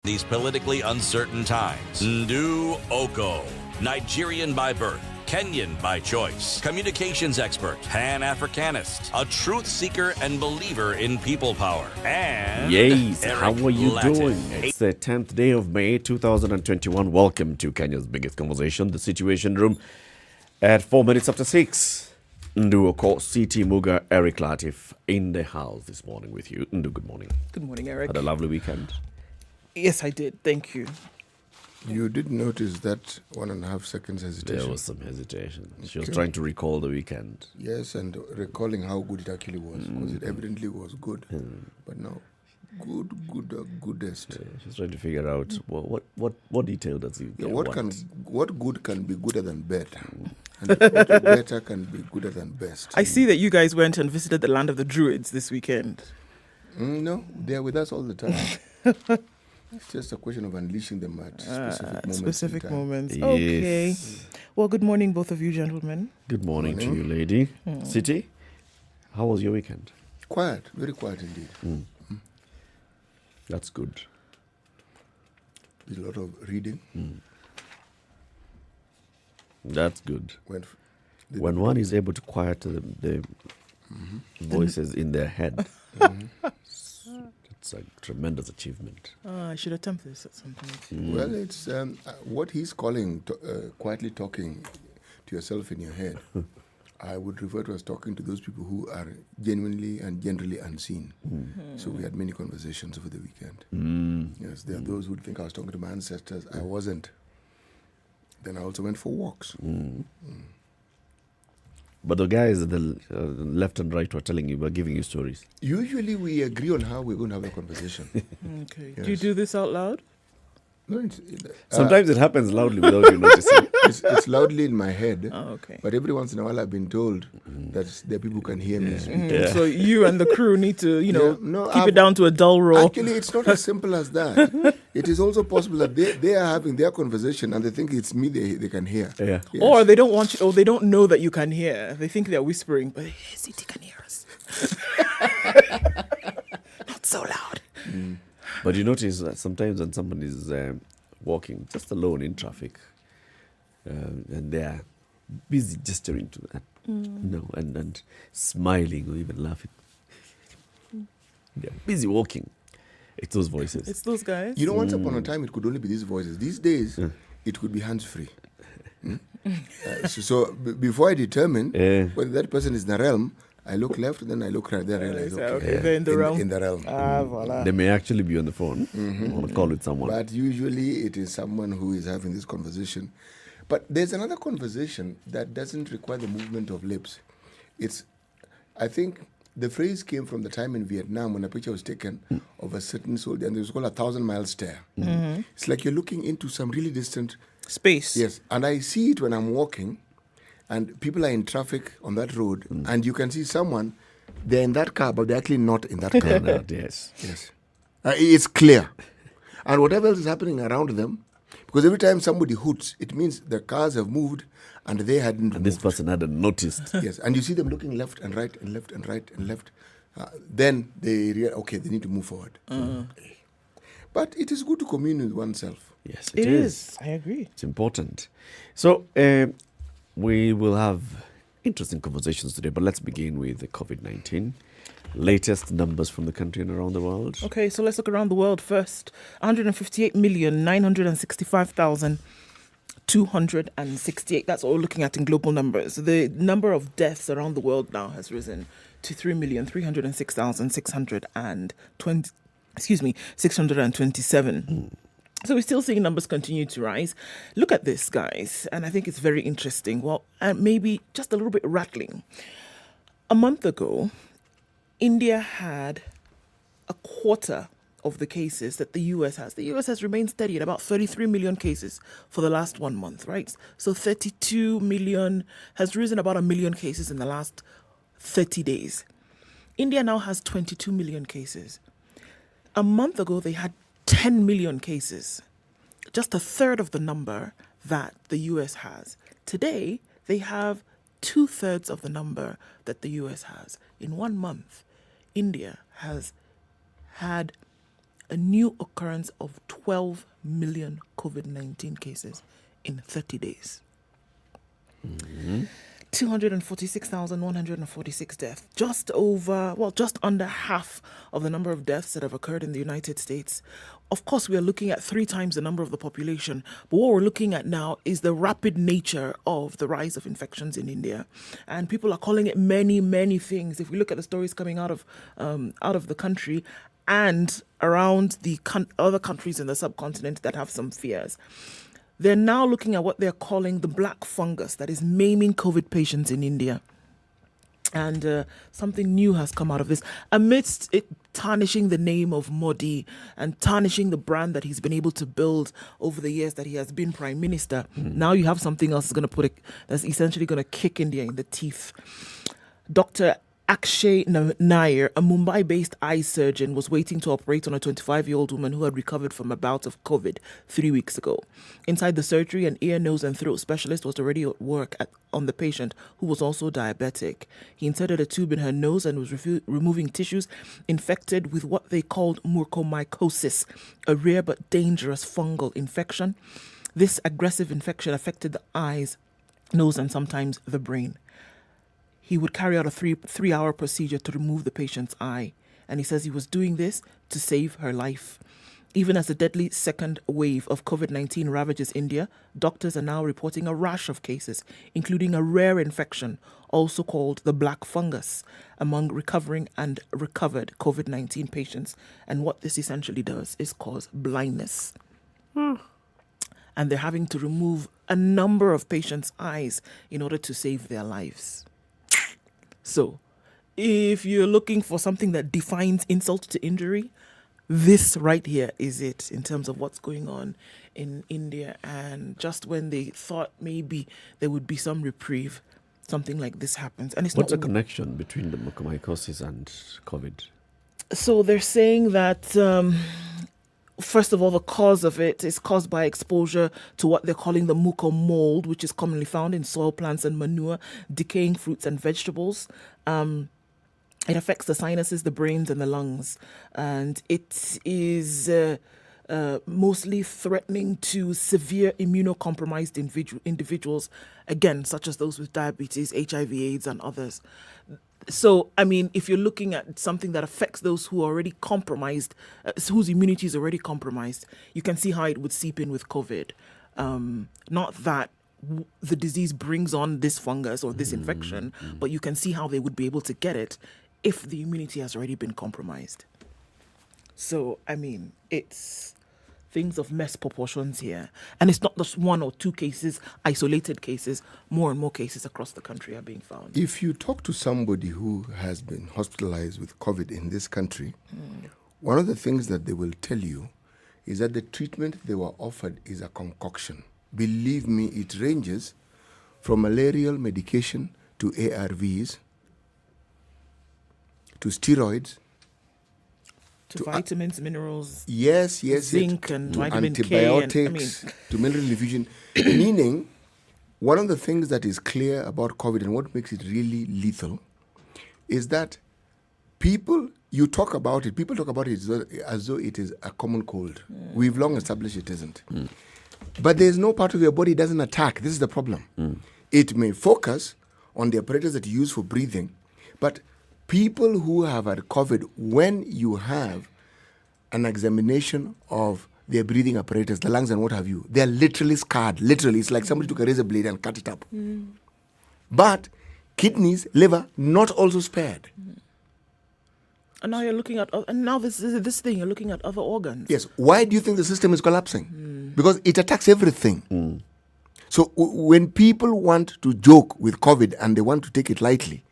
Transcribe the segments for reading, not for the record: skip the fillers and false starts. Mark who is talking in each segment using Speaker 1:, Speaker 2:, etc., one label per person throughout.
Speaker 1: these politically uncertain times. Ndu Oko, Nigerian by birth, Kenyan by choice, communications expert, Pan-Africanist, a truth seeker and believer in people power, and
Speaker 2: yes,
Speaker 1: Eric
Speaker 2: how are you
Speaker 1: Latin.
Speaker 2: doing? It's the 10th day of May 2021. Welcome to Kenya's biggest conversation, the Situation Room, at 4 minutes after 6. Ndu Oko, CT Muga, Eric Latif in the house this morning with you. Ndu, good morning.
Speaker 3: Good morning, Eric.
Speaker 2: Had a lovely weekend.
Speaker 3: Yes, I did. Thank you.
Speaker 4: You did notice that 1.5 seconds hesitation.
Speaker 2: There was some hesitation. She was trying to recall the weekend.
Speaker 4: Yes, and recalling how good it actually was, because it evidently was good. But no, goodest.
Speaker 2: She's trying to figure out what detail does he
Speaker 4: what good can be gooder than better, and what better can be gooder than best.
Speaker 3: I see that you guys went and visited the land of the Druids this weekend.
Speaker 4: No, they're with us all the time. It's just a question of unleashing them at specific moments.
Speaker 2: Yes.
Speaker 3: Okay. Well, good morning, both of you gentlemen.
Speaker 2: Good morning to you, lady. City, how was your weekend?
Speaker 4: Quiet, very quiet indeed.
Speaker 2: That's good.
Speaker 4: Did a lot of reading.
Speaker 2: That's good.
Speaker 4: When
Speaker 2: one is able to quiet the voices in their head, it's a tremendous achievement.
Speaker 3: I should attempt this at some point.
Speaker 4: Well, it's what he's calling quietly talking to yourself in your head. I would refer to as talking to those people who are genuinely and generally unseen. So we had many conversations over the weekend. Yes, there are those who think I was talking to my ancestors. I wasn't. Then I also went for walks.
Speaker 2: But the guys at the left and right were telling you, were giving you stories.
Speaker 4: Usually we agree on how we're going to have a conversation.
Speaker 3: Okay.
Speaker 4: Yes.
Speaker 3: Do you do this out loud?
Speaker 4: No,
Speaker 2: Sometimes it happens loudly without you noticing.
Speaker 4: it's loudly in my head.
Speaker 3: Oh, okay.
Speaker 4: But every once in a while I've been told that there are people who can hear me speak.
Speaker 3: So you and the crew need to, keep it down to a dull roll.
Speaker 4: Actually, it's not as simple as that. It is also possible that they are having their conversation and they think it's me they can hear.
Speaker 2: Yeah.
Speaker 4: Yes.
Speaker 3: Or they don't want you, or they don't know that you can hear. They think they're whispering, but City can hear us. Not so loud.
Speaker 2: But you notice that sometimes when someone is walking just alone in traffic, and they are busy gesturing to that, and smiling or even laughing. They're busy walking. It's those voices.
Speaker 3: It's those guys.
Speaker 4: You know, once upon a time, it could only be these voices. These days, it could be hands-free. So before I determine whether that person is in the realm, I look left, then I look right. Then I realize,
Speaker 3: they're in the realm.
Speaker 4: In the realm.
Speaker 3: Voilà.
Speaker 2: They may actually be on the phone on a call with someone.
Speaker 4: But usually it is someone who is having this conversation. But there's another conversation that doesn't require the movement of lips. I think the phrase came from the time in Vietnam when a picture was taken of a certain soldier, and it was called a 1,000-mile stare. It's like you're looking into some really distant
Speaker 3: Space.
Speaker 4: Yes, and I see it when I'm walking, and people are in traffic on that road, and you can see someone, they're in that car, but they're actually not in that car.
Speaker 2: Yes.
Speaker 4: Yes. It's clear. And whatever else is happening around them, because every time somebody hoots, it means the cars have moved and they hadn't
Speaker 2: And this
Speaker 4: moved.
Speaker 2: person hadn't noticed.
Speaker 4: Yes, and you see them looking left and right and left and right and left. Then they realize, okay, they need to move forward. But it is good to commune with oneself.
Speaker 2: Yes,
Speaker 3: It is. I agree.
Speaker 2: It's important. So we will have interesting conversations today, but let's begin with the COVID-19. Latest numbers from the country and around the world.
Speaker 3: Okay, so let's look around the world first. 158,965,268. That's all we're looking at in global numbers. The number of deaths around the world now has risen to 627. So we're still seeing numbers continue to rise. Look at this, guys, and I think it's very interesting. Well, and maybe just a little bit rattling. A month ago, India had a quarter of the cases that the US has. The US has remained steady at about 33 million cases for the last 1 month, right? So 32 million has risen about 1 million cases in the last 30 days. India now has 22 million cases. A month ago, they had 10 million cases, just a third of the number that the US has. Today, they have 2/3 of the number that the US has. In 1 month, India has had a new occurrence of 12 million COVID-19 cases in 30 days. 246,146 deaths, just under half of the number of deaths that have occurred in the United States. Of course, we are looking at 3 times the number of the population, but what we're looking at now is the rapid nature of the rise of infections in India. And people are calling it many, many things. If we look at the stories coming out of the country and around the other countries in the subcontinent that have some fears, they're now looking at what they're calling the black fungus that is maiming COVID patients in India. And something new has come out of this. Amidst it tarnishing the name of Modi and tarnishing the brand that he's been able to build over the years that he has been prime minister, now you have something else that's essentially going to kick India in the teeth. Dr. Akshay Nair, a Mumbai-based eye surgeon, was waiting to operate on a 25-year-old woman who had recovered from a bout of COVID 3 weeks ago. Inside the surgery, an ear, nose and throat specialist was already at work on the patient, who was also diabetic. He inserted a tube in her nose and was removing tissues infected with what they called mucormycosis, a rare but dangerous fungal infection. This aggressive infection affected the eyes, nose and sometimes the brain. He would carry out a three-hour procedure to remove the patient's eye. And he says he was doing this to save her life. Even as the deadly second wave of COVID-19 ravages India, doctors are now reporting a rash of cases, including a rare infection, also called the black fungus, among recovering and recovered COVID-19 patients. And what this essentially does is cause blindness. And they're having to remove a number of patients' eyes in order to save their lives. So, if you're looking for something that defines insult to injury, this right here is it in terms of what's going on in India. And just when they thought maybe there would be some reprieve, something like this happens. And
Speaker 2: what's the connection between the mucormycosis and COVID?
Speaker 3: So they're saying that, first of all, the cause of it is caused by exposure to what they're calling the mucor mold, which is commonly found in soil, plants and manure, decaying fruits and vegetables. It affects the sinuses, the brains and the lungs. And it is mostly threatening to severe immunocompromised individuals, again, such as those with diabetes, HIV, AIDS and others. So, I mean, if you're looking at something that affects those who are already compromised, whose immunity is already compromised, you can see how it would seep in with COVID. Not that the disease brings on this fungus or this infection, but you can see how they would be able to get it if the immunity has already been compromised. So, I mean, it's things of mess proportions here. And it's not just 1 or 2 cases, isolated cases. More and more cases across the country are being found.
Speaker 4: If you talk to somebody who has been hospitalized with COVID in this country, one of the things that they will tell you is that the treatment they were offered is a concoction. Believe me, it ranges from malarial medication to ARVs, to steroids,
Speaker 3: to vitamins, minerals,
Speaker 4: zinc
Speaker 3: and
Speaker 4: to
Speaker 3: vitamin
Speaker 4: antibiotics,
Speaker 3: K,
Speaker 4: to mineral infusion. Meaning, one of the things that is clear about COVID and what makes it really lethal is that people talk about it as though it is a common cold. We've long established it isn't. But there's no part of your body it doesn't attack. This is the problem. It may focus on the apparatus that you use for breathing, but people who have had COVID, when you have an examination of their breathing apparatus, the lungs and what have you, they're literally scarred. Literally, it's like somebody took a razor blade and cut it up. But kidneys, liver, not also spared.
Speaker 3: And now you're looking at, and now this thing, you're looking at other organs.
Speaker 4: Yes. Why do you think the system is collapsing? Because it attacks everything. So when people want to joke with COVID and they want to take it lightly,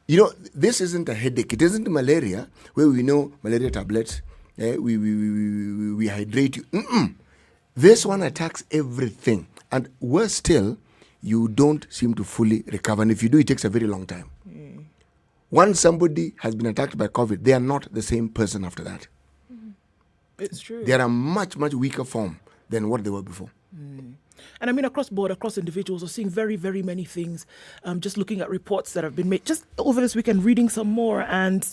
Speaker 4: you know, this isn't a headache. It isn't malaria, where we know malaria tablets, we hydrate you. This one attacks everything. And worse still, you don't seem to fully recover. And if you do, it takes a very long time. Once somebody has been attacked by COVID, they are not the same person after that.
Speaker 3: It's true.
Speaker 4: They are a much, much weaker form than what they were before.
Speaker 3: And I mean, across individuals, we're seeing very, very many things. Just looking at reports that have been made just over this weekend, reading some more, and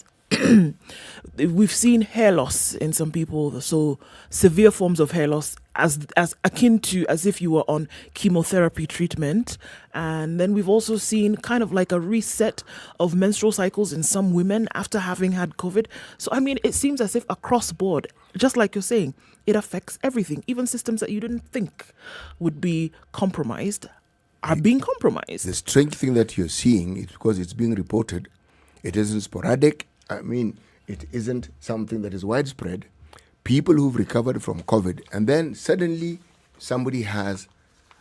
Speaker 3: we've seen hair loss in some people, so severe forms of hair loss as akin to as if you were on chemotherapy treatment. And then we've also seen kind of like a reset of menstrual cycles in some women after having had COVID. So, I mean, it seems as if across board, just like you're saying, it affects everything. Even systems that you didn't think would be compromised are being compromised.
Speaker 4: The strange thing that you're seeing is because it's being reported. It isn't sporadic. I mean, it isn't something that is widespread. People who've recovered from COVID, and then suddenly somebody has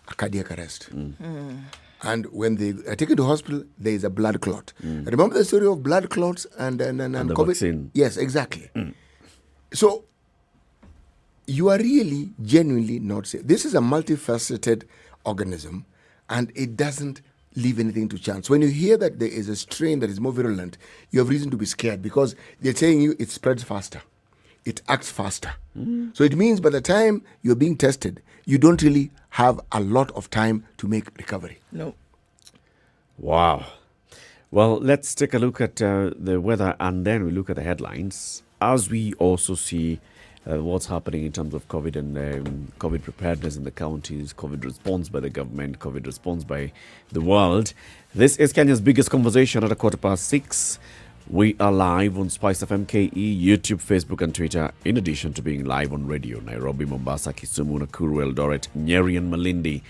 Speaker 4: a cardiac arrest. And when they are taken to hospital, there is a blood clot. Remember the story of blood clots and
Speaker 2: the
Speaker 4: COVID?
Speaker 2: vaccine.
Speaker 4: Yes, exactly. So you are really genuinely not safe. This is a multifaceted organism, and it doesn't leave anything to chance. When you hear that there is a strain that is more virulent, you have reason to be scared because they're telling you it spreads faster. It acts faster. So it means by the time you're being tested, you don't really have a lot of time to make recovery.
Speaker 3: No.
Speaker 2: Wow. Well, let's take a look at the weather, and then we look at the headlines as we also see what's happening in terms of COVID and COVID preparedness in the counties, COVID response by the government, COVID response by the world. This is Kenya's biggest conversation at 6:15. We are live on SpiceFM KE, YouTube, Facebook and Twitter, in addition to being live on radio, Nairobi, Mombasa, Kisumu, Nakuru, Eldoret, Nyeri and Malindi.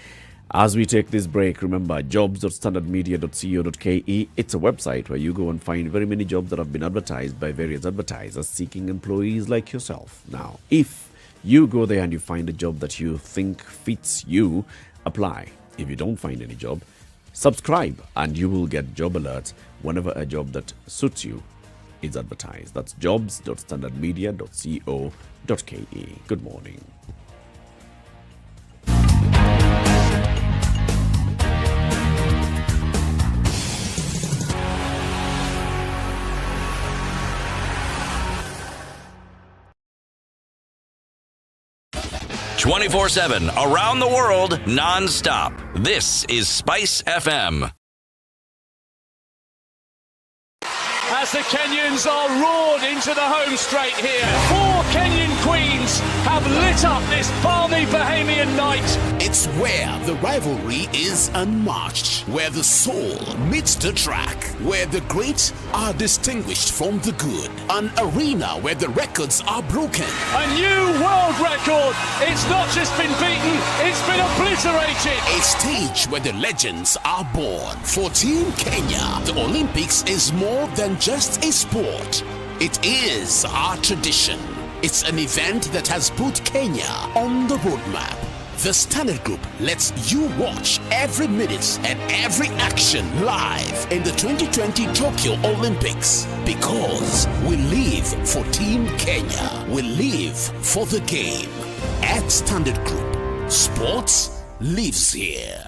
Speaker 2: As we take this break, remember jobs.standardmedia.co.ke. It's a website where you go and find very many jobs that have been advertised by various advertisers seeking employees like yourself. Now, if you go there and you find a job that you think fits you, apply. If you don't find any job, subscribe and you will get job alerts whenever a job that suits you is advertised. That's jobs.standardmedia.co.ke. Good morning.
Speaker 1: "24/7 around the world, non-stop. This is Spice FM.
Speaker 5: As the Kenyans are roared into the home straight here. 4 Kenyan queens have lit up this balmy Bahamian night.
Speaker 6: It's where the rivalry is unmatched, where the soul meets the track, where the great are distinguished from the good. An arena where the records are broken.
Speaker 5: A new world record. It's not just been beaten, it's been obliterated.
Speaker 6: A stage where the legends are born. For Team Kenya, the Olympics is more than just a sport. It is our tradition. It's an event that has put Kenya on the roadmap. The Standard Group lets you watch every minute and every action live in the 2020 Tokyo Olympics. Because we live for Team Kenya. We live for the game. At Standard Group, sports lives here.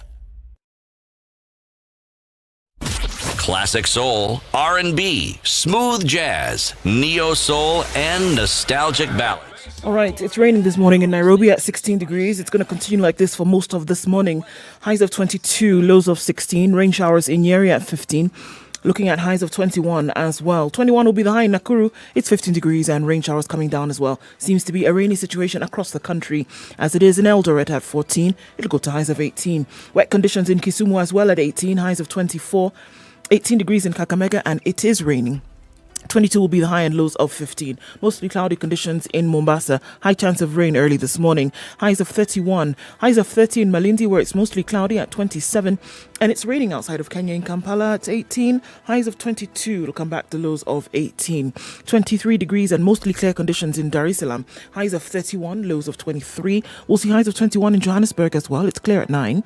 Speaker 1: Classic soul, R&B, smooth jazz, neo soul, and nostalgic ballads.
Speaker 3: All right, it's raining this morning in Nairobi at 16 degrees. It's going to continue like this for most of this morning. Highs of 22, lows of 16. Rain showers in Nyeri at 15. Looking at highs of 21 as well. 21 will be the high in Nakuru. It's 15 degrees and rain showers coming down as well. Seems to be a rainy situation across the country as it is in Eldoret at 14. It'll go to highs of 18. Wet conditions in Kisumu as well at 18. Highs of 24. 18 degrees in Kakamega and it is raining. 22 will be the high and lows of 15. Mostly cloudy conditions in Mombasa. High chance of rain early this morning. Highs of 31. Highs of 30 in Malindi where it's mostly cloudy at 27. And it's raining outside of Kenya in Kampala at 18. Highs of 22. It'll come back to lows of 18. 23 degrees and mostly clear conditions in Dar es Salaam. Highs of 31. Lows of 23. We'll see highs of 21 in Johannesburg as well. It's clear at 9.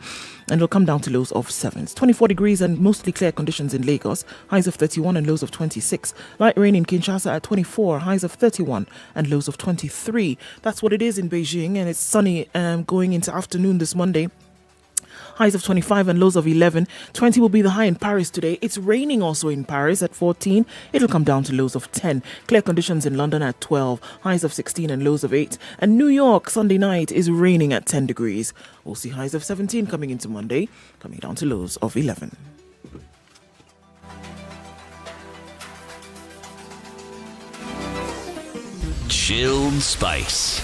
Speaker 3: And it'll come down to lows of 7. It's 24 degrees and mostly clear conditions in Lagos. Highs of 31 and lows of 26. Light rain in Kinshasa at 24. Highs of 31 and lows of 23. That's what it is in Beijing. And it's sunny going into afternoon this Monday. Highs of 25 and lows of 11. 20 will be the high in Paris today. It's raining also in Paris at 14. It'll come down to lows of 10. Clear conditions in London at 12. Highs of 16 and lows of 8. And New York Sunday night is raining at 10 degrees. We'll see highs of 17 coming into Monday, coming down to lows of 11.
Speaker 1: Chilled Spice.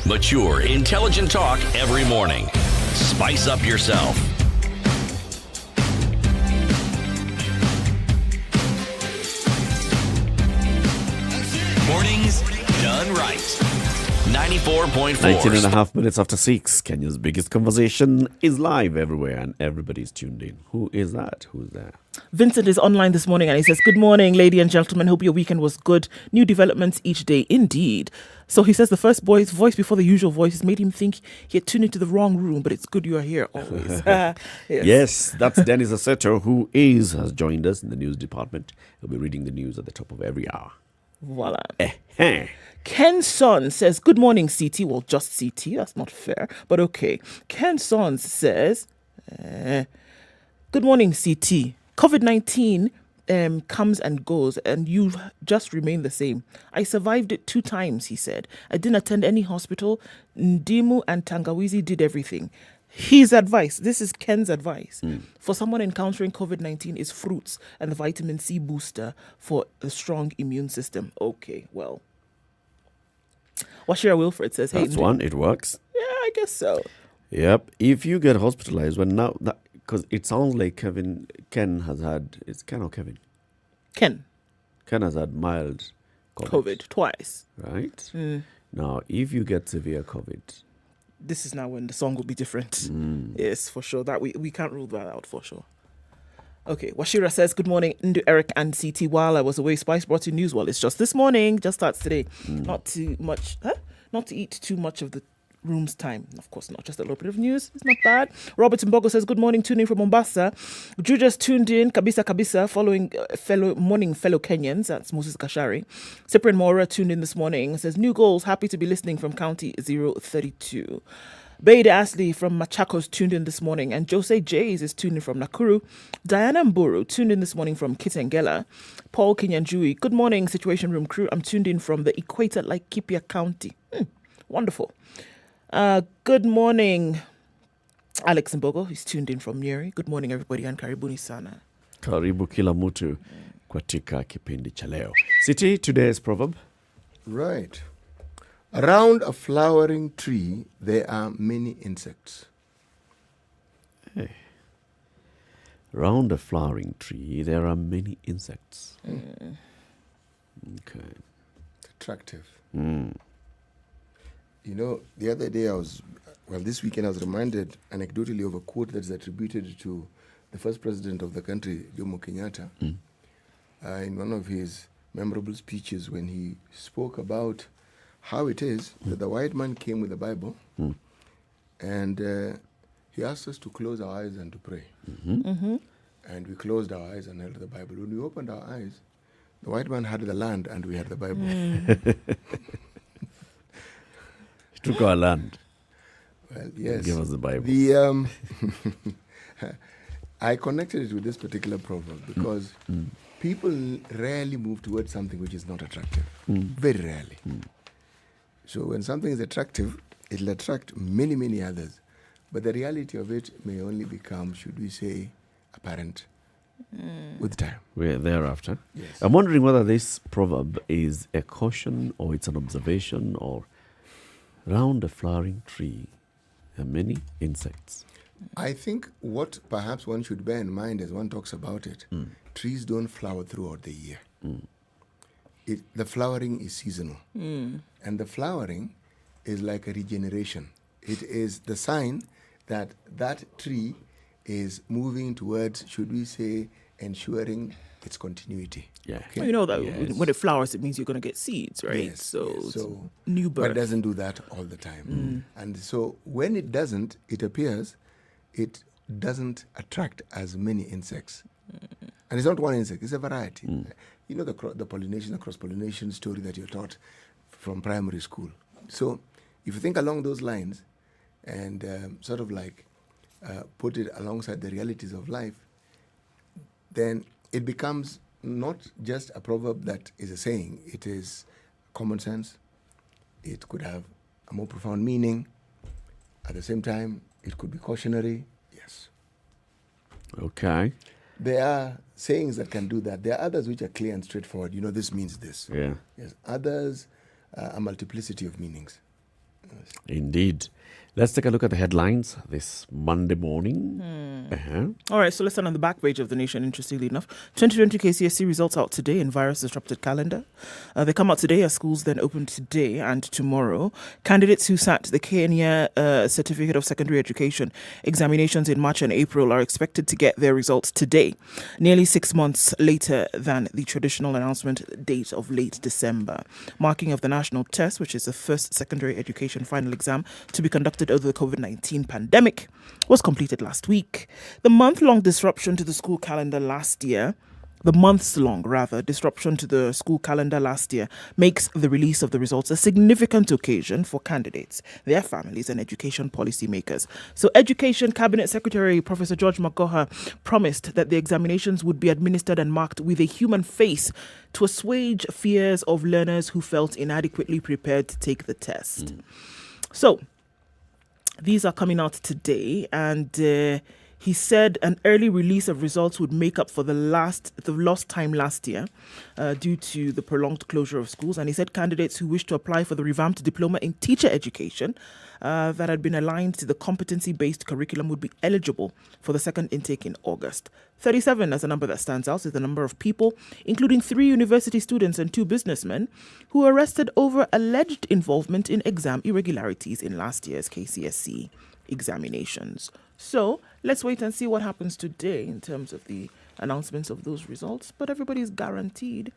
Speaker 1: Mature, intelligent talk every morning. Spice up yourself. Mornings done right. 94.4.
Speaker 2: 19.5 minutes after 6. Kenya's biggest conversation is live everywhere and everybody's tuned in. Who is that? Who's there?
Speaker 3: Vincent is online this morning and he says, good morning, lady and gentlemen. Hope your weekend was good. New developments each day, indeed. So he says the first voice before the usual voices made him think he had tuned into the wrong room, but it's good you are here always.
Speaker 2: Yes, that's Dennis Aseto, who has joined us in the news department. He'll be reading the news at the top of every hour.
Speaker 3: Voila.
Speaker 2: Eh.
Speaker 3: Ken's son says, good morning, CT. Well, just CT. That's not fair, but okay. Ken's son says, good morning, CT. COVID-19 comes and goes, and you just remain the same. I survived it 2 times, he said. I didn't attend any hospital. Ndimu and Tangawizi did everything. His advice, this is Ken's advice, for someone encountering COVID-19 is fruits and the vitamin C booster for a strong immune system. Okay, well. Washira Wilfred says, hey.
Speaker 2: That's one, it works.
Speaker 3: Yeah, I guess so.
Speaker 2: Yep. If you get hospitalized, because it sounds like Ken has had, it's Ken or Kevin?
Speaker 3: Ken
Speaker 2: has had mild
Speaker 3: COVID twice.
Speaker 2: Right? Now, if you get severe COVID,
Speaker 3: this is now when the song will be different. Yes, for sure. That we can't rule that out for sure. Okay, Washira says, good morning, Ndu, Eric, and CT. While I was away, Spice brought you news. Well, it's just this morning, just starts today. Not too much, not to eat too much of the room's time. Of course not, just a little bit of news. It's not bad. Robert Mbogo says, good morning, tuning from Mombasa. Jujas tuned in, Kabisa, following fellow Kenyans. That's Moses Kashari. Cyprian Mora tuned in this morning. Says, new goals, happy to be listening from County 032. Bade Ashley from Machakos tuned in this morning, and Jose Jays is tuned in from Nakuru. Diana Mburu tuned in this morning from Kitengela. Paul Kinyanjui, good morning, Situation Room crew. I'm tuned in from the equator, Laikipia County. Wonderful. Good morning, Alex Mbogo. He's tuned in from Nyeri. Good morning, everybody, and karibuni sana.
Speaker 2: Karibu kila mtu katika kipindi cha leo. City, today's proverb.
Speaker 4: Right. Around a flowering tree, there are many insects.
Speaker 2: Hey. Around a flowering tree, there are many insects. Okay.
Speaker 4: It's attractive. You know, the other day this weekend I was reminded anecdotally of a quote that is attributed to the first president of the country, Jomo Kenyatta, in one of his memorable speeches when he spoke about how it is that the white man came with the Bible and he asked us to close our eyes and to pray. And we closed our eyes and held the Bible. When we opened our eyes, the white man had the land and we had the Bible.
Speaker 2: He took our land.
Speaker 4: Well, yes.
Speaker 2: Give us the Bible.
Speaker 4: I connected it with this particular proverb because people rarely move towards something which is not attractive. Very rarely. So when something is attractive, it'll attract many, many others. But the reality of it may only become, should we say, apparent with time.
Speaker 2: We're thereafter.
Speaker 4: Yes.
Speaker 2: I'm wondering whether this proverb is a caution or it's an observation or round a flowering tree, there are many insects.
Speaker 4: I think what perhaps one should bear in mind as one talks about it, trees don't flower throughout the year. The flowering is seasonal. And the flowering is like a regeneration. It is the sign that that tree is moving towards, should we say, ensuring its continuity.
Speaker 2: Yeah.
Speaker 4: Okay?
Speaker 3: Well, you know that when it flowers, it means you're going to get seeds, right?
Speaker 4: Yes,
Speaker 3: So,
Speaker 4: yes. So
Speaker 3: new
Speaker 4: but it
Speaker 3: birth.
Speaker 4: doesn't do that all the time. And so when it doesn't, it appears it doesn't attract as many insects. And it's not one insect, it's a variety. You know the pollination, the cross-pollination story that you're taught from primary school. So if you think along those lines and sort of like put it alongside the realities of life, then it becomes not just a proverb that is a saying. It is common sense. It could have a more profound meaning. At the same time, it could be cautionary. Yes.
Speaker 2: Okay.
Speaker 4: there are sayings that can do that. There are others which are clear and straightforward. This means this.
Speaker 2: Yeah.
Speaker 4: Yes. Others, a multiplicity of meanings. Yes.
Speaker 2: Indeed. Let's take a look at the headlines this Monday morning.
Speaker 3: All right, so let's start on the back page of The Nation, interestingly enough. 2020 KCSE results out today in virus-disrupted calendar. They come out today as schools then open today and tomorrow. Candidates who sat the Kenya Certificate of Secondary Education examinations in March and April are expected to get their results today, nearly 6 months later than the traditional announcement date of late December. Marking of the national test, which is the first secondary education final exam to be conducted over the COVID-19 pandemic, was completed last week. The months-long disruption to the school calendar last year makes the release of the results a significant occasion for candidates, their families, and education policymakers. So Education Cabinet Secretary Professor George Magoha promised that the examinations would be administered and marked with a human face to assuage fears of learners who felt inadequately prepared to take the test. So these are coming out today, and he said an early release of results would make up for the lost time last year due to the prolonged closure of schools. And he said candidates who wish to apply for the revamped diploma in teacher education that had been aligned to the competency-based curriculum would be eligible for the second intake in August. 37 as a number that stands out is the number of people, including 3 university students and 2 businessmen, who were arrested over alleged involvement in exam irregularities in last year's KCSE examinations. So let's wait and see what happens today in terms of the announcements of those results. But everybody's guaranteed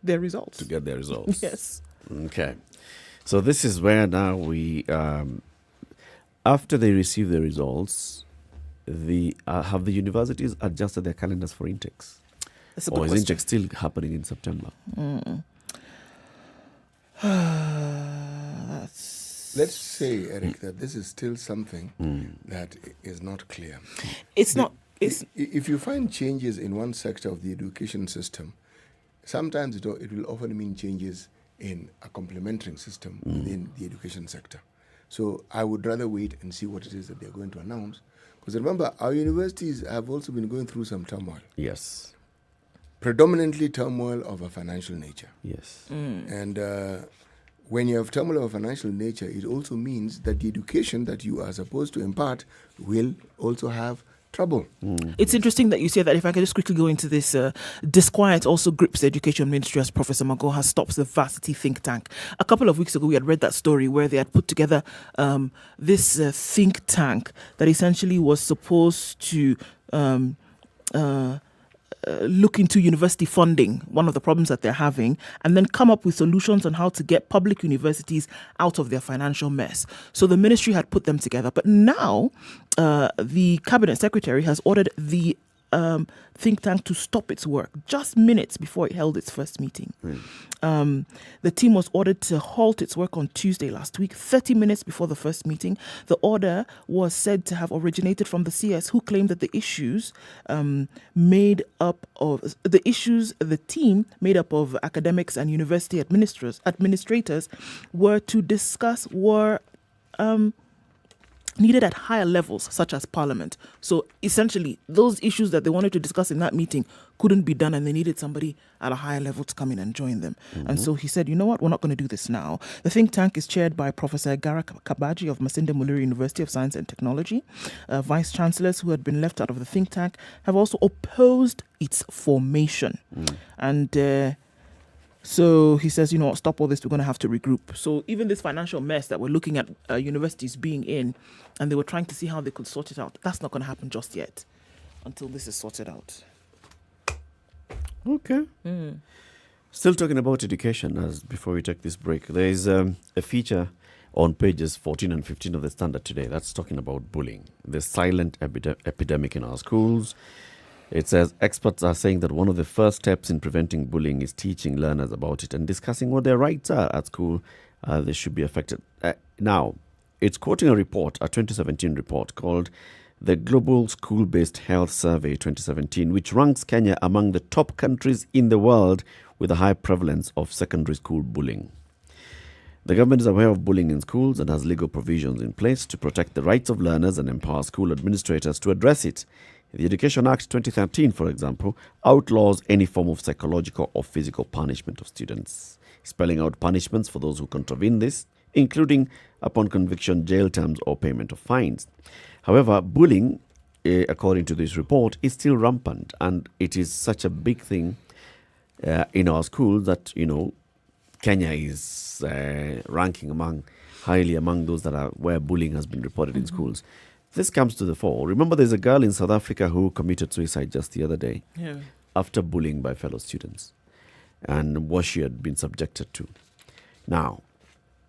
Speaker 3: their results.
Speaker 2: To get their results.
Speaker 3: Yes.
Speaker 2: Okay. So this is where now we, after they receive the results, have the universities adjusted their calendars for intakes?
Speaker 3: That's a
Speaker 2: Or
Speaker 3: good
Speaker 2: is
Speaker 3: question.
Speaker 2: intake still happening in September?
Speaker 4: Let's say, Eric, that this is still something that is not clear.
Speaker 3: It's not. It's
Speaker 4: If you find changes in one sector of the education system, sometimes it will often mean changes in a complementary system within the education sector. So I would rather wait and see what it is that they're going to announce. Because remember, our universities have also been going through some turmoil,
Speaker 2: Yes.
Speaker 4: predominantly turmoil of a financial nature.
Speaker 2: Yes.
Speaker 4: And when you have turmoil of a financial nature, it also means that the education that you are supposed to impart will also have trouble.
Speaker 3: It's interesting that you say that. If I could just quickly go into this, disquiet also grips the education ministry as Professor Magoha stops the Varsity think tank. A couple of weeks ago, we had read that story where they had put together this think tank that essentially was supposed to look into university funding, one of the problems that they're having, and then come up with solutions on how to get public universities out of their financial mess. So the ministry had put them together. But now the cabinet secretary has ordered the think tank to stop its work just minutes before it held its first meeting. The team was ordered to halt its work on Tuesday last week, 30 minutes before the first meeting. The order was said to have originated from the CS, who claimed that the team made up of academics and university administrators were to discuss needed at higher levels, such as Parliament. So essentially, those issues that they wanted to discuss in that meeting couldn't be done, and they needed somebody at a higher level to come in and join them. And so he said, you know what, we're not going to do this now. The think tank is chaired by Professor Gara Kabaji of Masinde Muliri University of Science and Technology. Vice chancellors who had been left out of the think tank have also opposed its formation. And so he says, you know what, stop all this, we're going to have to regroup. So even this financial mess that we're looking at universities being in, and they were trying to see how they could sort it out, that's not going to happen just yet until this is sorted out.
Speaker 2: Okay. Still talking about education, as before we take this break, there is a feature on pages 14 and 15 of the Standard today that's talking about bullying, the silent epidemic in our schools. It says experts are saying that one of the first steps in preventing bullying is teaching learners about it and discussing what their rights are at school. They should be affected. Now, it's quoting a 2017 report called the Global School-Based Health Survey 2017, which ranks Kenya among the top countries in the world with a high prevalence of secondary school bullying. The government is aware of bullying in schools and has legal provisions in place to protect the rights of learners and empower school administrators to address it. The Education Act 2013, for example, outlaws any form of psychological or physical punishment of students, spelling out punishments for those who contravene this, including, upon conviction, jail terms or payment of fines. However, bullying, according to this report, is still rampant, and it is such a big thing in our schools that, Kenya is ranking highly among those that are where bullying has been reported in schools. This comes to the fore. Remember, there's a girl in South Africa who committed suicide just the other day after bullying by fellow students and what she had been subjected to. Now,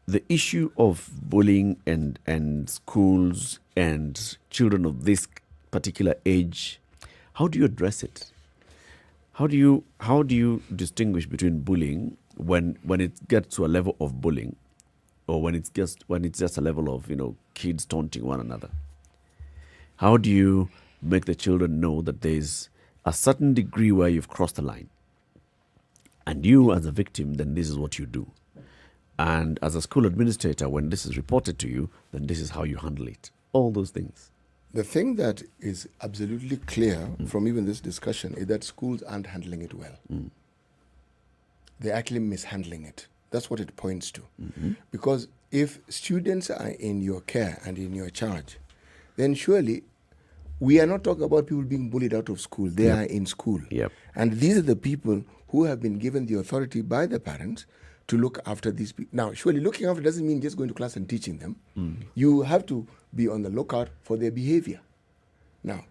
Speaker 2: the issue of bullying and schools and children of this particular age, how do you address it? How do you distinguish between bullying when it gets to a level of bullying, or when it's just a level of kids taunting one another? How do you make the children know that there's a certain degree where you've crossed the line, and you as a victim, then this is what you do, and as a school administrator, when this is reported to you, then this is how you handle it? All those things.
Speaker 4: The thing that is absolutely clear from even this discussion is that schools aren't handling it well. They're actually mishandling it. That's what it points to. Because if students are in your care and in your charge, then surely we are not talking about people being bullied out of school. They are in school. And these are the people who have been given the authority by the parents to look after these people. Now, surely looking after doesn't mean just going to class and teaching them. You have to be on the lookout for their behavior. Now,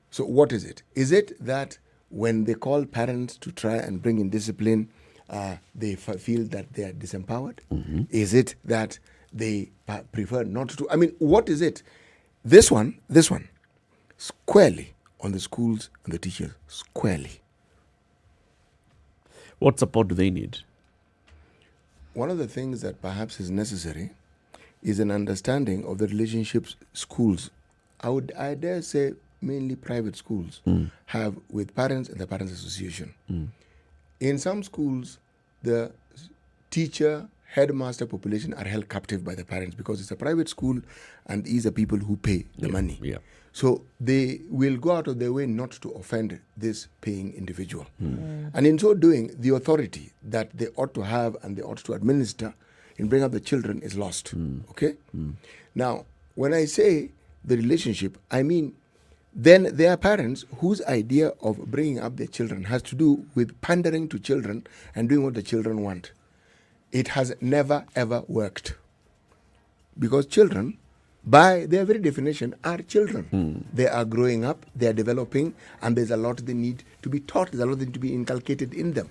Speaker 4: so what is it? Is it that when they call parents to try and bring in discipline, they feel that they are disempowered? Is it that they prefer not to? I mean, what is it? This one, squarely on the schools and the teachers, squarely.
Speaker 2: What support do they need?
Speaker 4: One of the things that perhaps is necessary is an understanding of the relationships schools, I dare say mainly private schools, have with parents and the Parents Association. In some schools, the teacher, headmaster population are held captive by the parents because it's a private school and these are people who pay the money. So they will go out of their way not to offend this paying individual. And in so doing, the authority that they ought to have and they ought to administer in bringing up the children is lost. Okay? Now, when I say the relationship, I mean then there are parents whose idea of bringing up their children has to do with pandering to children and doing what the children want. It has never, ever worked. Because children, by their very definition, are children. They are growing up, they are developing, and there's a lot they need to be taught, there's a lot that need to be inculcated in them.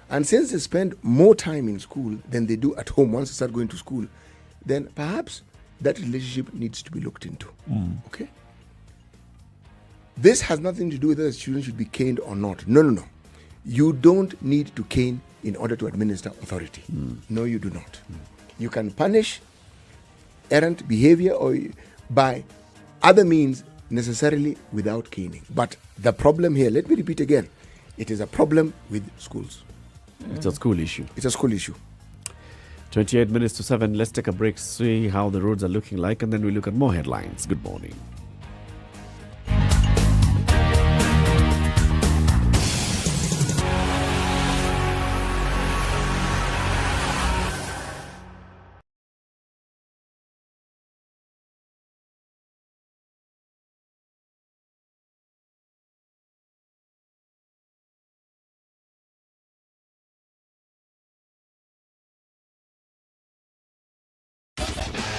Speaker 4: And since they spend more time in school than they do at home once they start going to school, then perhaps that relationship needs to be looked into. Okay? This has nothing to do with whether students should be caned or not. No. You don't need to cane in order to administer authority. No, you do not. You can punish errant behavior or by other means necessarily without caning. But the problem here, let me repeat again, it is a problem with schools.
Speaker 2: It's a school issue.
Speaker 4: It's a school issue.
Speaker 2: 28 minutes to 7. Let's take a break, see how the roads are looking like, and then we look at more headlines. Good morning.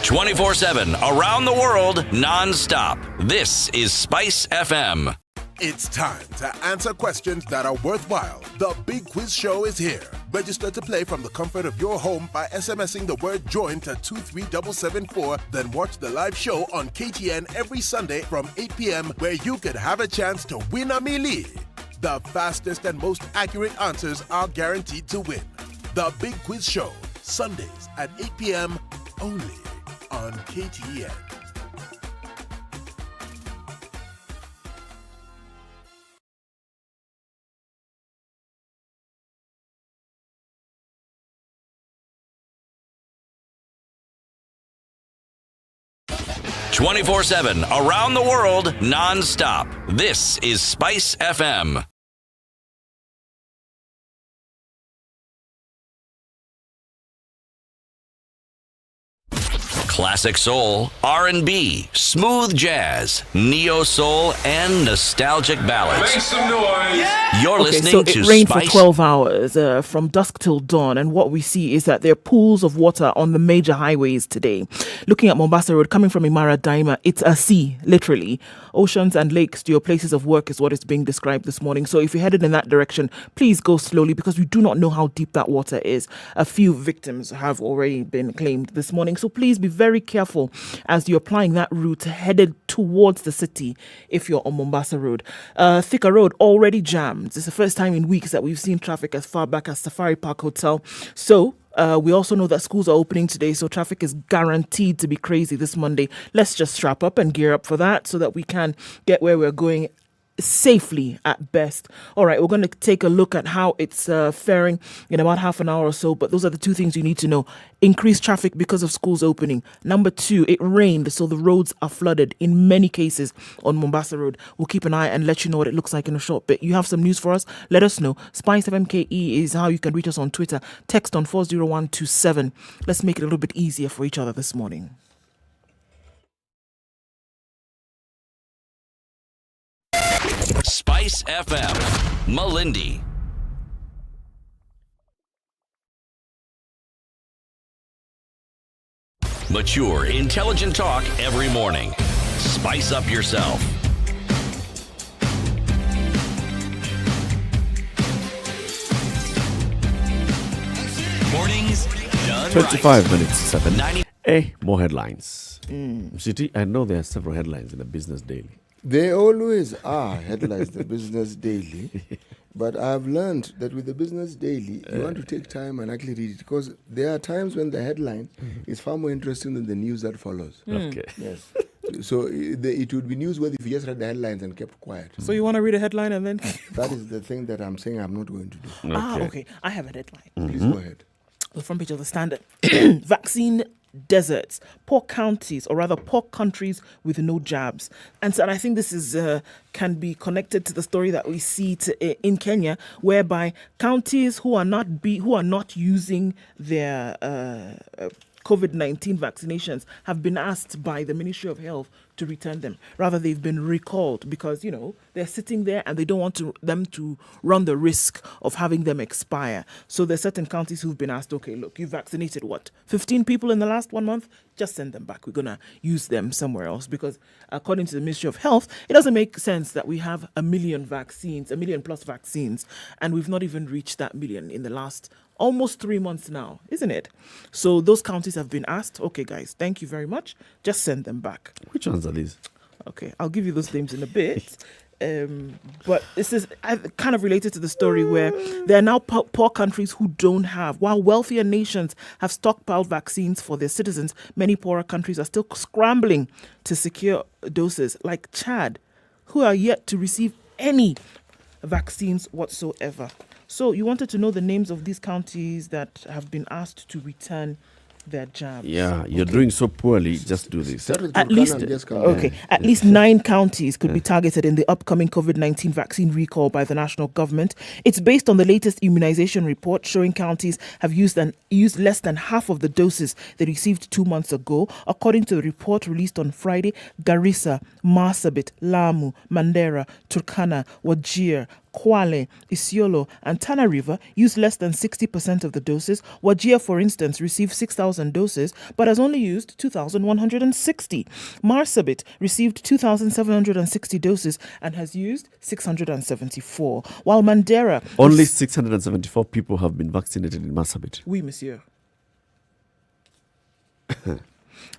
Speaker 1: "24/7 around the world, non-stop. This is Spice FM.
Speaker 7: It's time to answer questions that are worthwhile. The Big Quiz Show is here. Register to play from the comfort of your home by SMSing the word JOIN to 23774. Then watch the live show on KTN every Sunday from 8 p.m. where you could have a chance to win a melee. The fastest and most accurate answers are guaranteed to win. The Big Quiz Show, Sundays at 8 p.m. only on KTN.
Speaker 1: 24/7, around the world, non-stop. This is Spice FM. Classic soul, R&B, smooth jazz, neo soul, and nostalgic ballads.
Speaker 5: Make some noise.
Speaker 1: You're listening
Speaker 3: so
Speaker 1: to
Speaker 3: it rained
Speaker 1: Spice.
Speaker 3: for 12 hours from dusk till dawn, and what we see is that there are pools of water on the major highways today. Looking at Mombasa Road, coming from Imara Daima, it's a sea, literally. Oceans and lakes to your places of work is what is being described this morning. So if you're headed in that direction, please go slowly because we do not know how deep that water is. A few victims have already been claimed this morning. So please be very careful as you're applying that route headed towards the city if you're on Mombasa Road. Thika Road already jammed. It's the first time in weeks that we've seen traffic as far back as Safari Park Hotel. So we also know that schools are opening today, so traffic is guaranteed to be crazy this Monday. Let's just strap up and gear up for that so that we can get where we're going safely at best. All right, we're going to take a look at how it's faring in about half an hour or so, but those are the two things you need to know. Increased traffic because of schools opening. Number two, it rained, so the roads are flooded in many cases on Mombasa Road. We'll keep an eye and let you know what it looks like in a short bit. You have some news for us? Let us know. SpiceFMKE is how you can reach us on Twitter. Text on 40127. Let's make it a little bit easier for each other this morning.
Speaker 1: Spice FM, Malindi. Mature, intelligent talk every morning. Spice up yourself.
Speaker 8: Mornings done
Speaker 2: 25 minutes to 7.
Speaker 1: 90.
Speaker 2: More headlines. City, I know there are several headlines in the Business Daily.
Speaker 4: They always are headlines, the Business Daily. But I've learned that with the Business Daily, you want to take time and actually read it because there are times when the headline is far more interesting than the news that follows.
Speaker 2: Okay.
Speaker 4: Yes. So it would be newsworthy if you just read the headlines and kept quiet.
Speaker 3: So you want to read a headline and then...
Speaker 4: That is the thing that I'm saying I'm not going to do.
Speaker 3: Okay. I have a headline.
Speaker 4: Please go ahead.
Speaker 3: The front page of the Standard. Vaccine deserts, poor counties, or rather poor countries with no jabs. And so I think this is can be connected to the story that we see in Kenya, whereby counties who are not using their COVID-19 vaccinations have been asked by the Ministry of Health to return them. Rather, they've been recalled because, they're sitting there and they don't want them to run the risk of having them expire. So there's certain counties who've been asked, okay, look, you vaccinated 15 people in the last 1 month? Just send them back. We're going to use them somewhere else because according to the Ministry of Health, it doesn't make sense that we have 1 million plus vaccines, and we've not even reached that million in the last almost 3 months now, isn't it? So those counties have been asked, okay, guys, thank you very much. Just send them back.
Speaker 2: Which ones are these?
Speaker 3: Okay, I'll give you those names in a bit. But this is kind of related to the story where there are now poor countries who don't have. While wealthier nations have stockpiled vaccines for their citizens, many poorer countries are still scrambling to secure doses, like Chad, who are yet to receive any vaccines whatsoever. So you wanted to know the names of these counties that have been asked to return their jabs.
Speaker 2: Yeah, you're doing so poorly. Just do this.
Speaker 3: At least 9 counties could be targeted in the upcoming COVID-19 vaccine recall by the national government. It's based on the latest immunization report showing counties have used less than half of the doses they received 2 months ago. According to the report released on Friday, Garissa, Marsabit, Lamu, Mandera, Turkana, Wajir, Kwale, Isiolo, and Tana River used less than 60% of the doses. Wajir, for instance, received 6,000 doses, but has only used 2,160. Marsabit received 2,760 doses and has used 674. While Mandera...
Speaker 2: Only 674 people have been vaccinated in Marsabit.
Speaker 3: Oui, monsieur.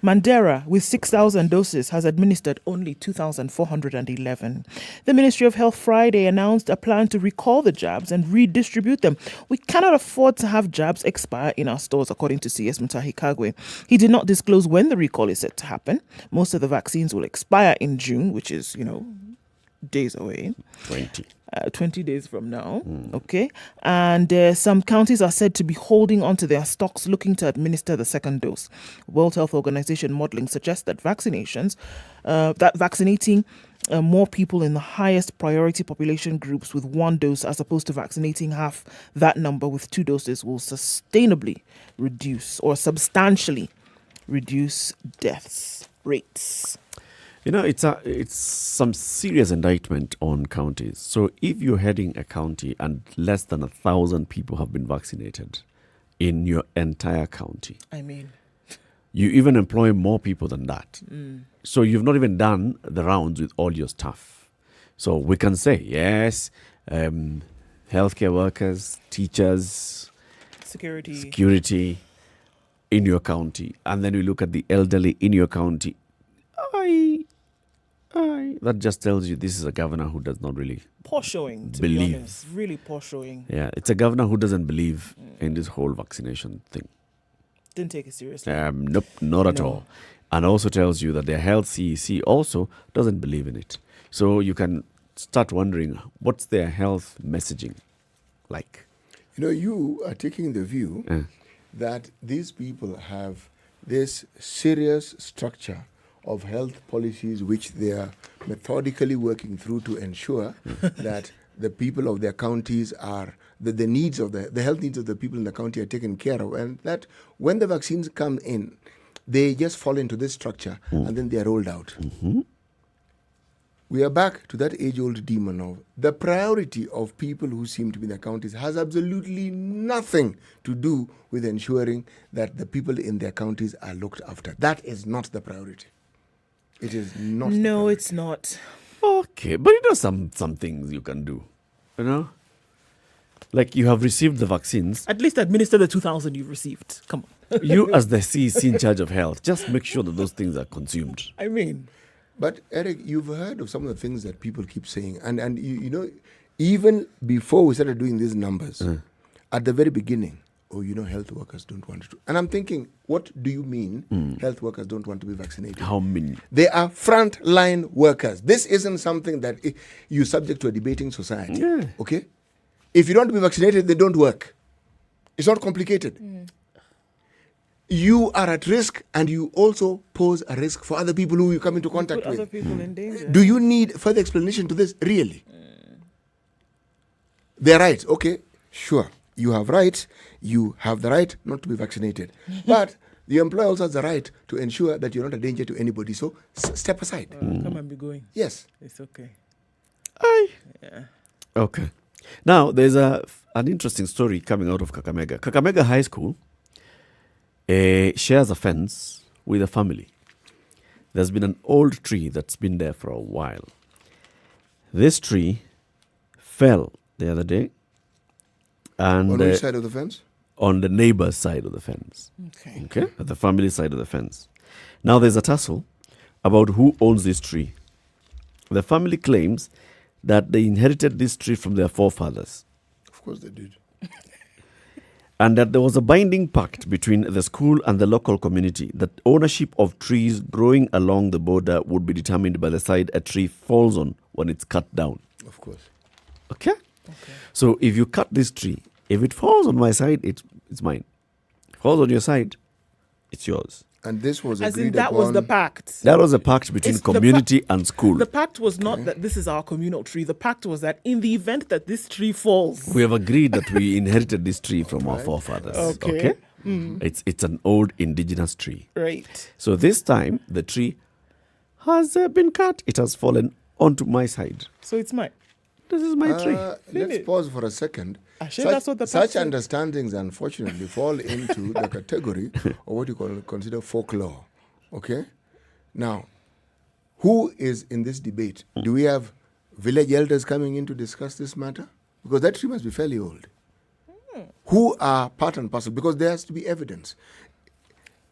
Speaker 3: Mandera, with 6,000 doses, has administered only 2,411. The Ministry of Health Friday announced a plan to recall the jabs and redistribute them. We cannot afford to have jabs expire in our stores, according to CS Mutahi Kagwe. He did not disclose when the recall is set to happen. Most of the vaccines will expire in June, which is, days away.
Speaker 2: 20
Speaker 3: days from now. Okay. And some counties are said to be holding on to their stocks, looking to administer the second dose. World Health Organization modeling suggests that vaccinating more people in the highest priority population groups with one dose, as opposed to vaccinating half that number with 2 doses, will sustainably reduce or substantially reduce deaths rates.
Speaker 2: You know, it's some serious indictment on counties. So if you're heading a county and less than 1,000 people have been vaccinated in your entire county,
Speaker 3: I mean,
Speaker 2: you even employ more people than that. So you've not even done the rounds with all your staff. So we can say, yes, healthcare workers, teachers, security in your county. And then we look at the elderly in your county. That just tells you this is a governor who does not really
Speaker 3: poor showing, to
Speaker 2: believe.
Speaker 3: be honest. Really poor showing.
Speaker 2: Yeah, it's a governor who doesn't believe in this whole vaccination thing.
Speaker 3: Didn't take it seriously.
Speaker 2: Nope, not at all. And also tells you that their health CEC also doesn't believe in it. So you can start wondering, what's their health messaging like?
Speaker 4: You know, you are taking the view that these people have this serious structure of health policies which they are methodically working through to ensure that the people of their counties are, the needs of the health needs of the people in the county are taken care of, and that when the vaccines come in, they just fall into this structure and then they are rolled out. We are back to that age-old demon of the priority of people who seem to be in the counties has absolutely nothing to do with ensuring that the people in their counties are looked after. That is not the priority. It is not.
Speaker 3: No, it's not.
Speaker 2: Okay, but you know some things you can do, you know? Like you have received the vaccines.
Speaker 3: At least administer the 2,000 you've received. Come on.
Speaker 2: You as the CEC in charge of health, just make sure that those things are consumed.
Speaker 3: I mean.
Speaker 4: But Eric, you've heard of some of the things that people keep saying. And you know, even before we started doing these numbers, at the very beginning, health workers don't want to. And I'm thinking, what do you mean health workers don't want to be vaccinated?
Speaker 2: How many?
Speaker 4: They are frontline workers. This isn't something that you're subject to a debating society.
Speaker 2: Yeah.
Speaker 4: Okay? If you don't want to be vaccinated, they don't work. It's not complicated. You are at risk, and you also pose a risk for other people who you come into contact with.
Speaker 3: Other people in danger.
Speaker 4: Do you need further explanation to this? Really? They're right. Okay, sure. You have rights. You have the right not to be vaccinated. But the employer also has the right to ensure that you're not a danger to anybody. So step aside.
Speaker 3: Come and be going.
Speaker 4: Yes.
Speaker 3: It's okay.
Speaker 2: Yeah. Okay. Now, there's an interesting story coming out of Kakamega. Kakamega High School shares a fence with a family. There's been an old tree that's been there for a while. This tree fell the other day. And
Speaker 4: on which side of the fence?
Speaker 2: On the neighbor's side of the fence. Okay. At the family side of the fence. Now there's a tussle about who owns this tree. The family claims that they inherited this tree from their forefathers.
Speaker 4: Of course they did.
Speaker 2: And that there was a binding pact between the school and the local community that ownership of trees growing along the border would be determined by the side a tree falls on when it's cut down.
Speaker 4: Of course.
Speaker 2: Okay? So if you cut this tree, if it falls on my side, it's mine. If it falls on your side, it's yours.
Speaker 4: And this was
Speaker 3: As
Speaker 4: agreed
Speaker 3: in that
Speaker 4: upon.
Speaker 3: was the pact.
Speaker 2: That was a pact between community and school.
Speaker 3: The pact was not that this is our communal tree. The pact was that in the event that this tree falls,
Speaker 2: We have agreed that we inherited this tree from our forefathers.
Speaker 3: Okay.
Speaker 2: It's an old indigenous tree.
Speaker 3: right?
Speaker 2: So this time, the tree has been cut. It has fallen onto my side.
Speaker 3: So it's mine.
Speaker 2: This is my tree.
Speaker 4: Let's pause for a second.
Speaker 3: That's what the
Speaker 4: Such
Speaker 3: pact said.
Speaker 4: understandings, unfortunately, fall into the category of what you consider folklore. Okay? Now, who is in this debate? Do we have village elders coming in to discuss this matter? Because that tree must be fairly old. Who are part and parcel? Because there has to be evidence.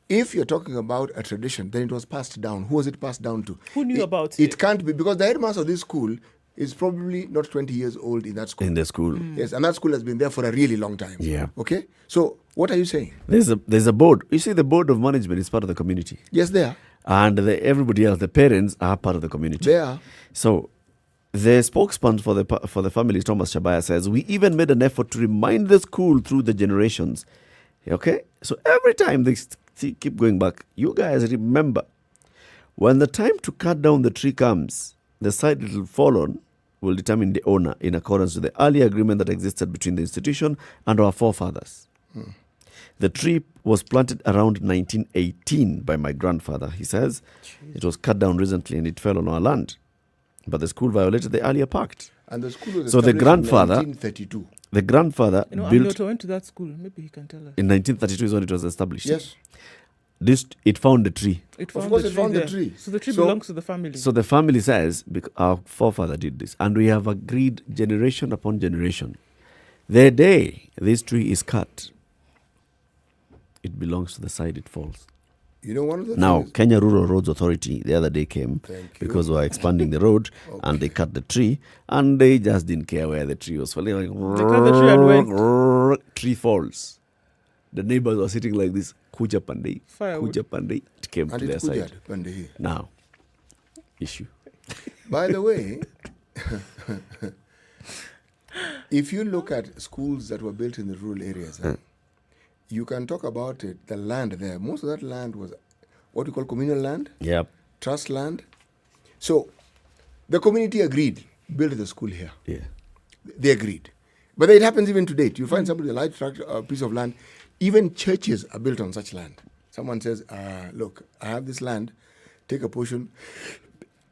Speaker 4: If you're talking about a tradition, then it was passed down. Who was it passed down to?
Speaker 3: Who knew about
Speaker 4: it? It can't be, because the headmaster of this school is probably not 20 years old in that school.
Speaker 2: In the school.
Speaker 4: Yes, and that school has been there for a really long time.
Speaker 2: Yeah.
Speaker 4: Okay? So, what are you saying?
Speaker 2: There's a board. You see, the board of management is part of the community.
Speaker 4: Yes, they are.
Speaker 2: And everybody else, the parents, are part of the community.
Speaker 4: They are.
Speaker 2: So, The spokesman for the family, Thomas Shabaya, says, we even made an effort to remind the school through the generations. Okay? So every time they keep going back, you guys remember, when the time to cut down the tree comes, the site it will fall on will determine the owner in accordance with the earlier agreement that existed between the institution and our forefathers. The tree was planted around 1918 by my grandfather, he says. Jeez. It was cut down recently and it fell on our land. But the school violated the earlier pact.
Speaker 4: And the school was
Speaker 2: so the grandfather,
Speaker 4: in 1932.
Speaker 2: The grandfather built...
Speaker 3: Amioto went to that school. Maybe he can tell us.
Speaker 2: In 1932 is when it was established.
Speaker 4: Yes.
Speaker 2: It found the tree.
Speaker 4: Of course it found the tree.
Speaker 3: So the tree belongs to the family.
Speaker 2: So the family says, our forefather did this. And we have agreed generation upon generation. The day this tree is cut, it belongs to the side it falls.
Speaker 4: You know, one of the
Speaker 2: now, Kenya Rural Roads Authority the other day came because we were expanding the road and they cut the tree and they just didn't care where the tree was falling. Like,
Speaker 3: they cut the tree and went.
Speaker 2: Tree falls. The neighbors were sitting like this. Kuja Pandey.
Speaker 3: Firewood.
Speaker 2: Kuja Pandey. It came to their side. Now, issue.
Speaker 4: By the way, if you look at schools that were built in the rural areas, you can talk about it, the land there. Most of that land was what we call communal land.
Speaker 2: Yep.
Speaker 4: Trust land. So the community agreed, build the school here.
Speaker 2: Yeah.
Speaker 4: They agreed. But it happens even to date. You find somebody with a large piece of land. Even churches are built on such land. Someone says, look, I have this land, take a portion,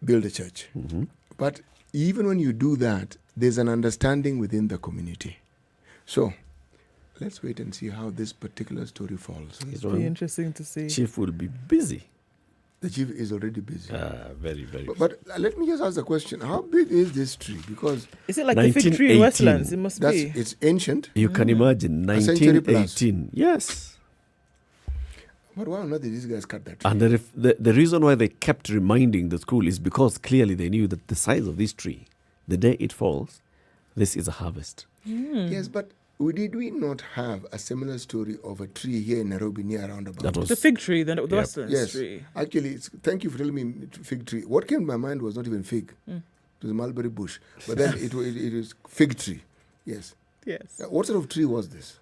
Speaker 4: build a church. Mm-hmm. But even when you do that, there's an understanding within the community. So let's wait and see how this particular story falls.
Speaker 3: It'll be interesting to see.
Speaker 2: Chief will be busy.
Speaker 4: The chief is already busy.
Speaker 2: Very, very busy.
Speaker 4: But let me just ask the question. How big is this tree? Because
Speaker 3: is it like the fig tree in Westlands? It must be.
Speaker 4: It's ancient.
Speaker 2: You can imagine, 1918. Yes.
Speaker 4: But why not did these guys cut that tree?
Speaker 2: And the reason why they kept reminding the school is because clearly they knew that the size of this tree, the day it falls, this is a harvest.
Speaker 4: Yes, but did we not have a similar story of a tree here in Nairobi near roundabout?
Speaker 2: That was
Speaker 3: the fig tree, the Westlands
Speaker 4: yes.
Speaker 3: tree.
Speaker 4: Actually, thank you for telling me fig tree. What came to my mind was not even fig. It was a mulberry bush. But then it was fig tree. Yes.
Speaker 3: Yes.
Speaker 4: What sort of tree was this?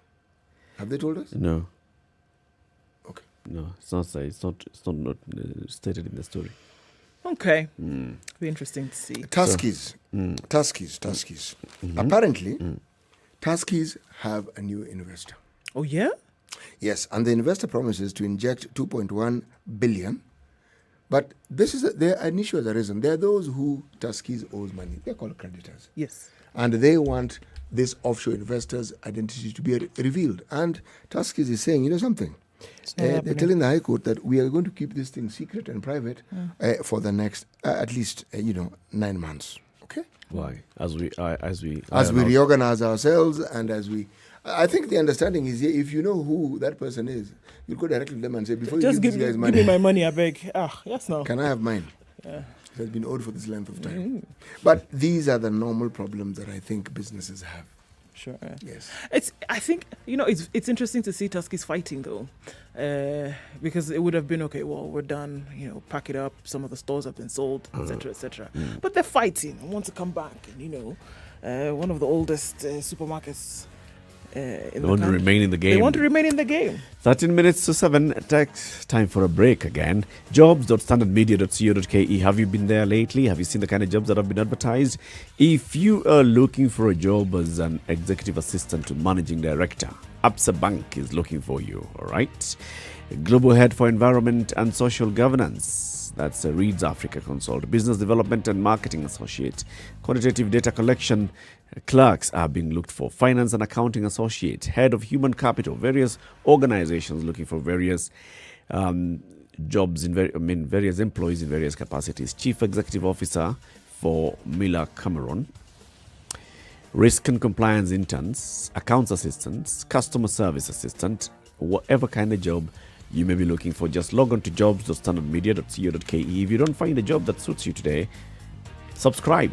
Speaker 4: Have they told us?
Speaker 2: No.
Speaker 4: Okay.
Speaker 2: No, it's not stated in the story.
Speaker 3: Okay. Be interesting to see.
Speaker 4: Tuskys. Tuskys. Mm-hmm. Apparently, Tuskys have a new investor.
Speaker 3: Oh, yeah?
Speaker 4: Yes, and the investor promises to inject 2.1 billion. But this is there are an issue has arisen. There are those who Tuskys owes money. They're called creditors.
Speaker 3: Yes.
Speaker 4: And they want this offshore investor's identity to be revealed. And Tuskys is saying, you know something? They're telling the High Court that we are going to keep this thing secret and private for the next, at least, 9 months. Okay?
Speaker 2: Why? As we
Speaker 4: reorganize ourselves and as we... I think the understanding is if you know who that person is, you go directly to them and say, before
Speaker 3: just
Speaker 4: you give these guys money...
Speaker 3: Give me my money, I beg. Yes, no.
Speaker 4: Can I have mine?
Speaker 3: Yeah.
Speaker 4: It has been owed for this length of time. But these are the normal problems that I think businesses have.
Speaker 3: Sure.
Speaker 4: Yes.
Speaker 3: I think it's interesting to see Tuskys fighting though, because it would have been okay. Well, we're done. Pack it up. Some of the stores have been sold, etc., etc. But they're fighting and want to come back. And one of the oldest supermarkets.
Speaker 2: They want to remain in the game.
Speaker 3: They want to remain in the game.
Speaker 2: 13 minutes to 7. Time for a break again. Jobs.standardmedia.co.ke. Have you been there lately? Have you seen the kind of jobs that have been advertised? If you are looking for a job as an executive assistant to managing director, Absa Bank is looking for you. All right. Global head for environment and social governance. That's a Reeds Africa Consult. Business development and marketing associate. Quantitative data collection clerks are being looked for. Finance and accounting associate. Head of human capital. Various organizations looking for various jobs in various employees in various capacities. Chief executive officer for Miller Cameron. Risk and compliance interns. Accounts assistants. Customer service assistant. Whatever kind of job you may be looking for, just log on to jobs.standardmedia.co.ke. If you don't find a job that suits you today, subscribe.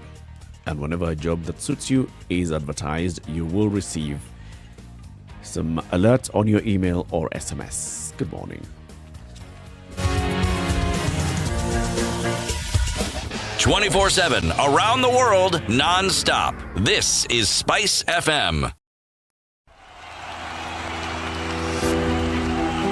Speaker 2: And whenever a job that suits you is advertised, you will receive some alerts on your email or SMS. Good morning.
Speaker 1: 24/7, around the world, non-stop. This is Spice FM.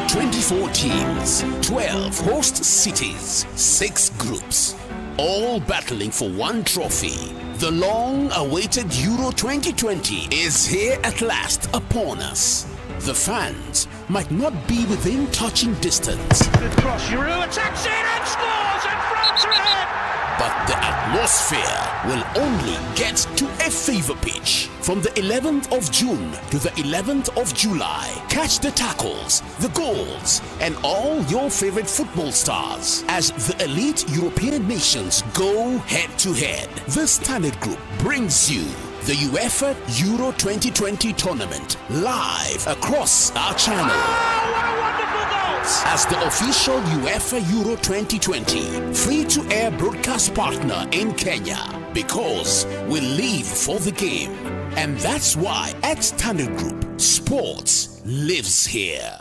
Speaker 6: 24 teams, 12 host cities, 6 groups, all battling for one trophy. The long-awaited Euro 2020 is here at last upon us. The fans might not be within touching distance.
Speaker 5: Good cross, Giroud attacks it and scores, and France are ahead!
Speaker 6: But the atmosphere will only get to a fever pitch. From the 11th of June to the 11th of July, catch the tackles, the goals, and all your favorite football stars as the elite European nations go head-to-head. The Standard Group brings you the UEFA Euro 2020 tournament live across our channel.
Speaker 5: Oh, what a wonderful goal!
Speaker 6: As the official UEFA Euro 2020 free-to-air broadcast partner in Kenya, because we live for the game. And that's why at Standard Group, sports lives here.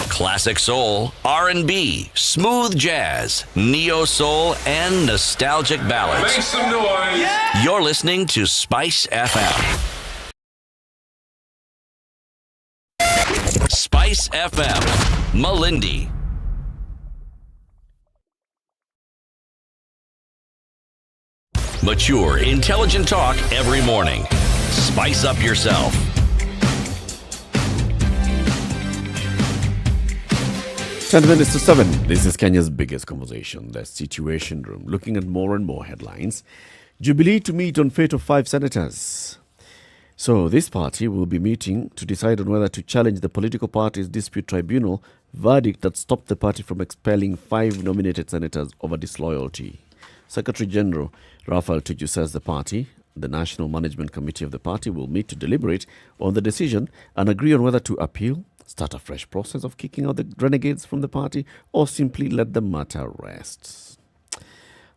Speaker 1: Classic soul, R&B, smooth jazz, neo soul, and nostalgic ballads.
Speaker 8: Make some noise.
Speaker 5: Yeah!
Speaker 1: You're listening to Spice FM. Spice FM, Malindi. Mature, intelligent talk every morning. Spice up yourself.
Speaker 2: 10 minutes to 7. This is Kenya's biggest conversation, the Situation Room, looking at more and more headlines. Jubilee to meet on fate of 5 senators. So this party will be meeting to decide on whether to challenge the political party's dispute tribunal verdict that stopped the party from expelling 5 nominated senators over disloyalty. Secretary General Raphael Tuju says the party, the National Management Committee of the party, will meet to deliberate on the decision and agree on whether to appeal, start a fresh process of kicking out the renegades from the party, or simply let the matter rest.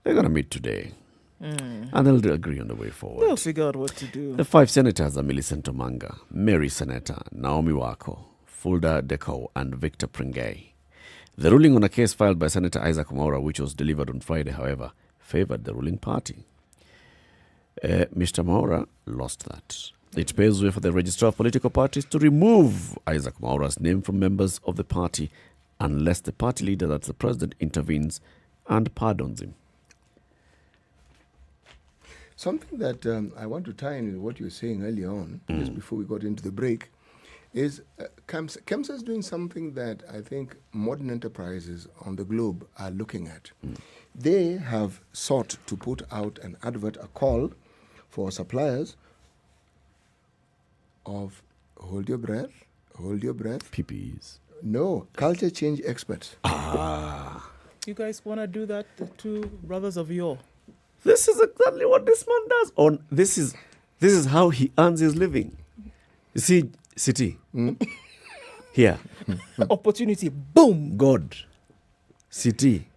Speaker 2: They're going to meet today. And they'll agree on the way forward.
Speaker 3: They'll figure out what to do.
Speaker 2: The 5 senators are Millicent Omanga, Mary Senator, Naomi Wako, Fulda Dekau, and Victor Pringay. The ruling on a case filed by Senator Isaac Maura, which was delivered on Friday, however, favored the ruling party. Mr. Maura lost that. It paves way for the Registrar of Political Parties to remove Isaac Maura's name from members of the party unless the party leader, that's the president, intervenes and pardons him.
Speaker 4: Something that I want to tie in with what you were saying earlier on, just before we got into the break, is KEMSA is doing something that I think modern enterprises on the globe are looking at. They have sought to put out an advert, a call for suppliers of, hold your breath,
Speaker 2: PPEs.
Speaker 4: no, culture change experts.
Speaker 3: You guys want to do that, the two brothers of yore?
Speaker 2: This is exactly what this man does. This is how he earns his living. You see, City. Here.
Speaker 3: Opportunity, boom!
Speaker 2: God. City.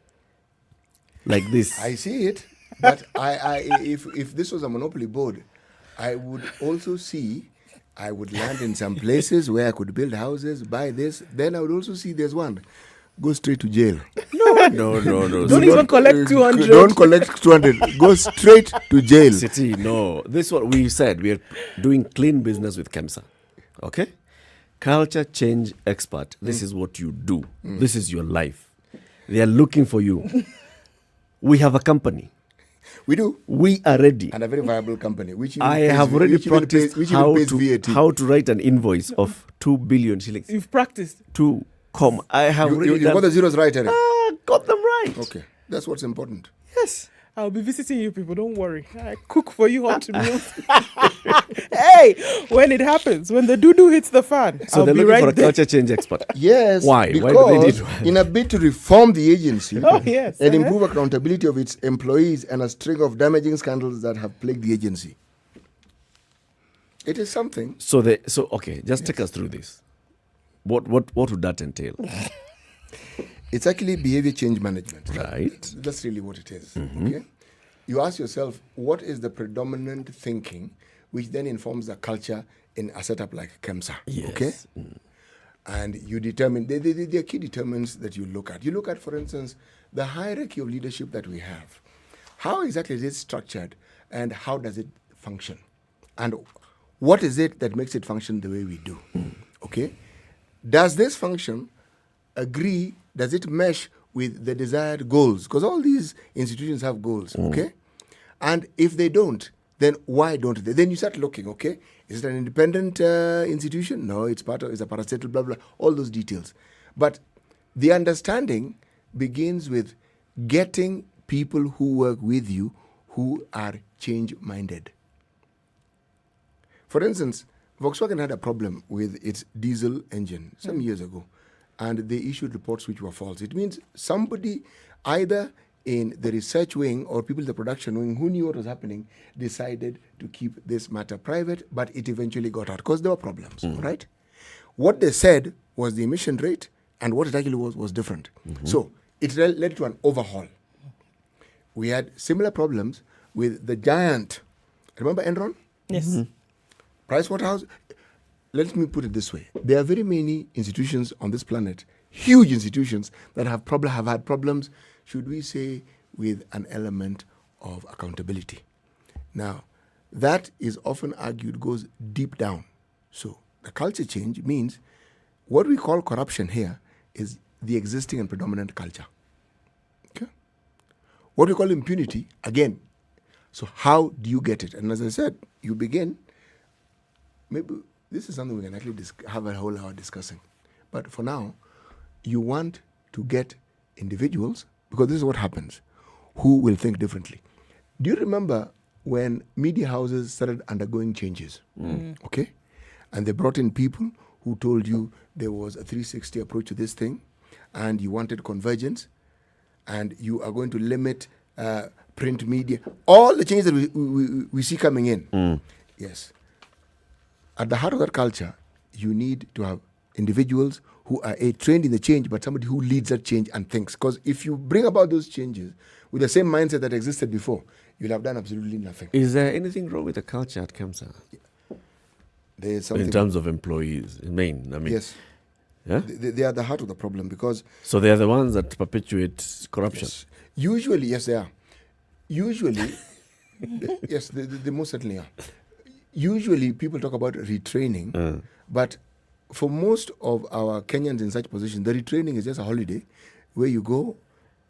Speaker 2: Like this.
Speaker 4: I see it, but if this was a monopoly board, I would also see, I would land in some places where I could build houses, buy this. Then I would also see there's one. Go straight to jail.
Speaker 2: No.
Speaker 3: Don't even collect 200.
Speaker 4: Don't collect 200. Go straight to jail.
Speaker 2: City, no. This is what we said. We are doing clean business with KEMSA. Okay? Culture change expert. This is what you do. This is your life. They are looking for you. We have a company.
Speaker 4: We do.
Speaker 2: We are ready.
Speaker 4: And a very viable company. Which
Speaker 2: I have already practiced
Speaker 4: VAT.
Speaker 2: how to write an invoice of 2 billion shillings.
Speaker 3: You've practiced.
Speaker 2: I have already
Speaker 4: you got the zeros right, Eric?
Speaker 2: got them right.
Speaker 4: Okay. That's what's important.
Speaker 2: Yes.
Speaker 3: I'll be visiting you people, don't worry. I cook for you hot meals. Hey, when it happens, when the doo-doo hits the fan,
Speaker 2: So
Speaker 3: I'll
Speaker 2: they're
Speaker 3: be
Speaker 2: looking
Speaker 3: right
Speaker 2: for a
Speaker 3: there.
Speaker 2: culture change expert.
Speaker 4: Yes.
Speaker 2: Why?
Speaker 4: Because
Speaker 2: Why do they need
Speaker 4: in a bid to reform the agency
Speaker 3: Oh, yes.
Speaker 4: and improve accountability of its employees and a string of damaging scandals that have plagued the agency. It is something.
Speaker 2: So okay, just take us through this. What would that entail?
Speaker 4: It's actually behavior change management.
Speaker 2: Right.
Speaker 4: That's really what it is. Okay. You ask yourself, what is the predominant thinking which then informs the culture in a setup like KEMSA?
Speaker 2: Yes.
Speaker 4: Okay. And you determine, there are key determinants that you look at. You look at, for instance, the hierarchy of leadership that we have. How exactly is it structured and how does it function? And what is it that makes it function the way we do? Okay? Does this function agree, does it mesh with the desired goals? Because all these institutions have goals, okay? And if they don't, then why don't they? Then you start looking, okay? Is it an independent institution? No, it's a parastatal, blah, blah, all those details. But the understanding begins with getting people who work with you who are change-minded. For instance, Volkswagen had a problem with its diesel engine some years ago, and they issued reports which were false. It means somebody either in the research wing or people in the production wing who knew what was happening decided to keep this matter private, but it eventually got out because there were problems, right? What they said was the emission rate, and what it actually was different. So it led to an overhaul. We had similar problems with the giant, remember Enron?
Speaker 3: Yes.
Speaker 4: Pricewaterhouse. Let me put it this way. There are very many institutions on this planet, huge institutions, that have had problems, should we say, with an element of accountability. Now, that is often argued goes deep down. So the culture change means what we call corruption here is the existing and predominant culture. Okay? What we call impunity, again, so how do you get it? And as I said, you begin, maybe this is something we can actually have a whole hour discussing. But for now, you want to get individuals, because this is what happens, who will think differently. Do you remember when media houses started undergoing changes? Okay? And they brought in people who told you there was a 360 approach to this thing, and you wanted convergence, and you are going to limit print media. All the changes that we see coming in. Yes. At the heart of that culture, you need to have individuals who are trained in the change, but somebody who leads that change and thinks. Because if you bring about those changes with the same mindset that existed before, you'll have done absolutely nothing.
Speaker 2: Is there anything wrong with the culture at KEMSA?
Speaker 4: There's something
Speaker 2: In terms of employees, I mean.
Speaker 4: Yes.
Speaker 2: Yeah?
Speaker 4: They are the heart of the problem because...
Speaker 2: So they are the ones that perpetuate corruption?
Speaker 4: Yes. Usually, yes, they are. Usually, yes, they most certainly are. Usually, people talk about retraining, but for most of our Kenyans in such positions, the retraining is just a holiday where you go,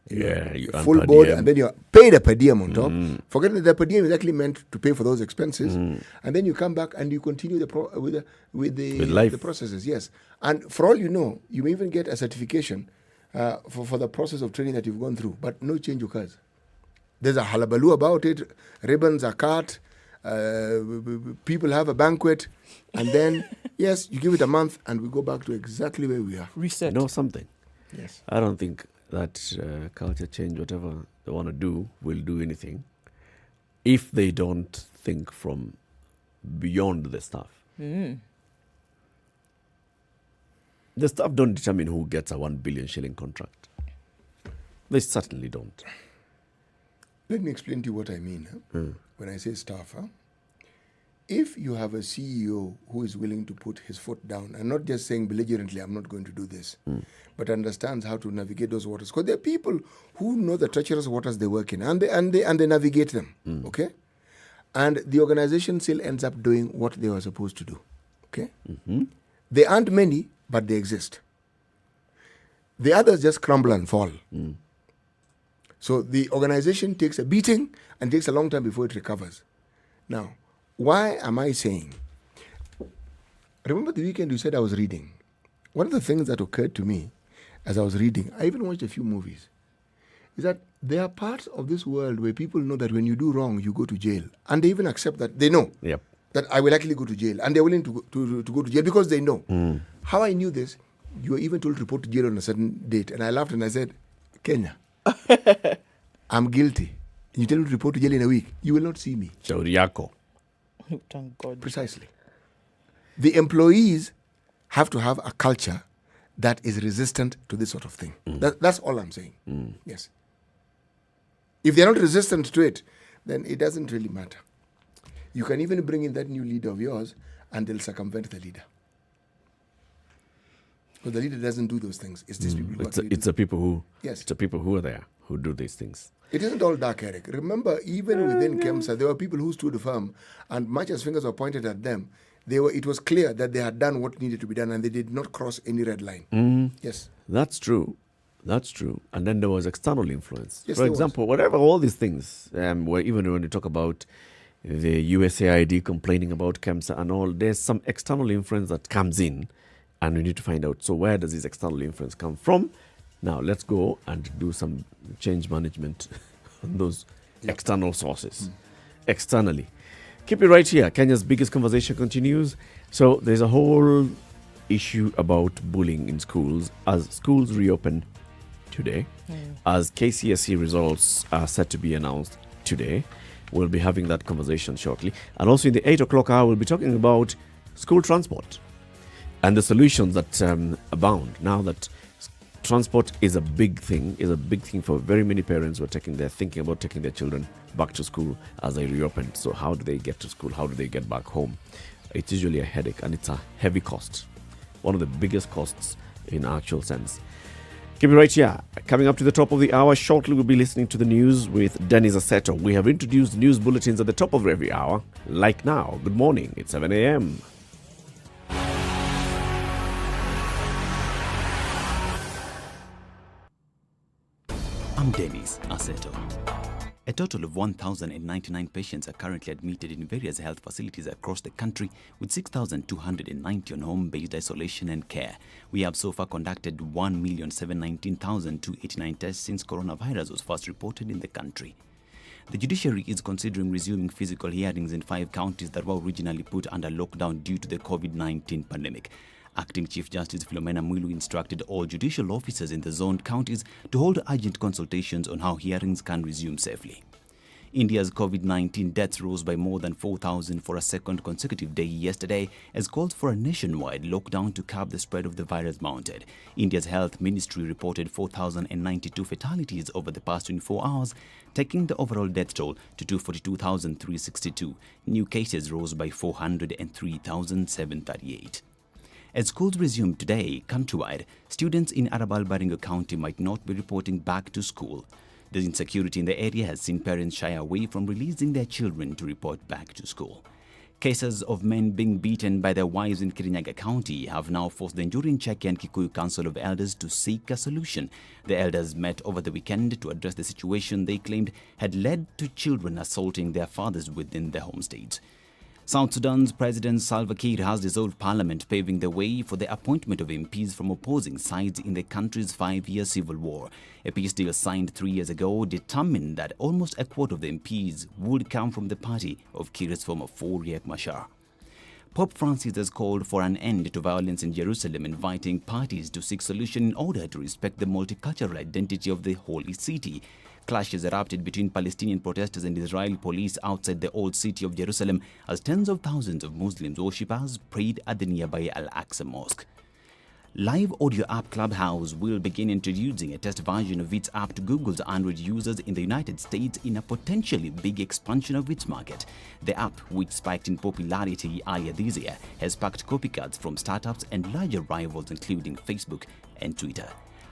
Speaker 2: you
Speaker 4: full board, and then you're paid a per diem on top. Forgetting that the per diem is actually meant to pay for those expenses, and then you come back and you continue with the processes. Yes, and for all you know, you may even get a certification for the process of training that you've gone through, but no change occurs. There's a hullabaloo about it. Ribbons are cut. People have a banquet, and then yes, you give it a month, and we go back to exactly where we are.
Speaker 3: Reset.
Speaker 2: You know something?
Speaker 4: Yes.
Speaker 2: I don't think that culture change, whatever they want to do, will do anything if they don't think from beyond the staff. The staff don't determine who gets a 1 billion shilling contract. They certainly don't.
Speaker 4: Let me explain to you what I mean when I say staff. If you have a CEO who is willing to put his foot down and not just saying belligerently, I'm not going to do this, but understands how to navigate those waters. Because there are people who know the treacherous waters they work in and they navigate them, okay? And the organization still ends up doing what they were supposed to do, okay? They aren't many, but they exist. The others just crumble and fall. So the organization takes a beating and takes a long time before it recovers. Now, why am I saying? Remember the weekend you said I was reading. One of the things that occurred to me as I was reading, I even watched a few movies, is that there are parts of this world where people know that when you do wrong, you go to jail. And they even accept that. They know that I will actually go to jail. And they're willing to go to jail because they know. How I knew this, you were even told to report to jail on a certain date. And I laughed and I said, Kenya, I'm guilty. You tell me to report to jail in a week. You will not see me.
Speaker 2: Shauri yako.
Speaker 3: Thank God.
Speaker 4: Precisely. The employees have to have a culture that is resistant to this sort of thing. That's all I'm saying. Yes. If they're not resistant to it, then it doesn't really matter. You can even bring in that new leader of yours and they'll circumvent the leader. Because the leader doesn't do those things. It's these people who
Speaker 2: It's the people who
Speaker 4: Yes.
Speaker 2: it's the people who are there who do these things.
Speaker 4: It isn't all dark, Eric. Remember, even within KEMSA, there were people who stood firm, and much as fingers were pointed at them, it was clear that they had done what needed to be done, and they did not cross any red line. Yes.
Speaker 2: That's true. That's true. And then there was external influence.
Speaker 4: Yes,
Speaker 2: For
Speaker 4: there was.
Speaker 2: example, whatever all these things, where even when you talk about the USAID complaining about KEMSA and all, there's some external influence that comes in, and we need to find out, so where does this external influence come from? Now, let's go and do some change management on those external sources. Externally. Keep it right here. Kenya's biggest conversation continues. So there's a whole issue about bullying in schools as schools reopen today, as KCSE results are set to be announced today. We'll be having that conversation shortly. And also in the 8 o'clock hour, we'll be talking about school transport and the solutions that abound now that transport is a big thing for very many parents who are thinking about taking their children back to school as they reopen. So how do they get to school? How do they get back home? It's usually a headache, and it's a heavy cost. One of the biggest costs in actual sense. Keep it right here. Coming up to the top of the hour, shortly we'll be listening to the news with Dennis Aseto. We have introduced news bulletins at the top of every hour, like now. Good morning. It's 7 a.m.
Speaker 8: I'm Dennis Aseto. A total of 1,099 patients are currently admitted in various health facilities across the country, with 6,290 on home-based isolation and care. We have so far conducted 1,719,289 tests since coronavirus was first reported in the country. The judiciary is considering resuming physical hearings in 5 counties that were originally put under lockdown due to the COVID-19 pandemic. Acting Chief Justice Philomena Mwilu instructed all judicial officers in the zoned counties to hold urgent consultations on how hearings can resume safely. India's COVID-19 deaths rose by more than 4,000 for a second consecutive day yesterday as calls for a nationwide lockdown to curb the spread of the virus mounted. India's health ministry reported 4,092 fatalities over the past 24 hours, taking the overall death toll to 242,362. New cases rose by 403,738. As schools resume today countrywide, students in Arabal Baringo County might not be reporting back to school. The insecurity in the area has seen parents shy away from releasing their children to report back to school. Cases of men being beaten by their wives in Kirinyaga County have now forced the Njuri and Cheke and Kikuyu Council of Elders to seek a solution. The elders met over the weekend to address the situation they claimed had led to children assaulting their fathers within their home states. South Sudan's President Salva Kiir has dissolved parliament, paving the way for the appointment of MPs from opposing sides in the country's 5-year civil war. A peace deal signed 3 years ago determined that almost a quarter of the MPs would come from the party of Kiir's former foe, Riek Machar. Pope Francis has called for an end to violence in Jerusalem, inviting parties to seek solution in order to respect the multicultural identity of the holy city. Clashes erupted between Palestinian protesters and Israeli police outside the old city of Jerusalem as tens of thousands of Muslim worshippers prayed at the nearby Al-Aqsa Mosque. Live audio app Clubhouse will begin introducing a test version of its app to Google's Android users in the United States in a potentially big expansion of its market. The app, which spiked in popularity earlier this year, has sparked copycats from startups and larger rivals including Facebook and Twitter.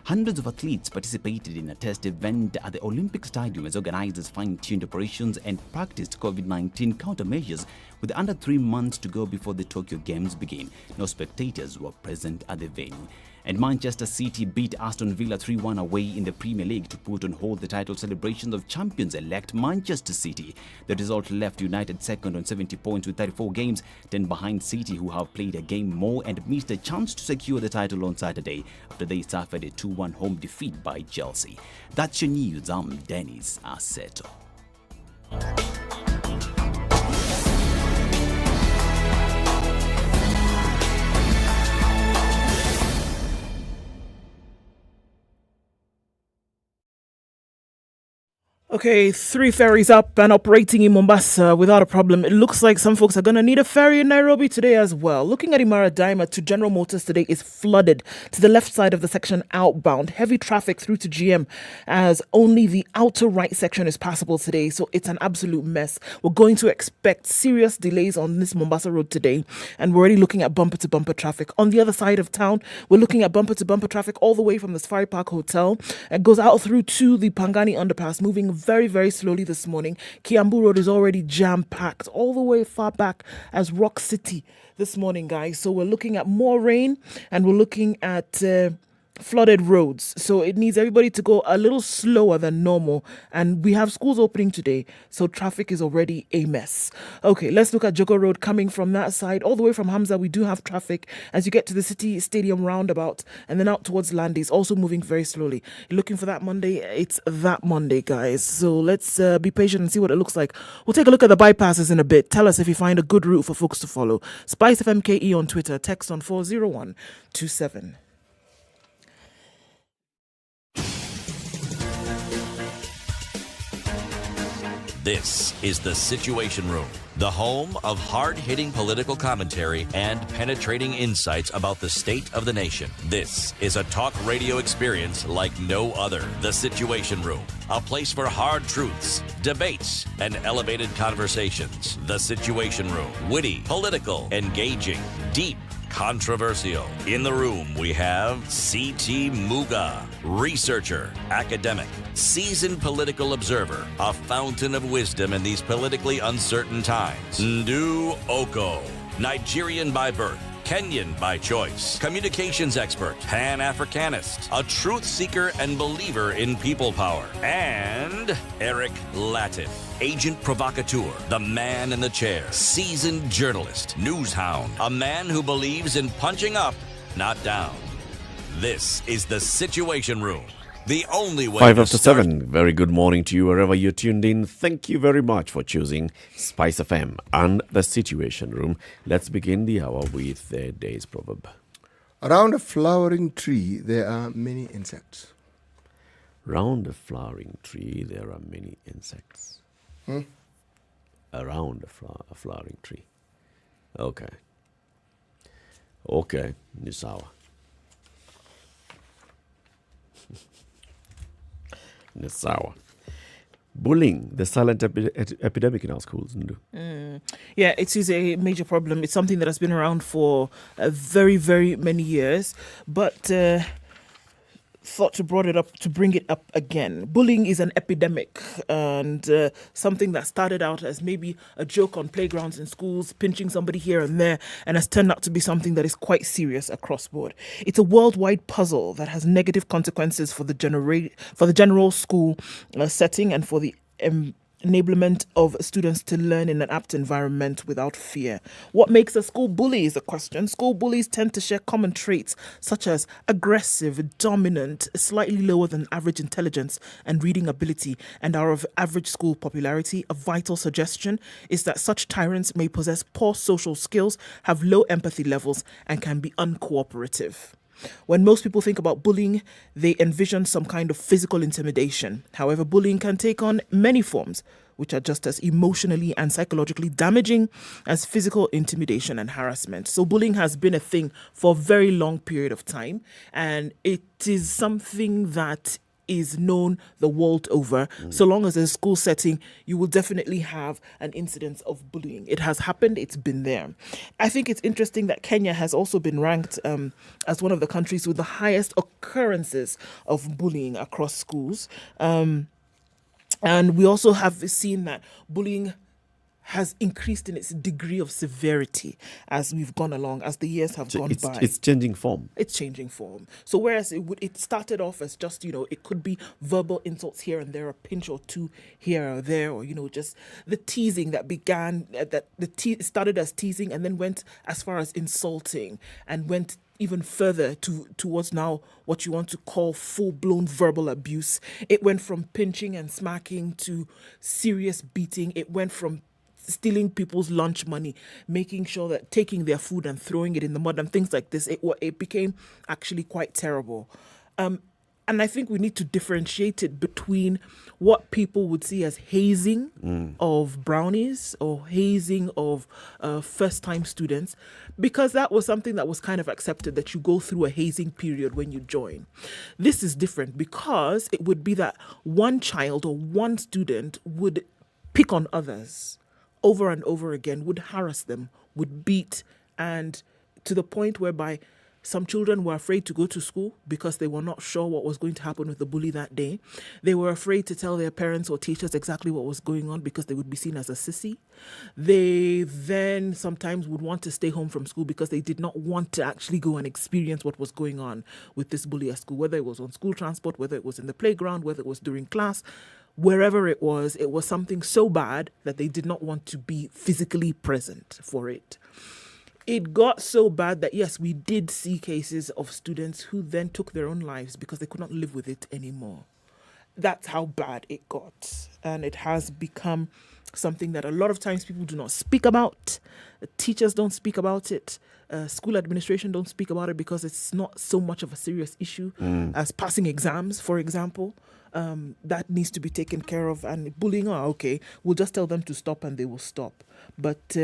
Speaker 8: Hundreds of athletes participated in a test event at the Olympic Stadium as organizers fine-tuned operations and practiced COVID-19 countermeasures. With under 3 months to go before the Tokyo Games begin, no spectators were present at the venue. And Manchester City beat Aston Villa 3-1 away in the Premier League to put on hold the title celebrations of champions-elect Manchester City. The result left United second on 70 points with 34 games, 10 behind City, who have played a game more and missed a chance to secure the title on Saturday after they suffered a 2-1 home defeat by Chelsea. That's your news. I'm Dennis Aseto.
Speaker 3: Okay, 3 ferries up and operating in Mombasa without a problem. It looks like some folks are going to need a ferry in Nairobi today as well. Looking at Imara Daima to General Motors today is flooded to the left side of the section outbound. Heavy traffic through to GM as only the outer right section is passable today. So it's an absolute mess. We're going to expect serious delays on this Mombasa road today. And we're already looking at bumper to bumper traffic. On the other side of town, we're looking at bumper to bumper traffic all the way from the Safari Park Hotel. It goes out through to the Pangani underpass, moving very, very slowly this morning. Kiambu Road is already jam-packed all the way far back as Rock City this morning, guys. So we're looking at more rain and we're looking at flooded roads. So it needs everybody to go a little slower than normal. And we have schools opening today, so traffic is already a mess. Okay, let's look at Joko Road coming from that side. All the way from Hamza, we do have traffic as you get to the City Stadium roundabout and then out towards Landis, also moving very slowly. You're looking for that Monday? It's that Monday, guys. So let's be patient and see what it looks like. We'll take a look at the bypasses in a bit. Tell us if you find a good route for folks to follow. SpiceFM KE on Twitter. Text on 40127.
Speaker 1: This is The Situation Room, the home of hard-hitting political commentary and penetrating insights about the state of the nation. This is a talk radio experience like no other. The Situation Room, a place for hard truths, debates, and elevated conversations. The Situation Room, witty, political, engaging, deep, controversial. In the room, we have C.T. Muga, researcher, academic, seasoned political observer, a fountain of wisdom in these politically uncertain times. Ndu Oko, Nigerian by birth, Kenyan by choice, communications expert, Pan-Africanist, a truth seeker and believer in people power, and Eric Latif, agent provocateur, the man in the chair, seasoned journalist, news hound, a man who believes in punching up, not down. This is The Situation Room. The only way
Speaker 2: 5
Speaker 1: to
Speaker 2: after
Speaker 1: start
Speaker 2: 7. Very good morning to you wherever you're tuned in. Thank you very much for choosing Spice FM and The Situation Room. Let's begin the hour with the day's proverb.
Speaker 4: Around a flowering tree, there are many insects.
Speaker 2: Round a flowering tree, there are many insects. Around a flowering tree. Okay. Okay, ni sawa. Ni sawa. Bullying, the silent epidemic in our schools.
Speaker 3: Yeah, it is a major problem. It's something that has been around for very, very many years, but thought to bring it up again. Bullying is an epidemic and something that started out as maybe a joke on playgrounds in schools, pinching somebody here and there, and has turned out to be something that is quite serious across board. It's a worldwide puzzle that has negative consequences for the general school setting and for the enablement of students to learn in an apt environment without fear. What makes a school bully is a question. School bullies tend to share common traits such as aggressive, dominant, slightly lower than average intelligence and reading ability, and are of average school popularity. A vital suggestion is that such tyrants may possess poor social skills, have low empathy levels, and can be uncooperative. When most people think about bullying, they envision some kind of physical intimidation. However, bullying can take on many forms, which are just as emotionally and psychologically damaging as physical intimidation and harassment. So bullying has been a thing for a very long period of time, and it is something that is known the world over. So long as there's a school setting, you will definitely have an incidence of bullying. It has happened, it's been there. I think it's interesting that Kenya has also been ranked as one of the countries with the highest occurrences of bullying across schools. And we also have seen that bullying has increased in its degree of severity as we've gone along, as the years have gone by.
Speaker 2: It's changing form.
Speaker 3: It's changing form. So whereas it started off as just, it could be verbal insults here and there, a pinch or two here or there, or, just the teasing that began, started as teasing and then went as far as insulting and went even further towards now what you want to call full-blown verbal abuse. It went from pinching and smacking to serious beating. It went from stealing people's lunch money, making sure that taking their food and throwing it in the mud and things like this. It became actually quite terrible. And I think we need to differentiate it between what people would see as hazing of brownies or hazing of first-time students, because that was something that was kind of accepted, that you go through a hazing period when you join. This is different because it would be that one child or one student would pick on others over and over again, would harass them, would beat, and to the point whereby some children were afraid to go to school because they were not sure what was going to happen with the bully that day. They were afraid to tell their parents or teachers exactly what was going on because they would be seen as a sissy. They then sometimes would want to stay home from school because they did not want to actually go and experience what was going on with this bully at school, whether it was on school transport, whether it was in the playground, whether it was during class. Wherever it was something so bad that they did not want to be physically present for it. It got so bad that, yes, we did see cases of students who then took their own lives because they could not live with it anymore. That's how bad it got. And it has become something that a lot of times people do not speak about. Teachers don't speak about it. School administration don't speak about it because it's not so much of a serious issue as passing exams, for example. That needs to be taken care of. And bullying, okay, we'll just tell them to stop and they will stop. But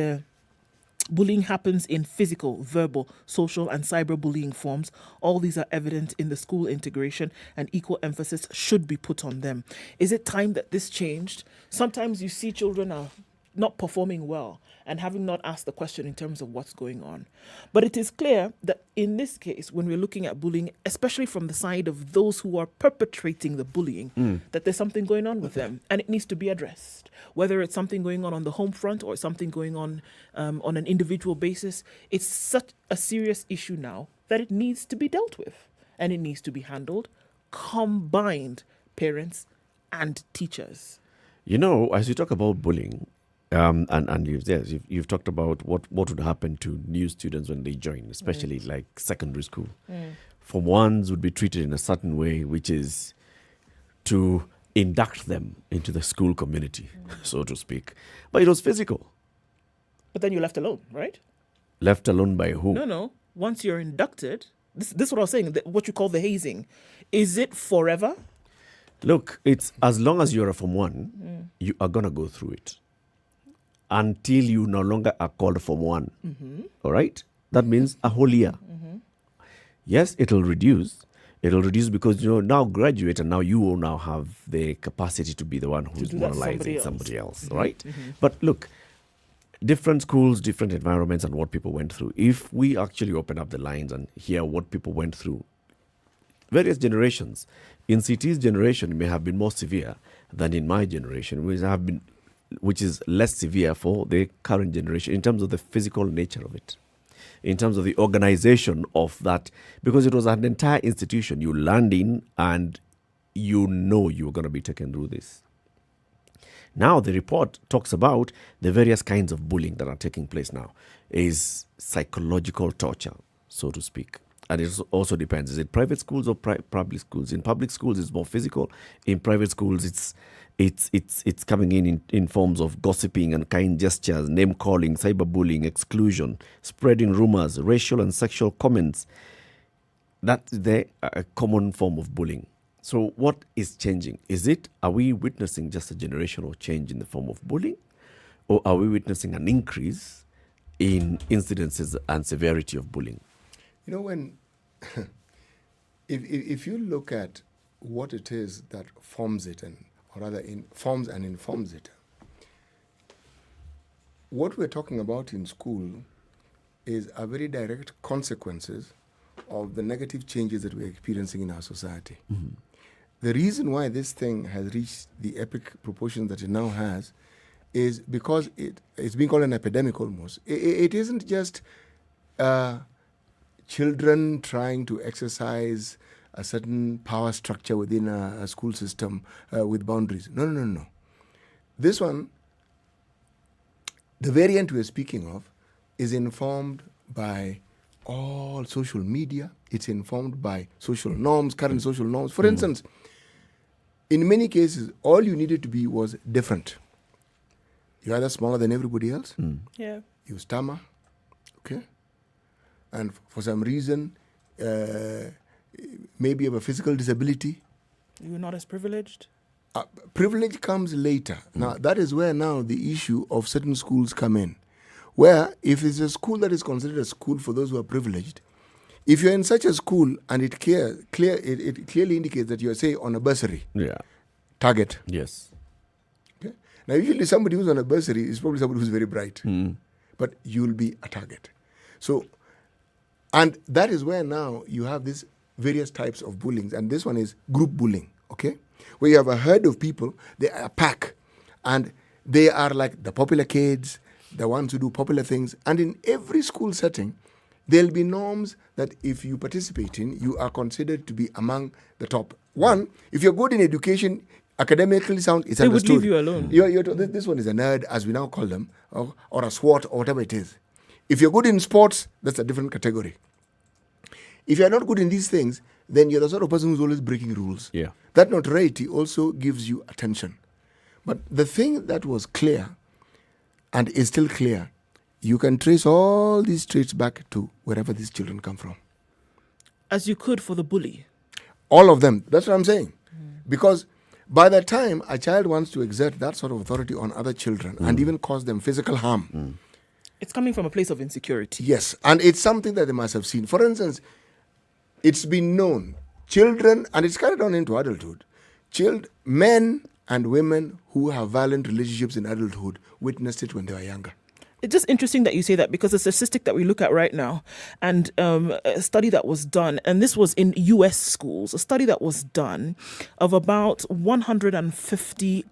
Speaker 3: bullying happens in physical, verbal, social, and cyberbullying forms. All these are evident in the school integration, and equal emphasis should be put on them. Is it time that this changed? Sometimes you see children are not performing well and having not asked the question in terms of what's going on. But it is clear that in this case, when we're looking at bullying, especially from the side of those who are perpetrating the bullying, that there's something going on with them and it needs to be addressed. Whether it's something going on the home front or something going on an individual basis, it's such a serious issue now that it needs to be dealt with and it needs to be handled, combined, parents and teachers.
Speaker 2: You know, as you talk about bullying, and you've talked about what would happen to new students when they join, especially like secondary school. Form ones would be treated in a certain way, which is to induct them into the school community, so to speak. But it was physical.
Speaker 3: But then you're left alone, right?
Speaker 2: Left alone by who?
Speaker 3: No. Once you're inducted, this is what I was saying, what you call the hazing. Is it forever?
Speaker 2: Look, it's as long as you're a Form 1, you are going to go through it until you no longer are called Form 1. All right? That means a whole year. Yes, it'll reduce. It'll reduce because you now graduate and now you will now have the capacity to be the one who's moralizing somebody else. Right? But look, different schools, different environments and what people went through. If we actually open up the lines and hear what people went through, various generations. In CT's generation, it may have been more severe than in my generation, which is less severe for the current generation in terms of the physical nature of it, in terms of the organization of that, because it was an entire institution you land in and you know you're going to be taken through this. Now the report talks about the various kinds of bullying that are taking place now is psychological torture, so to speak. And it also depends. Is it private schools or public schools? In public schools, it's more physical. In private schools, it's coming in forms of gossiping and kind gestures, name calling, cyberbullying, exclusion, spreading rumors, racial and sexual comments. That's a common form of bullying. So what is changing? Are we witnessing just a generational change in the form of bullying? Or are we witnessing an increase in incidences and severity of bullying?
Speaker 4: You know, when if you look at what it is that forms it, forms and informs it, what we're talking about in school is a very direct consequences of the negative changes that we're experiencing in our society. The reason why this thing has reached the epic proportions that it now has is because it's being called an epidemic almost. It isn't just children trying to exercise a certain power structure within a school system with boundaries. No. This one, the variant we're speaking of, is informed by all social media. It's informed by social norms, current social norms. For instance, in many cases, all you needed to be was different. You're either smaller than everybody else.
Speaker 3: Yeah.
Speaker 4: You stammer, okay? And for some reason, maybe have a physical disability.
Speaker 3: You're not as privileged?
Speaker 4: Privilege comes later. Now, that is where now the issue of certain schools come in. Where if it's a school that is considered a school for those who are privileged, if you're in such a school and it clearly indicates that you're, say, on a bursary target.
Speaker 2: Yes.
Speaker 4: Okay. Now, usually somebody who's on a bursary is probably somebody who's very bright, but you'll be a target. So, and that is where now you have these various types of bullying, and this one is group bullying, okay? Where you have a herd of people, they are a pack, and they are like the popular kids, the ones who do popular things, and in every school setting, there'll be norms that if you participate in, you are considered to be among the top. One, if you're good in education, academically sound, it's understood.
Speaker 3: They would leave you alone.
Speaker 4: This one is a nerd, as we now call them, or a SWAT, or whatever it is. If you're good in sports, that's a different category. If you're not good in these things, then you're the sort of person who's always breaking rules.
Speaker 2: Yeah.
Speaker 4: That notoriety also gives you attention. But the thing that was clear, and is still clear, you can trace all these traits back to wherever these children come from.
Speaker 3: As you could for the bully.
Speaker 4: All of them. That's what I'm saying. Because by the time a child wants to exert that sort of authority on other children and even cause them physical harm.
Speaker 3: It's coming from a place of insecurity.
Speaker 4: Yes. And it's something that they must have seen. For instance, it's been known, children, and it's carried on into adulthood, men and women who have violent relationships in adulthood witnessed it when they were younger.
Speaker 3: It's just interesting that you say that, because the statistic that we look at right now, and a study that was done, and this was in US schools, a study that was done of about 150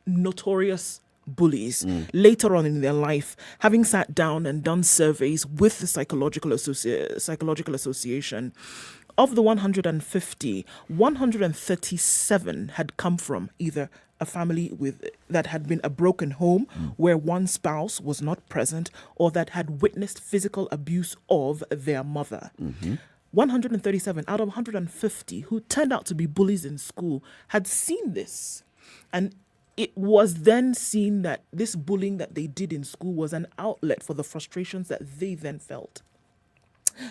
Speaker 3: notorious bullies later on in their life, having sat down and done surveys with the psychological association. Of the 150, 137 had come from either a family that had been a broken home where one spouse was not present, or that had witnessed physical abuse of their mother. 137 out of 150 who turned out to be bullies in school had seen this. And it was then seen that this bullying that they did in school was an outlet for the frustrations that they then felt.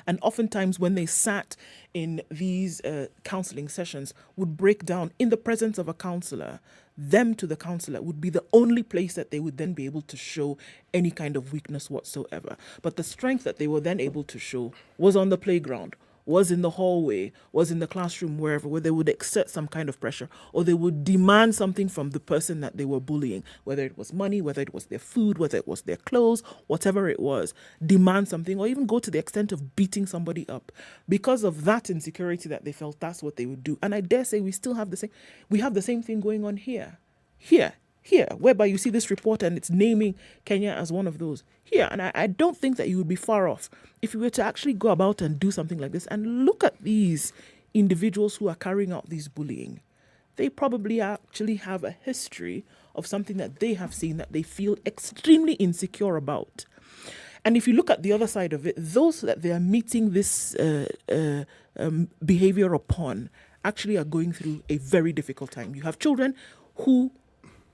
Speaker 3: And oftentimes when they sat in these counseling sessions, would break down in the presence of a counselor. Them to the counselor would be the only place that they would then be able to show any kind of weakness whatsoever. But the strength that they were then able to show was on the playground, was in the hallway, was in the classroom, wherever, where they would exert some kind of pressure, or they would demand something from the person that they were bullying, whether it was money, whether it was their food, whether it was their clothes, whatever it was, demand something, or even go to the extent of beating somebody up. Because of that insecurity that they felt, that's what they would do. And I dare say we have the same thing going on here, whereby you see this report and it's naming Kenya as one of those. Here, and I don't think that you would be far off if you were to actually go about and do something like this and look at these individuals who are carrying out these bullying. They probably actually have a history of something that they have seen that they feel extremely insecure about. And if you look at the other side of it, those that they are meeting this behavior upon actually are going through a very difficult time. You have children who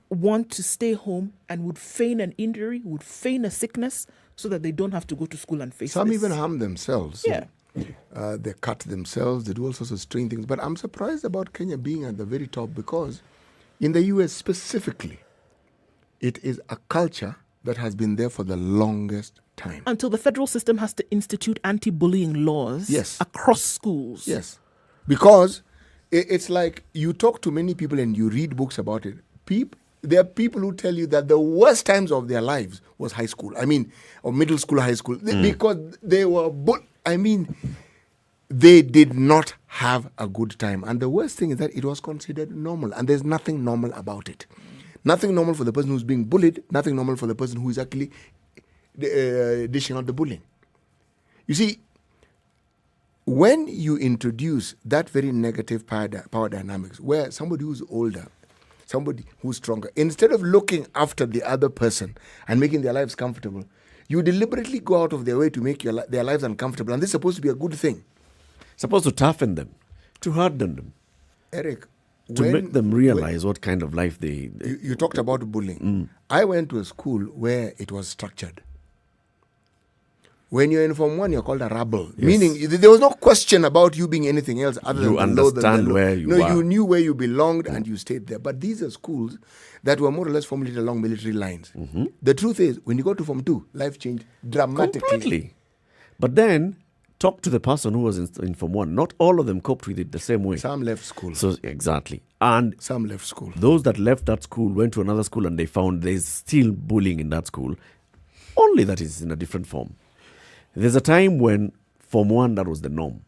Speaker 3: want to stay home and would feign an injury, would feign a sickness, so that they don't have to go to school and face
Speaker 4: Some
Speaker 3: this.
Speaker 4: even harm themselves.
Speaker 3: Yeah.
Speaker 4: They cut themselves, they do all sorts of strange things. But I'm surprised about Kenya being at the very top, because in the US specifically, it is a culture that has been there for the longest time.
Speaker 3: Until the federal system has to institute anti-bullying laws across schools.
Speaker 4: Yes. Because it's like you talk to many people and you read books about it. There are people who tell you that the worst times of their lives was high school. Or middle school, high school. Because they were they did not have a good time. And the worst thing is that it was considered normal. And there's nothing normal about it. Nothing normal for the person who's being bullied. Nothing normal for the person who is actually dishing out the bullying. You see, when you introduce that very negative power dynamics, where somebody who's older, somebody who's stronger, instead of looking after the other person and making their lives comfortable, you deliberately go out of their way to make their lives uncomfortable. And this is supposed to be a good thing.
Speaker 2: Supposed to toughen them, to harden them.
Speaker 4: Eric,
Speaker 2: to make them realize what kind of life they
Speaker 4: you talked about bullying. I went to a school where it was structured. When you're in Form 1, you're called a rebel. Meaning, there was no question about you being anything else other than
Speaker 2: You understand where you are.
Speaker 4: You knew where you belonged and you stayed there. But these are schools that were more or less formulated along military lines. The truth is, when you go to Form 2, life changed dramatically.
Speaker 2: Completely. But then, talk to the person who was in Form 1. Not all of them coped with it the same way.
Speaker 4: Some left school.
Speaker 2: So, exactly. And
Speaker 4: some left school.
Speaker 2: Those that left that school went to another school and they found there's still bullying in that school. Only that is in a different form. There's a time when Form 1, that was the norm.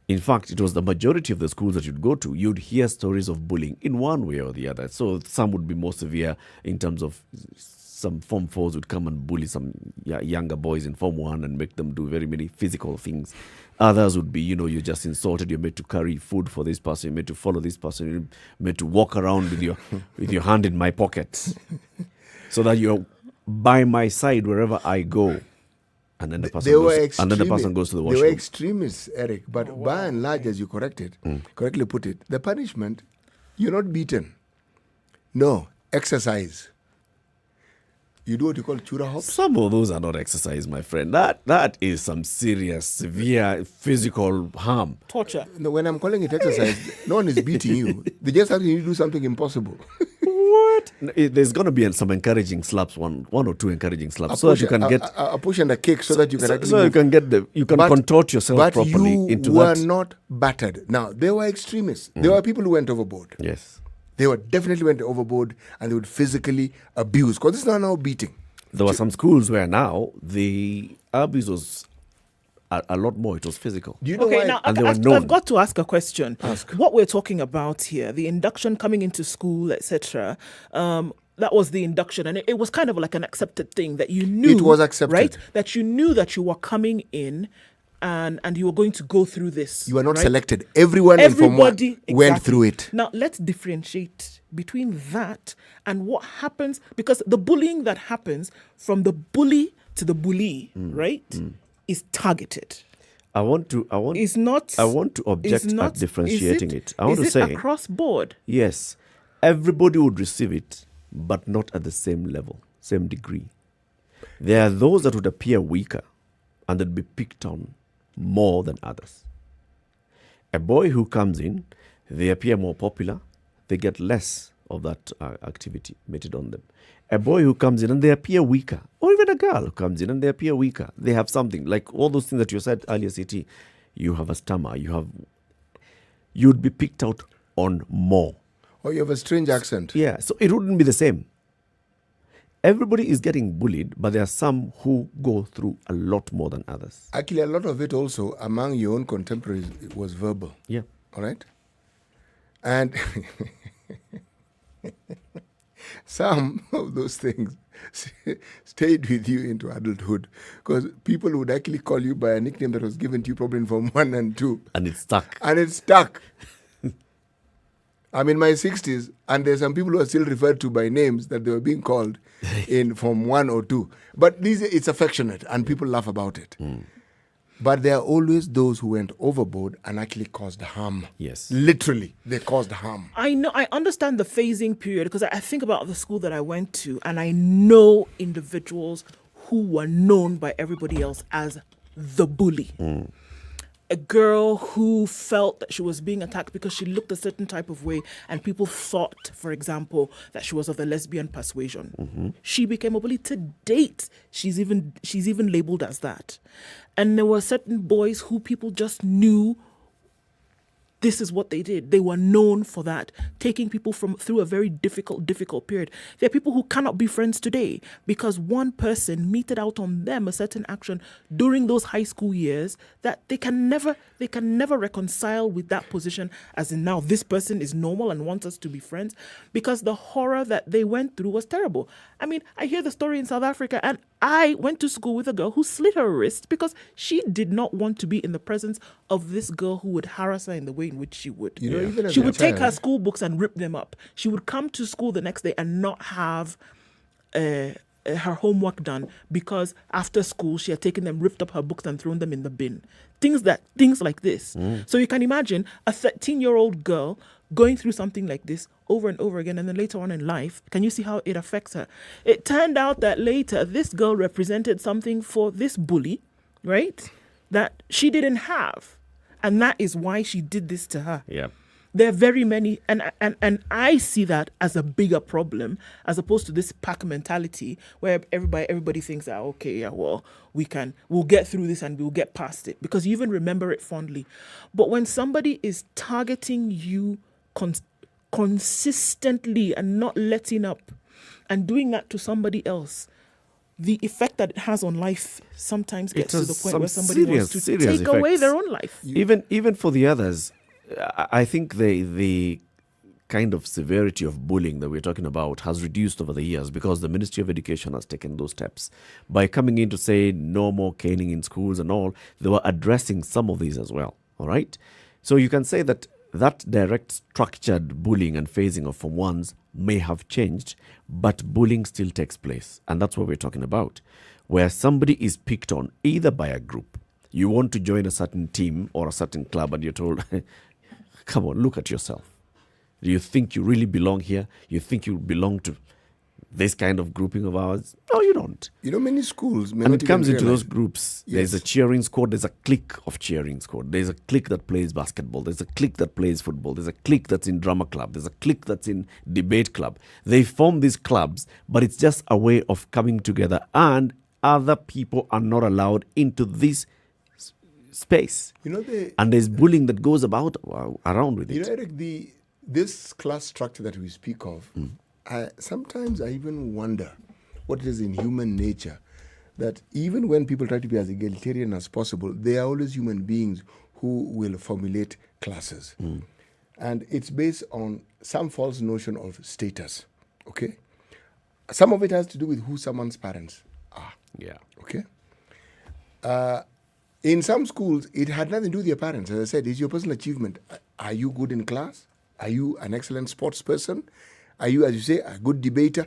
Speaker 2: In fact, it was the majority of the schools that you'd go to, you'd hear stories of bullying in one way or the other. So some would be more severe in terms of some Form 4s would come and bully some younger boys in Form 1 and make them do very many physical things. Others would be, you're just insulted. You're made to carry food for this person. You're made to follow this person. You're made to walk around with your hand in my pocket so that you're by my side wherever I go. And then the person goes to the washroom.
Speaker 4: They were extremists, Eric. But by and large, as you correctly put it, the punishment, you're not beaten. No, exercise. You do what you call chura hops?
Speaker 2: Some of those are not exercise, my friend. That is some serious, severe physical harm.
Speaker 3: Torture.
Speaker 4: No, when I'm calling it exercise, no one is beating you. They just have you to do something impossible.
Speaker 2: What? There's going to be some encouraging slaps, one or two encouraging slaps, so that you can get
Speaker 4: a push and a kick, so that you can actually
Speaker 2: you can get you can contort yourself properly into that.
Speaker 4: But you were not battered. Now, there were extremists. There were people who went overboard.
Speaker 2: Yes.
Speaker 4: They definitely went overboard and they would physically abuse. Because it's not now beating.
Speaker 2: There were some schools where now the abuse was a lot more. It was physical.
Speaker 4: Do you know why?
Speaker 3: Now
Speaker 2: I've
Speaker 3: got to ask a question. What we're talking about here, the induction coming into school, etc., that was the induction. And it was kind of like an accepted thing that you knew.
Speaker 4: It was accepted.
Speaker 3: Right? That you knew that you were coming in and you were going to go through this.
Speaker 4: You were not selected. Everybody went through it.
Speaker 3: Now, let's differentiate between that and what happens, because the bullying that happens from the bully to the bully, right, is targeted.
Speaker 2: I want to object at differentiating it. I want to say
Speaker 3: across board.
Speaker 2: Yes, everybody would receive it, but not at the same level, same degree. There are those that would appear weaker and they'd be picked on more than others. A boy who comes in, they appear more popular, they get less of that activity meted on them. A boy who comes in and they appear weaker, or even a girl who comes in and they appear weaker, they have something, like all those things that you said earlier, CT, you have a stammer, you'd be picked out on more.
Speaker 4: Or you have a strange accent.
Speaker 2: Yeah, so it wouldn't be the same. Everybody is getting bullied, but there are some who go through a lot more than others.
Speaker 4: Actually, a lot of it also among your own contemporaries was verbal.
Speaker 2: Yeah.
Speaker 4: All right? And some of those things stayed with you into adulthood, because people would actually call you by a nickname that was given to you probably in Form 1 and 2.
Speaker 2: And it stuck.
Speaker 4: I'm in my 60s, and there's some people who are still referred to by names that they were being called in Form 1 or 2. But it's affectionate, and people laugh about it. But there are always those who went overboard and actually caused harm.
Speaker 2: Yes.
Speaker 4: Literally, they caused harm.
Speaker 3: I know. I understand the phasing period, because I think about the school that I went to, and I know individuals who were known by everybody else as the bully. A girl who felt that she was being attacked because she looked a certain type of way, and people thought, for example, that she was of the lesbian persuasion. She became a bully. To date, she's even labeled as that. And there were certain boys who people just knew this is what they did. They were known for that, taking people through a very difficult period. There are people who cannot be friends today because one person meted out on them a certain action during those high school years that they can never reconcile with that position, as in now this person is normal and wants us to be friends, because the horror that they went through was terrible. I mean, I hear the story in South Africa, and I went to school with a girl who slit her wrist because she did not want to be in the presence of this girl who would harass her in the way in which she would. She would take her school books and rip them up. She would come to school the next day and not have her homework done because after school she had taken them, ripped up her books and thrown them in the bin. Things like this. So you can imagine a 13-year-old girl going through something like this over and over again, and then later on in life, can you see how it affects her? It turned out that later this girl represented something for this bully, right? That she didn't have. And that is why she did this to her.
Speaker 2: Yeah.
Speaker 3: There are very many, and I see that as a bigger problem as opposed to this pack mentality where everybody thinks that, okay, yeah, well, we'll get through this and we'll get past it because you even remember it fondly. But when somebody is targeting you consistently and not letting up and doing that to somebody else, the effect that it has on life sometimes gets to the point where somebody wants to take away their own life.
Speaker 2: Even for the others, I think the kind of severity of bullying that we're talking about has reduced over the years because the Ministry of Education has taken those steps. By coming in to say no more caning in schools and all, they were addressing some of these as well. All right? So you can say that direct structured bullying and phasing of Form 1s may have changed, but bullying still takes place. And that's what we're talking about, where somebody is picked on either by a group. You want to join a certain team or a certain club and you're told, come on, look at yourself. Do you think you really belong here? You think you belong to this kind of grouping of ours? No, you don't.
Speaker 4: You know, many schools...
Speaker 2: And it comes into those groups. Yes. There's a cheering squad. There's a clique of cheering squad. There's a clique that plays basketball. There's a clique that plays football. There's a clique that's in drama club. There's a clique that's in debate club. They form these clubs, but it's just a way of coming together, and other people are not allowed into this space.
Speaker 4: You know,
Speaker 2: and there's bullying that goes about around with it.
Speaker 4: You know, Eric, this class structure that we speak of, sometimes I even wonder what it is in human nature that even when people try to be as egalitarian as possible, they are always human beings who will formulate classes. And it's based on some false notion of status, okay? Some of it has to do with who someone's parents are.
Speaker 2: Yeah.
Speaker 4: Okay? In some schools, it had nothing to do with your parents. As I said, it's your personal achievement. Are you good in class? Are you an excellent sports person? Are you, as you say, a good debater?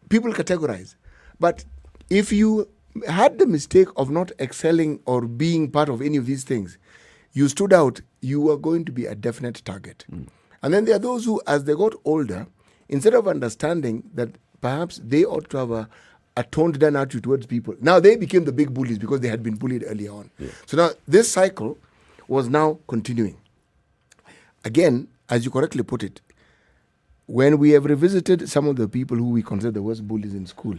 Speaker 4: People categorize. But if you had the mistake of not excelling or being part of any of these things, you stood out, you are going to be a definite target. And then there are those who, as they got older, instead of understanding that perhaps they ought to have a toned down attitude towards people, now they became the big bullies because they had been bullied earlier on. Yeah. So now this cycle was now continuing. Again, as you correctly put it, when we have revisited some of the people who we consider the worst bullies in school,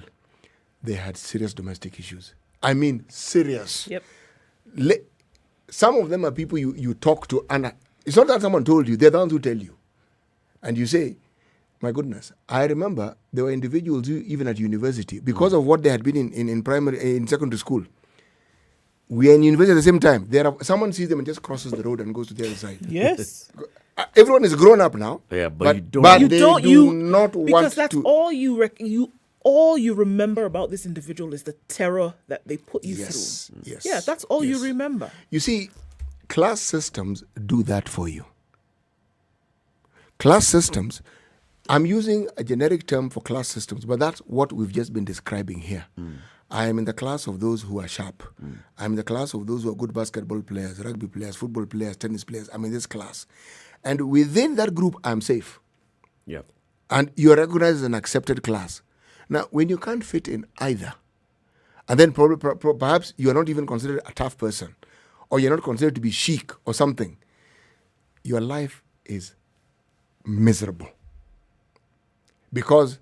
Speaker 4: they had serious domestic issues. I mean, serious.
Speaker 3: Yep.
Speaker 4: Some of them are people you talk to, and it's not that someone told you, they're the ones who tell you. And you say, my goodness, I remember there were individuals who, even at university, because of what they had been in secondary school, we are in university at the same time. Someone sees them and just crosses the road and goes to the other side.
Speaker 3: Yes.
Speaker 4: Everyone is grown up now.
Speaker 2: Yeah, but you
Speaker 4: don't. They do not want to.
Speaker 3: Because that's all you remember about this individual is the terror that they put you through.
Speaker 4: Yes.
Speaker 3: Yeah, that's all you remember.
Speaker 4: You see, class systems do that for you. Class systems, I'm using a generic term for class systems, but that's what we've just been describing here. I am in the class of those who are sharp. I'm in the class of those who are good basketball players, rugby players, football players, tennis players. I'm in this class. And within that group, I'm safe.
Speaker 2: Yeah.
Speaker 4: And you're recognized as an accepted class. Now, when you can't fit in either, and then perhaps you're not even considered a tough person, or you're not considered to be chic or something, your life is miserable. Because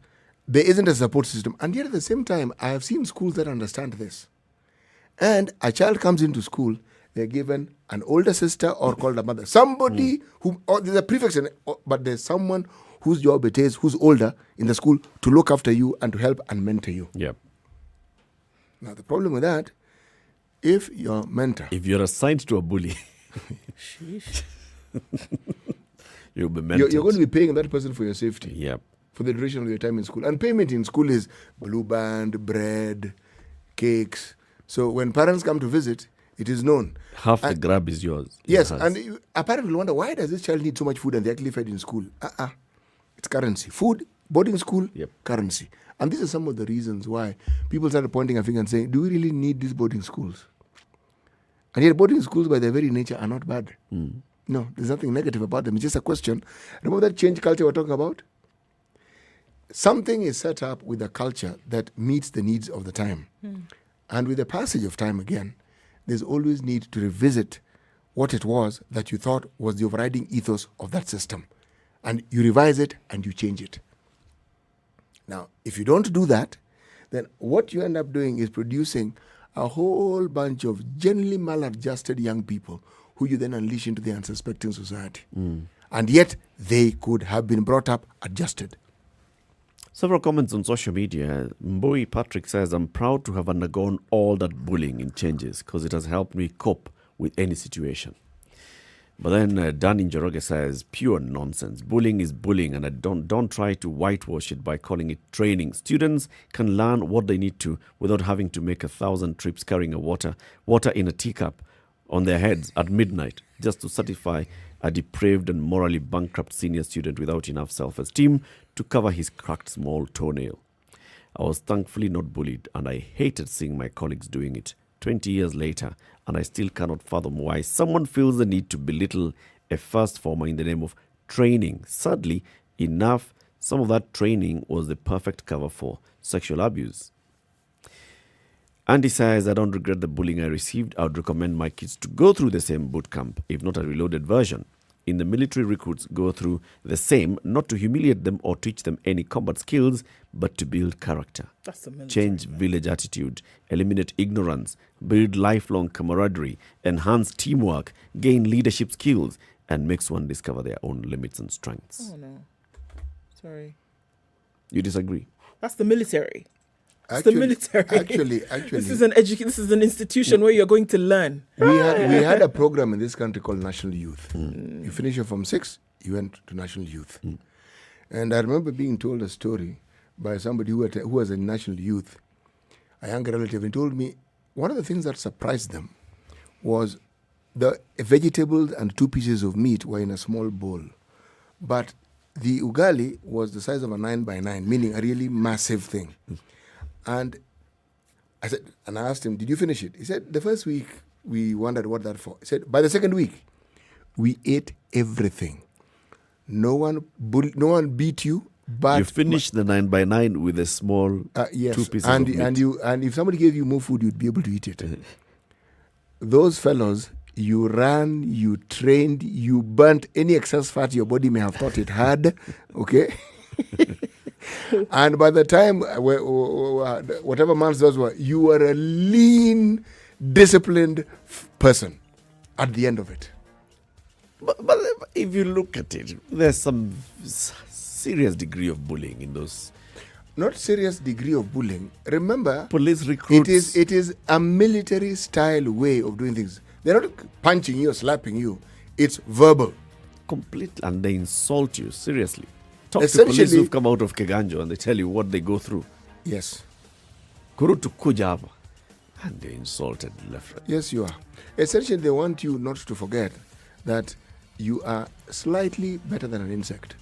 Speaker 4: there isn't a support system. And yet at the same time, I have seen schools that understand this. And a child comes into school, they're given an older sister or called a mother. Somebody who, or there's a prefix, but there's someone whose job it is, who's older in the school, to look after you and to help and mentor you.
Speaker 2: Yep.
Speaker 4: Now, the problem with that, if your mentor...
Speaker 2: If you're assigned to a bully, you'll be mentored.
Speaker 4: You're going to be paying that person for your safety.
Speaker 2: Yep.
Speaker 4: For the duration of your time in school. And payment in school is blue band, bread, cakes. So when parents come to visit, it is known.
Speaker 2: Half the grab is yours.
Speaker 4: Yes, and a parent will wonder, why does this child need so much food and they actually fed in school? It's currency. Food, boarding school, currency. And these are some of the reasons why people started pointing a finger and saying, do we really need these boarding schools? And yet boarding schools by their very nature are not bad. No, there's nothing negative about them. It's just a question. Remember that change culture we're talking about? Something is set up with a culture that meets the needs of the time. And with the passage of time again, there's always need to revisit what it was that you thought was the overriding ethos of that system. And you revise it and you change it. Now, if you don't do that, then what you end up doing is producing a whole bunch of generally maladjusted young people who you then unleash into the unsuspecting society. And yet, they could have been brought up adjusted.
Speaker 2: Several comments on social media. Mboi Patrick says, I'm proud to have undergone all that bullying in changes because it has helped me cope with any situation. But then Danny Njoroge says, pure nonsense. Bullying is bullying, and don't try to whitewash it by calling it training. Students can learn what they need to without having to make 1,000 trips carrying water in a teacup on their heads at midnight just to satisfy a depraved and morally bankrupt senior student without enough self-esteem to cover his cracked small toenail. I was thankfully not bullied, and I hated seeing my colleagues doing it 20 years later, and I still cannot fathom why someone feels the need to belittle a first former in the name of training. Sadly enough, some of that training was the perfect cover for sexual abuse. Andy says, I don't regret the bullying I received. I would recommend my kids to go through the same boot camp, if not a reloaded version. In the military, recruits go through the same, not to humiliate them or teach them any combat skills, but to build character.
Speaker 3: That's the military,
Speaker 2: change village attitude, eliminate ignorance, build lifelong camaraderie, enhance teamwork, gain leadership skills, and makes one discover their own limits and strengths.
Speaker 3: Oh, no. Sorry.
Speaker 2: You disagree?
Speaker 3: That's the military. It's the military.
Speaker 4: Actually,
Speaker 3: this is an institution where you're going to learn.
Speaker 4: we had a program in this country called National Youth. You finish your Form 6, you went to National Youth. And I remember being told a story by somebody who was in National Youth, a younger relative, and told me one of the things that surprised them was the vegetables and 2 pieces of meat were in a small bowl. But the ugali was the size of a 9x9, meaning a really massive thing. And I asked him, did you finish it? He said, the first week, we wondered what that for. He said, by the second week, we ate everything. No one beat you, but...
Speaker 2: You finished the 9x9 with a small
Speaker 4: yes,
Speaker 2: 2 pieces of meat.
Speaker 4: And if somebody gave you more food, you'd be able to eat it. Those fellows, you ran, you trained, you burnt any excess fat your body may have thought it had, okay? And by the time, whatever months those were, you were a lean, disciplined person at the end of it.
Speaker 2: But if you look at it, there's some serious degree of bullying in those.
Speaker 4: Not serious degree of bullying. Remember,
Speaker 2: police recruits.
Speaker 4: It is a military style way of doing things. They're not punching you or slapping you. It's verbal.
Speaker 2: Complete, and they insult you, seriously. Talk to police who've come out of Keganjo and they tell you what they go through.
Speaker 4: Yes.
Speaker 2: Kurutu Kujava. And they insulted left.
Speaker 4: Yes, you are. Essentially, they want you not to forget that you are slightly better than an insect.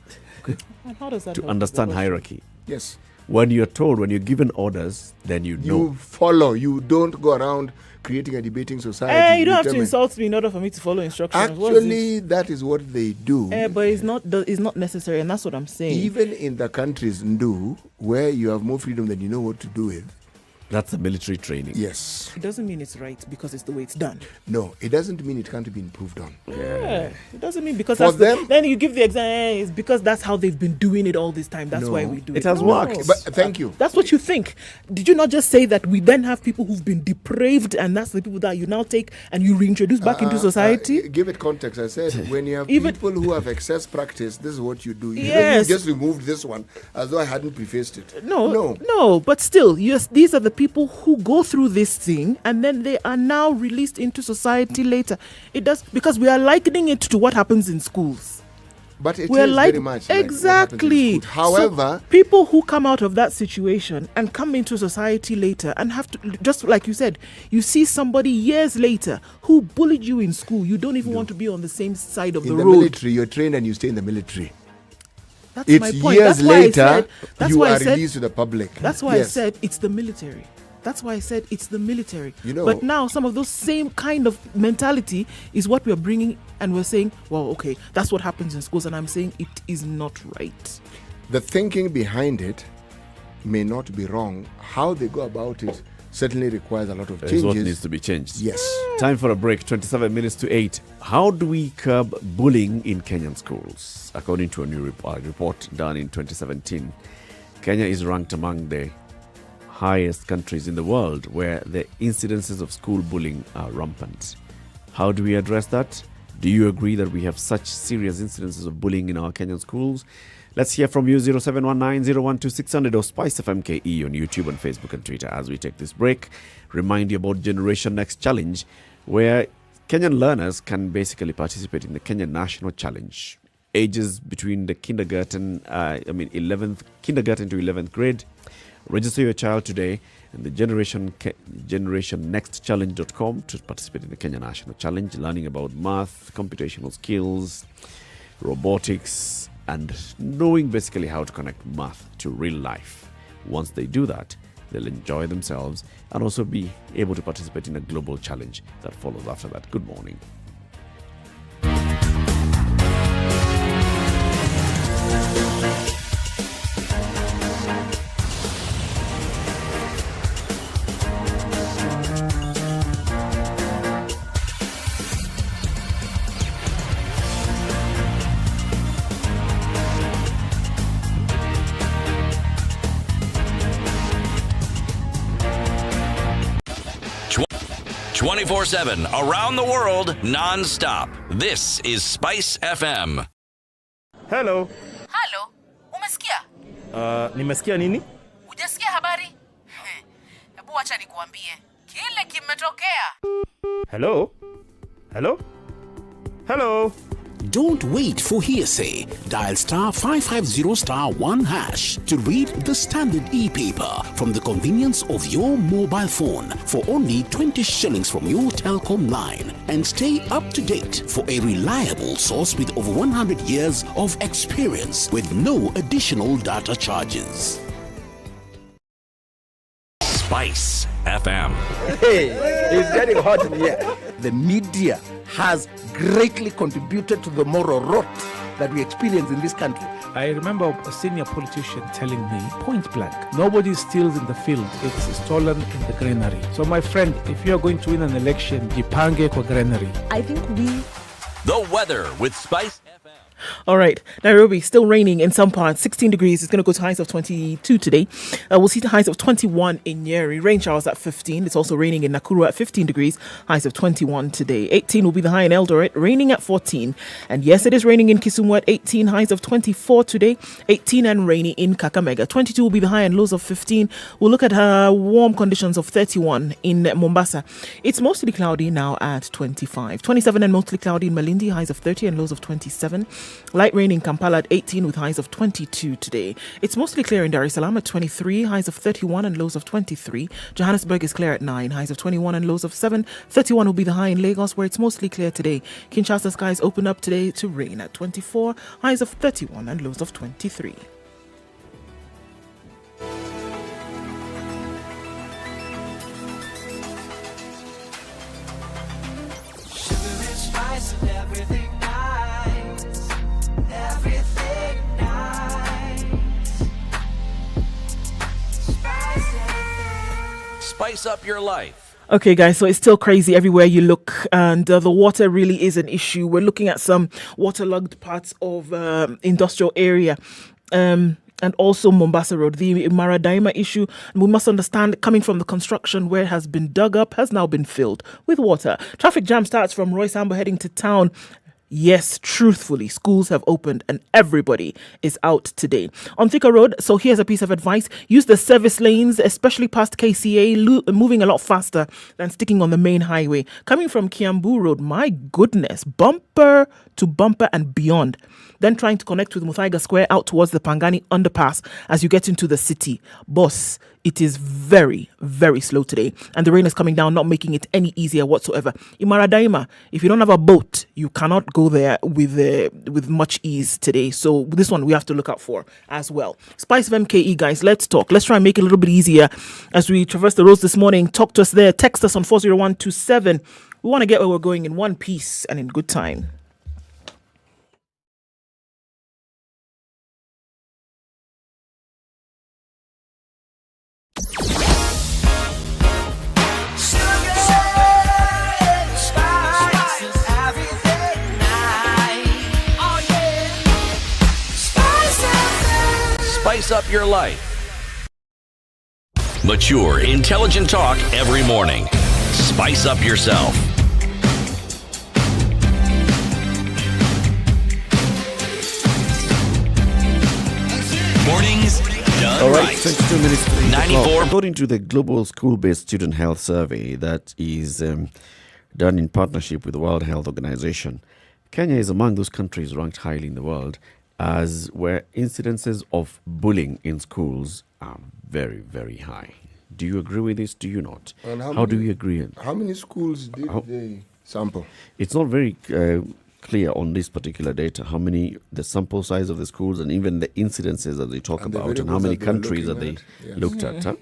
Speaker 3: And how does that
Speaker 2: to understand hierarchy.
Speaker 4: Yes.
Speaker 2: When you're told, when you're given orders, then you know.
Speaker 4: You follow. You don't go around creating a debating society.
Speaker 3: You don't have to insult me in order for me to follow instructions.
Speaker 4: Actually, that is what they do.
Speaker 3: But it's not necessary, and that's what I'm saying.
Speaker 4: Even in the countries where you have more freedom than you know what to do with.
Speaker 2: That's the military training.
Speaker 4: Yes.
Speaker 3: It doesn't mean it's right because it's the way it's done.
Speaker 4: No, it doesn't mean it can't be improved on.
Speaker 3: Yeah. It doesn't mean because then you give the example, it's because that's how they've been doing it all this time. That's why we do it.
Speaker 2: It has worked.
Speaker 4: But thank you.
Speaker 3: That's what you think. Did you not just say that we then have people who've been depraved and that's the people that you now take and you reintroduce back into society?
Speaker 4: Give it context. I said when you have people who have excess practice, this is what you do. You just removed this one as though I hadn't prefaced it.
Speaker 3: No, but still, these are the people who go through this thing and then they are now released into society later. It does, because we are likening it to what happens in schools.
Speaker 4: But it is very much
Speaker 3: exactly.
Speaker 4: Like however,
Speaker 3: so people who come out of that situation and come into society later and have to, just like you said, you see somebody years later who bullied you in school. You don't even want to be on the same side of the road.
Speaker 4: In the military, you're trained and you stay in the military.
Speaker 3: That's
Speaker 4: it's
Speaker 3: my point.
Speaker 4: Years later, you are released to the public.
Speaker 3: That's why I said it's the military. That's why I said it's the military. But now some of those same kind of mentality is what we're bringing and we're saying, well, okay, that's what happens in schools. And I'm saying it is not right.
Speaker 4: The thinking behind it may not be wrong. How they go about it certainly requires a lot of
Speaker 2: Is
Speaker 4: changes.
Speaker 2: what needs to be changed.
Speaker 4: Yes.
Speaker 2: Time for a break, 27 minutes to 8. How do we curb bullying in Kenyan schools? According to a new report done in 2017, Kenya is ranked among the highest countries in the world where the incidences of school bullying are rampant. How do we address that? Do you agree that we have such serious incidences of bullying in our Kenyan schools? Let's hear from you, 0719-012-600 or SpiceFM KE on YouTube and Facebook and Twitter. As we take this break, remind you about Generation Next Challenge, where Kenyan learners can basically participate in the Kenyan National Challenge. Ages between the kindergarten to 11th grade. Register your child today in the generationnextchallenge.com to participate in the Kenya National Challenge, learning about math, computational skills, robotics, and knowing basically how to connect math to real life. Once they do that, they'll enjoy themselves and also be able to participate in a global challenge that follows after that. Good morning.
Speaker 1: 24/7 around the world non-stop. This is Spice FM.
Speaker 9: Hello.
Speaker 10: Halo, umesikia?
Speaker 9: Nimesikia nini?
Speaker 10: Hujasikia habari? Hebu acha nikuambie. Kile kimetokea.
Speaker 9: Hello? Hello? Hello?
Speaker 6: Don't wait for hearsay. Dial *550*1# to read the standard e-paper from the convenience of your mobile phone for only 20 shillings from your telecom line, and stay up to date for a reliable source with over 100 years of experience with no additional data charges.
Speaker 1: Spice FM.
Speaker 11: Hey, it's getting hot in here. The media has greatly contributed to the moral rot that we experience in this country.
Speaker 12: I remember a senior politician telling me, point blank, nobody steals in the field, it's stolen in the granary. So my friend, if you're going to win an election, jipange kwa granary.
Speaker 3: I think
Speaker 1: The weather with Spice FM.
Speaker 3: All right, Nairobi, still raining in some parts. 16 degrees. It's going to go to highs of 22 today. We'll see the highs of 21 in Nyeri. Rain showers at 15. It's also raining in Nakuru at 15 degrees. Highs of 21 today. 18 will be the high in Eldoret. Raining at 14. And yes, it is raining in Kisumu at 18. Highs of 24 today. 18 and rainy in Kakamega. 22 will be the high and lows of 15. We'll look at warm conditions of 31 in Mombasa. It's mostly cloudy now at 25. 27 and mostly cloudy in Malindi. Highs of 30 and lows of 27. Light rain in Kampala at 18 with highs of 22 today. It's mostly clear in Dar es Salaam at 23, highs of 31 and lows of 23. Johannesburg is clear at 9, highs of 21 and lows of 7. 31 will be the high in Lagos, where it's mostly clear today. Kinshasa skies open up today to rain at 24, highs of 31 and lows of 23.
Speaker 1: Spice up your life.
Speaker 3: Okay, guys, so it's still crazy everywhere you look, and the water really is an issue. We're looking at some waterlogged parts of industrial area. And also Mombasa Road, the Maradaima issue. We must understand, coming from the construction where it has been dug up, has now been filled with water. Traffic jam starts from Roy Sambo heading to town. Yes, truthfully, schools have opened and everybody is out today. On Thika Road, so here's a piece of advice. Use the service lanes, especially past KCA, moving a lot faster than sticking on the main highway. Coming from Kiambu Road, my goodness, bumper to bumper and beyond. Then trying to connect with Muthaiga Square out towards the Pangani underpass as you get into the city. Boss, it is very, very slow today. And the rain is coming down, not making it any easier whatsoever. In Maradaima, if you don't have a boat, you cannot go there with much ease today. So this one we have to look out for as well. SpiceFM KE, guys, let's talk. Let's try and make it a little bit easier as we traverse the roads this morning. Talk to us there. Text us on 40127. We want to get where we're going in one piece and in good time.
Speaker 1: spice up your life. Mature, intelligent talk every morning. Spice up yourself. Mornings done
Speaker 2: All right,
Speaker 1: right.
Speaker 2: 22 minutes to 8
Speaker 1: 94.
Speaker 2: o'clock. According to the Global School-Based Student Health Survey that is done in partnership with the World Health Organization, Kenya is among those countries ranked highly in the world as where incidences of bullying in schools are very, very high. Do you agree with this? Do you not?
Speaker 4: And
Speaker 2: how do you agree?
Speaker 4: How many schools did they sample?
Speaker 2: It's not very clear on this particular data how many, the sample size of the schools and even the incidences that they talk
Speaker 4: And the
Speaker 2: about and how
Speaker 4: variables
Speaker 2: many
Speaker 4: that they are
Speaker 2: countries that they
Speaker 4: looking at. Yes.
Speaker 2: looked at. Huh?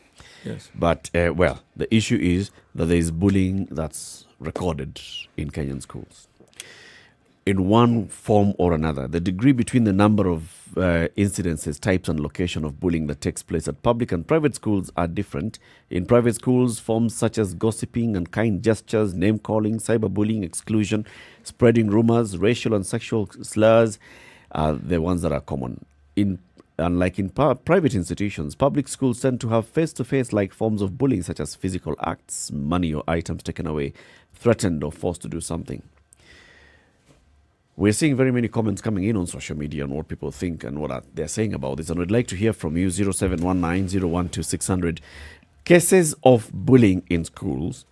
Speaker 4: Yes.
Speaker 2: But, well, the issue is that there is bullying that's recorded in Kenyan schools. In one form or another, the degree between the number of incidences, types and location of bullying that takes place at public and private schools are different. In private schools, forms such as gossiping, unkind gestures, name-calling, cyberbullying, exclusion, spreading rumors, racial and sexual slurs are the ones that are common. Unlike in private institutions, public schools tend to have face-to-face like forms of bullying such as physical acts, money or items taken away, threatened or forced to do something. We're seeing very many comments coming in on social media on what people think and what they're saying about this. And we'd like to hear from you, 0719-012-600. Cases of bullying in schools.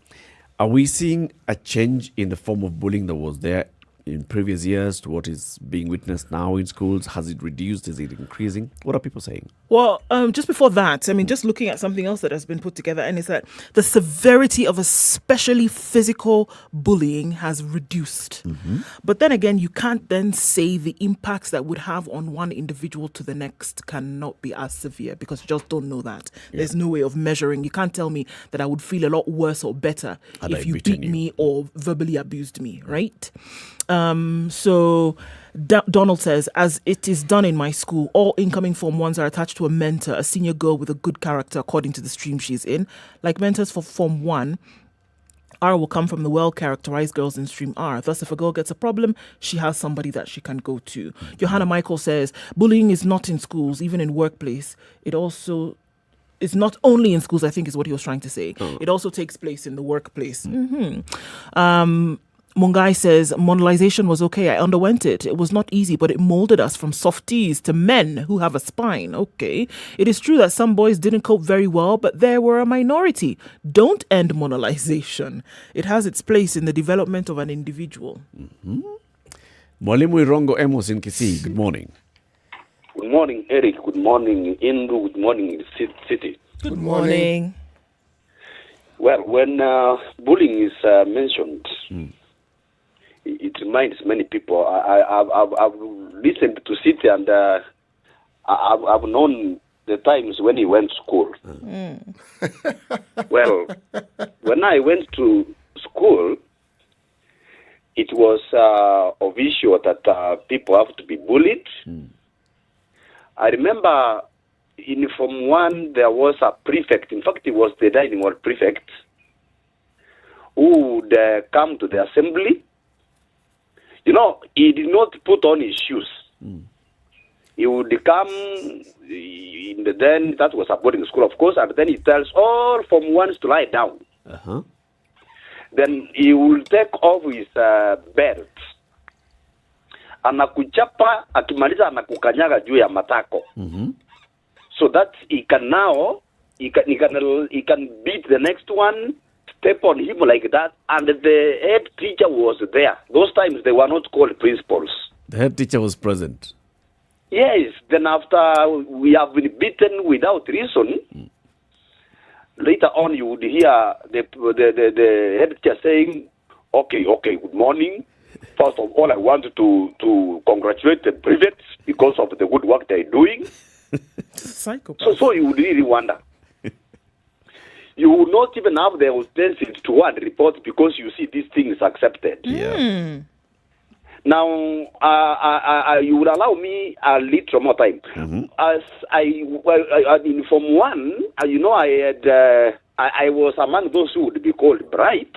Speaker 2: Are we seeing a change in the form of bullying that was there in previous years to what is being witnessed now in schools? Has it reduced? Is it increasing? What are people saying?
Speaker 3: Well, just before that, I mean, just looking at something else that has been put together, and it's that the severity of especially physical bullying has reduced.
Speaker 2: Mm-hmm.
Speaker 3: But then again, you can't then say the impacts that would have on one individual to the next cannot be as severe because we just don't know that.
Speaker 2: Yeah.
Speaker 3: There's no way of measuring. You can't tell me that I would feel a lot worse or better
Speaker 2: Had
Speaker 3: if
Speaker 2: I
Speaker 3: you
Speaker 2: beaten
Speaker 3: beat
Speaker 2: you.
Speaker 3: me or verbally abused me, right? So Donald says, as it is done in my school, all incoming Form 1s are attached to a mentor, a senior girl with a good character according to the stream she's in. Like mentors for Form 1, R will come from the well-characterized girls in Stream R. Thus, if a girl gets a problem, she has somebody that she can go to. Johanna Michael says, bullying is not in schools, even in workplace. It also... It's not only in schools, I think is what he was trying to say. It also takes place in the workplace. Mungai says, monolization was okay. I underwent it. It was not easy, but it molded us from softies to men who have a spine. Okay. It is true that some boys didn't cope very well, but there were a minority. Don't end monolization. It has its place in the development of an individual.
Speaker 2: Mm-hmm. Mwalimu Irongo Emos in Kisii, good morning.
Speaker 13: Good morning, Eric. Good morning, Indu. Good morning, City.
Speaker 3: Good morning.
Speaker 13: Well, when bullying is mentioned, it reminds many people. I've listened to City and I've known the times when he went to school. Well, when I went to school, it was of issue that people have to be bullied. I remember in Form 1 there was a prefect. In fact, it was the dining hall prefect who would come to the assembly. You know, he did not put on his shoes. He would come in the den, that was a boarding school, of course, and then he tells all Form 1s to lie down. Then he will take off his belt. Anakuchapa, akimaliza anakukanyaga juu ya matako. So that he can now, he can beat the next one, step on him like that, and the head teacher was there. Those times they were not called principals.
Speaker 2: The head teacher was present.
Speaker 13: Yes, then after we have been beaten without reason, later on you would hear the head teacher saying, okay, good morning. First of all, I want to congratulate the prefects because of the good work they're doing.
Speaker 3: Psychopath.
Speaker 13: So you would really wonder. You will not even have the audacity to go and report because you see these things accepted.
Speaker 2: Yeah.
Speaker 13: Now, you would allow me a little more time. As in Form 1, you know, I was among those who would be called bright.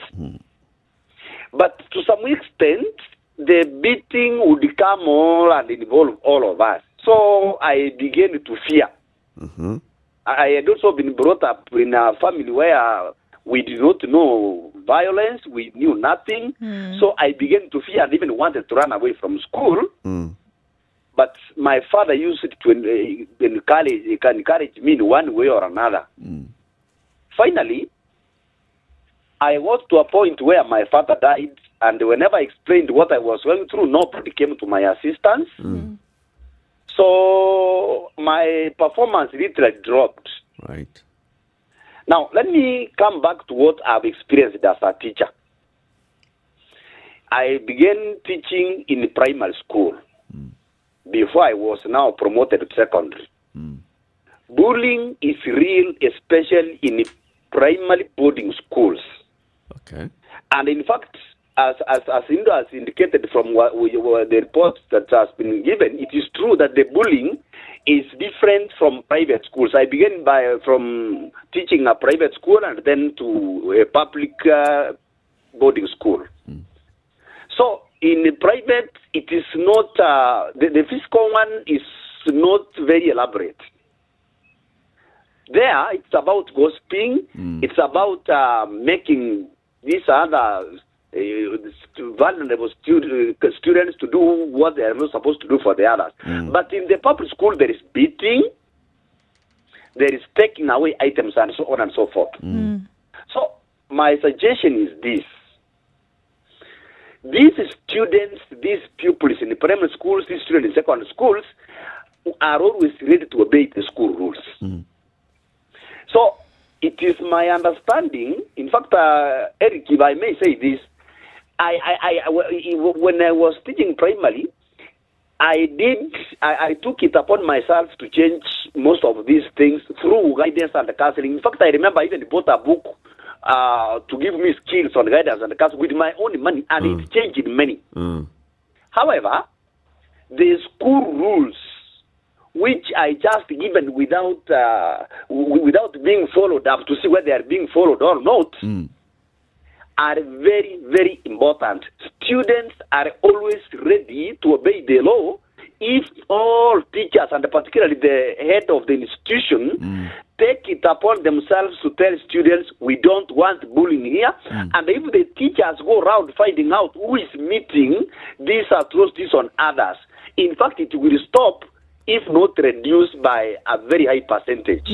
Speaker 13: But to some extent, the beating would come all and involve all of us. So I began to fear. I had also been brought up in a family where we did not know violence, we knew nothing. So I began to fear and even wanted to run away from school. But my father used it to encourage me in one way or another. Finally, I was to a point where my father died, and whenever I explained what I was going through, nobody came to my assistance. So my performance literally dropped.
Speaker 2: Right.
Speaker 13: Now, let me come back to what I've experienced as a teacher. I began teaching in primary school before I was now promoted to secondary. Bullying is real, especially in primary boarding schools.
Speaker 2: Okay.
Speaker 13: And in fact, as indicated from the reports that has been given, it is true that the bullying is different from private schools. I began from teaching a private school and then to a public boarding school. So in the private, it is not, the physical one is not very elaborate. There, it's about gossiping. It's about making these other vulnerable students to do what they are not supposed to do for the others. But in the public school, there is beating, there is taking away items, and so on and so forth. So my suggestion is this. These students, these pupils in the primary schools, these students in secondary schools are always ready to obey the school rules. So it is my understanding, in fact, Eric, if I may say this, when I was teaching primary, I took it upon myself to change most of these things through guidance and counseling. In fact, I remember I even bought a book to give me skills on guidance and counseling with my own money, and it changed many. However, the school rules, which I just given without being followed up to see whether they are being followed or not, are very, very important. Students are always ready to obey the law if all teachers, and particularly the head of the institution, take it upon themselves to tell students, we don't want bullying here. And if the teachers go around finding out who is meeting these atrocities on others, in fact, it will stop, if not reduced by a very high percentage.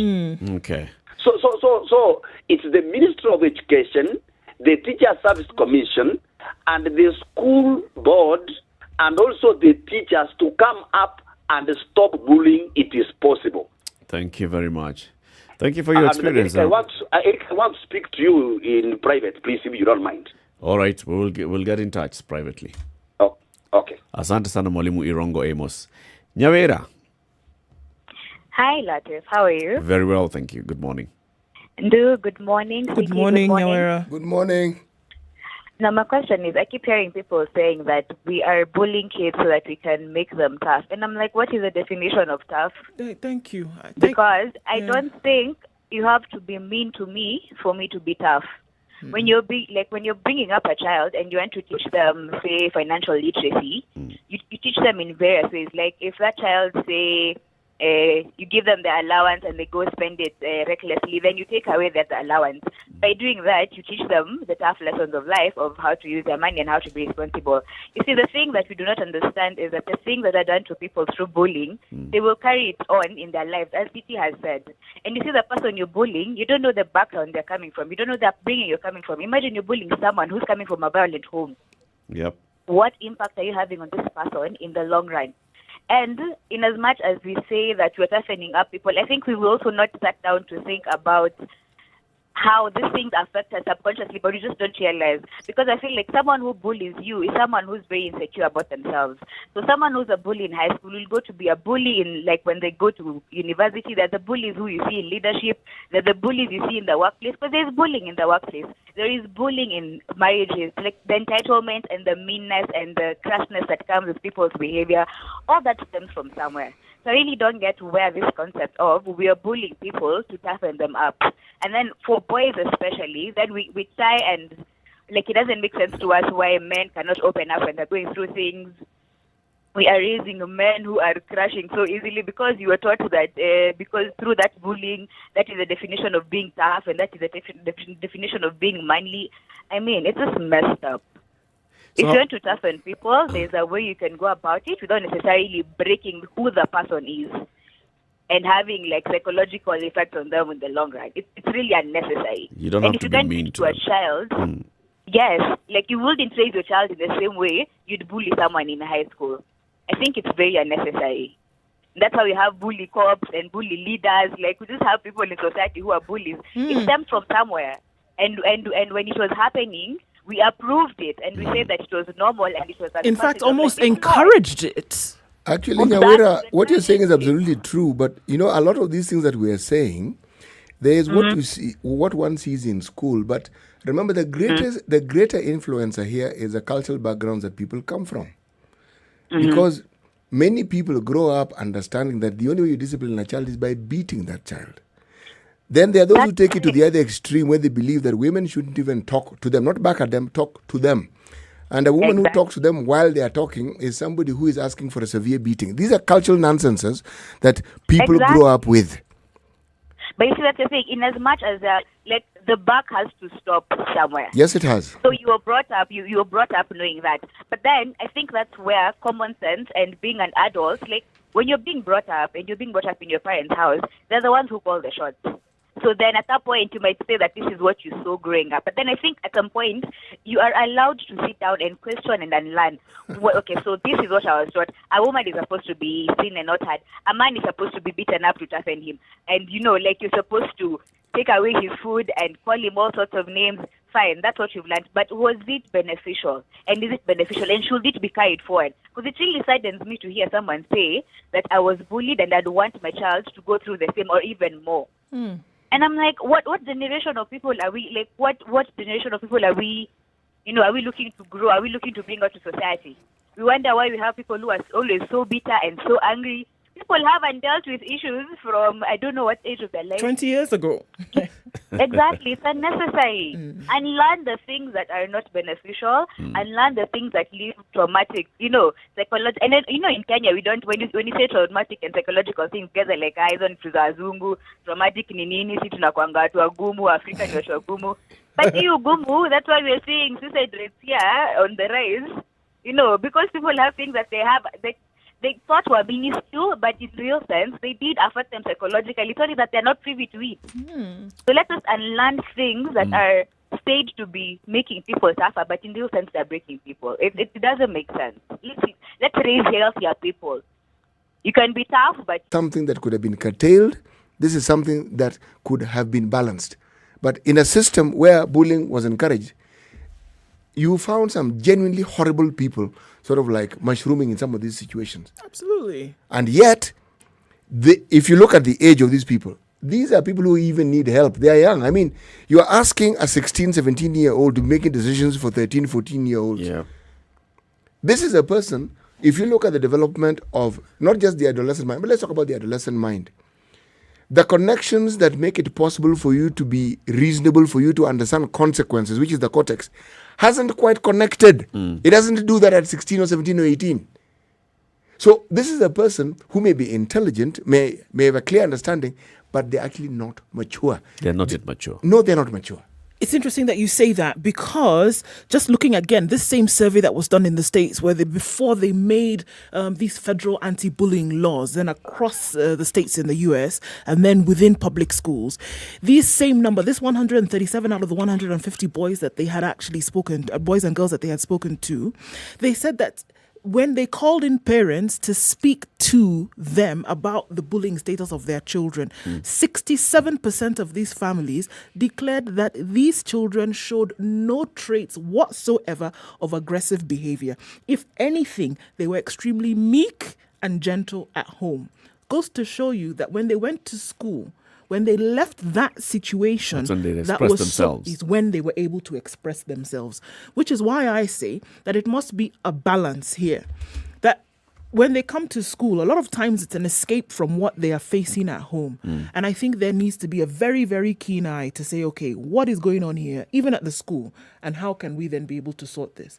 Speaker 2: Okay.
Speaker 13: So it's the Ministry of Education, the Teacher Service Commission, and the school board, and also the teachers to come up and stop bullying. It is possible.
Speaker 2: Thank you very much. Thank you for your experience.
Speaker 13: Eric, I want to speak to you in private, please, if you don't mind.
Speaker 2: All right, we'll get in touch privately.
Speaker 13: Oh, okay.
Speaker 2: Asante sana Mwalimu Irongo Amos. Nyawera.
Speaker 14: Hi, Latif. How are you?
Speaker 2: Very well, thank you. Good morning.
Speaker 14: Good morning.
Speaker 3: Good morning, Nyawera.
Speaker 4: Good morning.
Speaker 14: Now, my question is, I keep hearing people saying that we are bullying kids so that we can make them tough. And I'm like, what is the definition of tough?
Speaker 3: Thank you.
Speaker 14: Because I don't think you have to be mean to me for me to be tough. When you're bringing up a child and you want to teach them, say, financial literacy, you teach them in various ways. Like if that child, say, you give them the allowance and they go spend it recklessly, then you take away that allowance. By doing that, you teach them the tough lessons of life, of how to use their money and how to be responsible. You see, the thing that we do not understand is that the things that are done to people through bullying, they will carry it on in their lives, as Titi has said. And you see, the person you're bullying, you don't know the background they're coming from. You don't know the upbringing you're coming from. Imagine you're bullying someone who's coming from a violent home.
Speaker 2: Yep.
Speaker 14: What impact are you having on this person in the long run? And in as much as we say that we're toughening up people, I think we will also not sit down to think about how these things affect us subconsciously, but we just don't realize. Because I feel like someone who bullies you is someone who's very insecure about themselves. So someone who's a bully in high school will go to be a bully in, like, when they go to university. They're the bullies who you see in leadership. They're the bullies you see in the workplace. Because there's bullying in the workplace. There is bullying in marriages. Like the entitlement and the meanness and the crashness that comes with people's behavior, all that stems from somewhere. So I really don't get where this concept of we are bullying people to toughen them up. And then for boys especially, then we try and, like, it doesn't make sense to us why men cannot open up when they're going through things. we are raising men who are crashing so easily because you were taught that because through that bullying, that is the definition of being tough and that is the definition of being manly. I mean, it's just messed up. If you want to toughen people, there's a way you can go about it without necessarily breaking who the person is and having like psychological effects on them in the long run. It's really unnecessary.
Speaker 2: You don't have to be mean to
Speaker 14: a
Speaker 2: them.
Speaker 14: child. Yes, like you wouldn't raise your child in the same way you'd bully someone in high school. I think it's very unnecessary. That's how we have bully cops and bully leaders. Like we just have people in society who are bullies. It stems from somewhere. And when it was happening, we approved it and we said that it was normal and it was.
Speaker 3: In fact, almost encouraged it.
Speaker 4: Actually, Nyawera, what you're saying is absolutely true. But you know, a lot of these things that we are saying, there is what you see, what one sees in school. But remember, the greater influencer here is the cultural backgrounds that people come from. Because many people grow up understanding that the only way you discipline a child is by beating that child. Then there are those who take it to the other extreme where they believe that women shouldn't even talk to them, not back at them, talk to them. And a woman who talks to them while they are talking is somebody who is asking for a severe beating. These are cultural nonsenses that people grow up with.
Speaker 14: But you see what you're saying, in as much as like the buck has to stop somewhere.
Speaker 4: Yes, it has.
Speaker 14: So you were brought up, you were brought up knowing that. But then I think that's where common sense and being an adult, like when you're being brought up and you're being brought up in your parents' house, they're the ones who call the shots. So then at that point, you might say that this is what you saw growing up. But then I think at some point, you are allowed to sit down and question and unlearn. Well, okay, so this is what I was taught. A woman is supposed to be seen and not heard. A man is supposed to be beaten up to toughen him. And, you know, like you're supposed to take away his food and call him all sorts of names. Fine, that's what you've learned. But was it beneficial? And is it beneficial? And should it be carried forward? Because it really saddens me to hear someone say that I was bullied and I'd want my child to go through the same or even more. And I'm like, what generation of people are we, like, what generation of people are we, you know, are we looking to grow? Are we looking to bring out to society? We wonder why we have people who are always so bitter and so angry. People haven't dealt with issues from, I don't know what age of their life.
Speaker 3: 20 years ago.
Speaker 14: Exactly. It's unnecessary. Unlearn the things that are not beneficial. Unlearn the things that leave traumatic, you know, psychological. And then, you know, in Kenya, we don't, when you say traumatic and psychological things together, like aizon tuzazungu, traumatic ni nini, si tunakuanga watu wagumu, Afrika ni watu wagumu. But you gumu, that's why we're seeing suicide rates here on the rise. You know, because people have things that they have, they thought were minuscule, but in real sense, they did affect them psychologically. It's only that they're not privy to it. So let us unlearn things that are said to be making people suffer, but in real sense, they're breaking people. It doesn't make sense. Let's raise healthier people. You can be tough, but...
Speaker 4: Something that could have been curtailed, this is something that could have been balanced. But in a system where bullying was encouraged, you found some genuinely horrible people sort of like mushrooming in some of these situations.
Speaker 3: Absolutely.
Speaker 4: And yet, if you look at the age of these people, these are people who even need help. They are young. I mean, you are asking a 16, 17-year-old to make decisions for 13, 14-year-olds.
Speaker 2: Yeah.
Speaker 4: This is a person, if you look at the development of not just the adolescent mind, but let's talk about the adolescent mind. The connections that make it possible for you to be reasonable, for you to understand consequences, which is the cortex, hasn't quite connected. It doesn't do that at 16 or 17 or 18. So this is a person who may be intelligent, may have a clear understanding, but they're actually not mature.
Speaker 2: They're not yet mature.
Speaker 4: No, they're not mature.
Speaker 3: It's interesting that you say that, because just looking again, this same survey that was done in the States, where before they made these federal anti-bullying laws, then across the states in the US, and then within public schools, these same number, this 137 out of the 150 boys that they had actually spoken, boys and girls that they had spoken to, they said that when they called in parents to speak to them about the bullying status of their children, 67% of these families declared that these children showed no traits whatsoever of aggressive behavior. If anything, they were extremely meek and gentle at home. Goes to show you that when they went to school, when they left that situation,
Speaker 2: that's when they
Speaker 3: that
Speaker 2: express
Speaker 3: was
Speaker 2: themselves.
Speaker 3: is when they were able to express themselves, which is why I say that it must be a balance here. That when they come to school, a lot of times it's an escape from what they are facing at home. And I think there needs to be a very, very keen eye to say, okay, what is going on here, even at the school, and how can we then be able to sort this?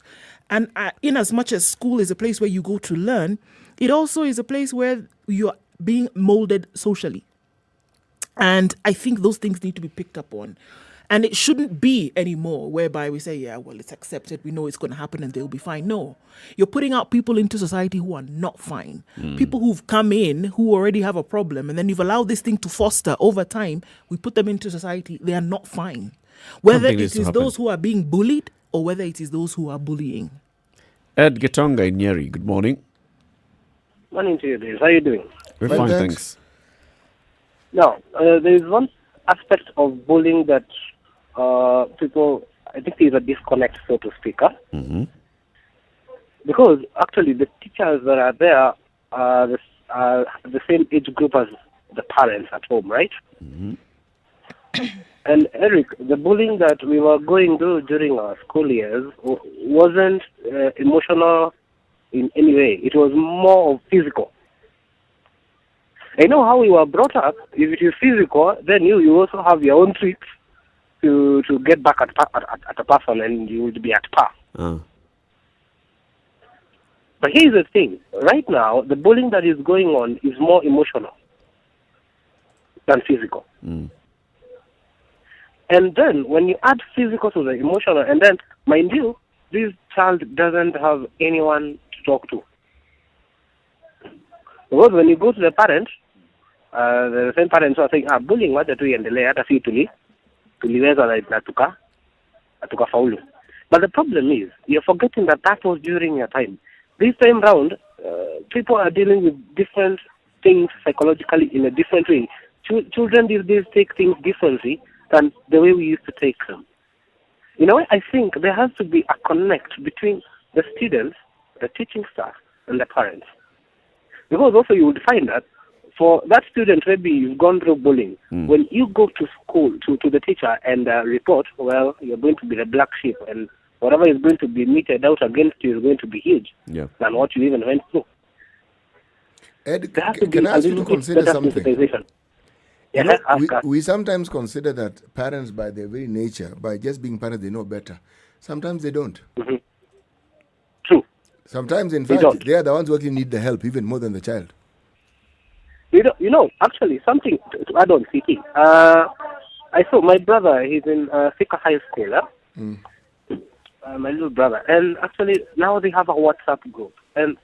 Speaker 3: And in as much as school is a place where you go to learn, it also is a place where you're being molded socially. And I think those things need to be picked up on. And it shouldn't be anymore whereby we say, yeah, well, it's accepted. We know it's going to happen and they'll be fine. No, you're putting out people into society who are not fine. People who've come in who already have a problem. And then you've allowed this thing to foster over time. We put them into society. They are not fine. Whether it is those who are being bullied or whether it is those who are bullying.
Speaker 2: Ed Getonga in Nyeri, good morning.
Speaker 15: Morning to you, Dave. How are you doing?
Speaker 2: We're fine, thanks.
Speaker 15: Now, there is one aspect of bullying that people, I think there's a disconnect, so to speak. Because actually the teachers that are there are the same age group as the parents at home, right? And Eric, the bullying that we were going through during our school years wasn't emotional in any way. It was more of physical. I know how we were brought up. If it is physical, then you also have your own tricks to get back at a person, and you would be at par. But here's the thing. Right now, the bullying that is going on is more emotional than physical. And then, when you add physical to the emotional, and then, mind you, this child doesn't have anyone to talk to. Because when you go to the parents, the same parents are saying, bullying wacha tu iendelee, hata si tuliweza na tukafaulu. But the problem is, you're forgetting that was during your time. This time round, people are dealing with different things psychologically in a different way. Children these days take things differently than the way we used to take them. In a way, I think there has to be a connect between the students, the teaching staff, and the parents. Because also you would find that for that student, maybe you've gone through bullying. When you go to school, to the teacher and report, well, you're going to be the black sheep, and whatever is going to be meted out against you is going to be huge than what you even went through.
Speaker 4: Ed, can I ask you to consider something? You know, we sometimes consider that parents, by their very nature, by just being parents, they know better. Sometimes they don't.
Speaker 15: True.
Speaker 4: Sometimes, in fact, they are the ones who actually need the help even more than the child.
Speaker 15: You know, actually, something to add on, CT. I saw my brother, he's in Thika High School, my little brother. And actually, now they have a WhatsApp group. And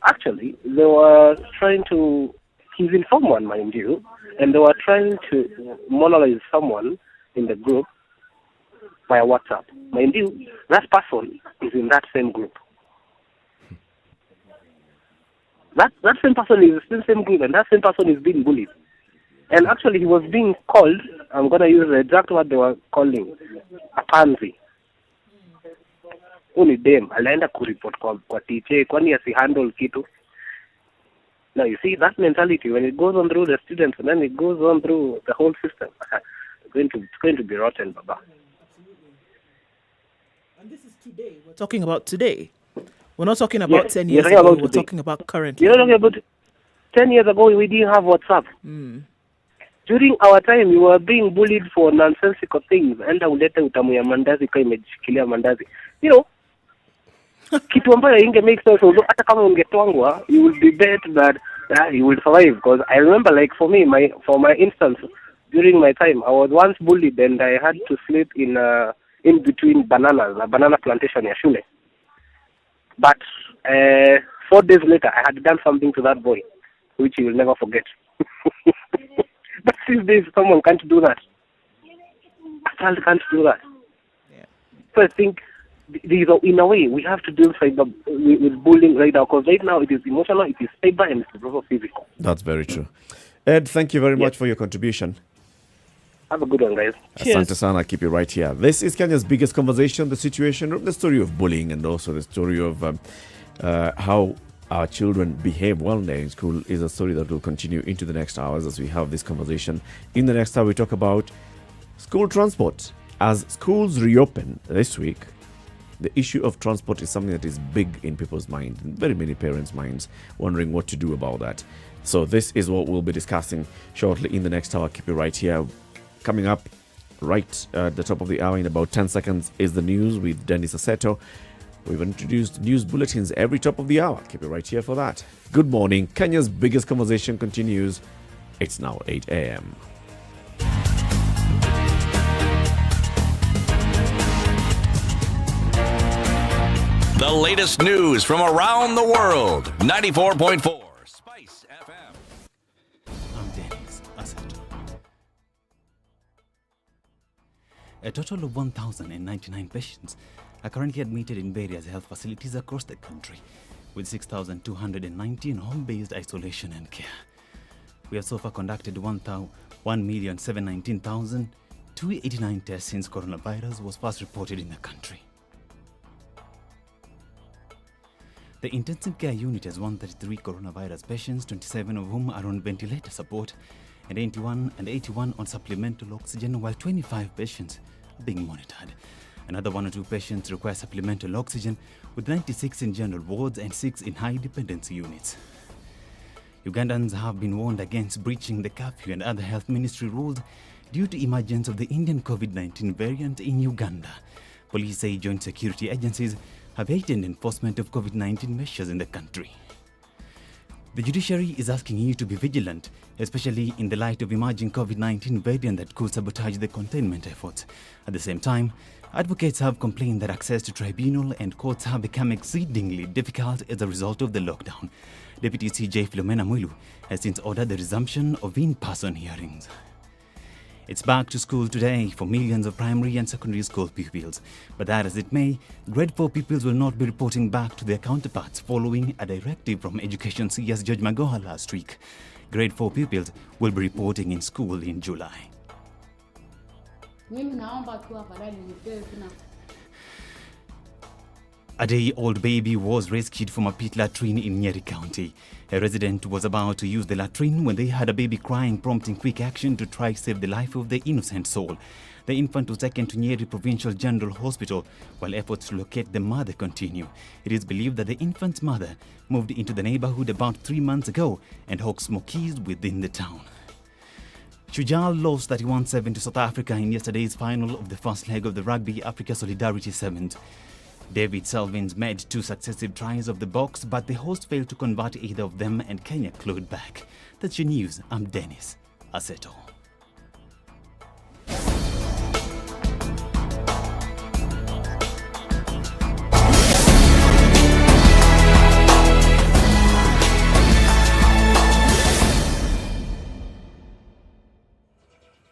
Speaker 15: actually, they were trying to, he's in Form 1, mind you, and they were trying to monolize someone in the group via WhatsApp. Mind you, that person is in that same group. That same person is in the same group, and that same person is being bullied. And actually, he was being called, I'm going to use the exact word they were calling, a pansy. Uni dem, alienda kuripot kwa teacher, kwani asihandle kitu. Now, you see, that mentality, when it goes on through the students, and then it goes on through the whole system, it's going to be rotten, Baba.
Speaker 3: And this is today. We're talking about today. We're not talking about 10 years ago. We're talking about currently.
Speaker 15: You're talking about 10 years ago, we didn't have WhatsApp. During our time, we were being bullied for nonsensical things. Enda ulete utamu ya mandazi kwa imejishikilia mandazi. You know, kitu ambayo inge make sense. Although hata kama ungetwangwa, you would be bet that you will survive. Because I remember, like for me, for my instance, during my time, I was once bullied and I had to sleep in between bananas, a banana plantation ya shule. But 4 days later, I had done something to that boy, which he will never forget. But these days, someone can't do that. A child can't do that. So I think, in a way, we have to deal with bullying right now, because right now it is emotional, it is cyber, and it's also physical.
Speaker 2: That's very true. Ed, thank you very much for your contribution.
Speaker 15: Have a good one, guys.
Speaker 2: Asante sana, keep you right here. This is Kenya's biggest conversation, the situation of the story of bullying, and also the story of how our children behave while they're in school is a story that will continue into the next hours as we have this conversation. In the next hour, we talk about school transport. As schools reopen this week, the issue of transport is something that is big in people's minds, in very many parents' minds, wondering what to do about that. So this is what we'll be discussing shortly in the next hour. Keep it right here. Coming up right at the top of the hour in about 10 seconds is the news with Dennis Aseto. We've introduced news bulletins every top of the hour. Keep it right here for that. Good morning. Kenya's biggest conversation continues. It's now 8 a.m.
Speaker 1: The latest news from around the world. 94.4 SpiceFM.
Speaker 8: I'm Dennis Asato. A total of 1,099 patients are currently admitted in various health facilities across the country, with 6,290 in home-based isolation and care. We have so far conducted 1,719,289 tests since coronavirus was first reported in the country. The intensive care unit has 133 coronavirus patients, 27 of whom are on ventilator support, and 81 on supplemental oxygen, while 25 patients are being monitored. Another 1 or 2 patients require supplemental oxygen, with 96 in general wards and 6 in high dependency units. Ugandans have been warned against breaching the curfew and other health ministry rules due to emergence of the Indian COVID-19 variant in Uganda. Police say joint security agencies have heightened enforcement of COVID-19 measures in the country. The judiciary is asking you to be vigilant, especially in the light of emerging COVID-19 variant that could sabotage the containment efforts. At the same time, advocates have complained that access to tribunal and courts have become exceedingly difficult as a result of the lockdown. Deputy CJ Philomena Mwilu has since ordered the resumption of in-person hearings. It's back to school today for millions of primary and secondary school pupils. But that as it may, grade 4 pupils will not be reporting back to their counterparts following a directive from Education CS George Magoha last week. Grade 4 pupils will be reporting in school in July. A day-old baby was rescued from a pit latrine in Nyeri County. A resident was about to use the latrine when they heard a baby crying, prompting quick action to try save the life of the innocent soul. The infant was taken to Nyeri Provincial General Hospital while efforts to locate the mother continue. It is believed that the infant's mother moved into the neighborhood about 3 months ago and hawked smokies within the town. Shujaa lost 31-7 to South Africa in yesterday's final of the first leg of the Rugby Africa Solidarity Sevens. David Selvins made 2 successive tries of the box, but the host failed to convert either of them and Kenya clawed back. That's your news. I'm Dennis Aseto.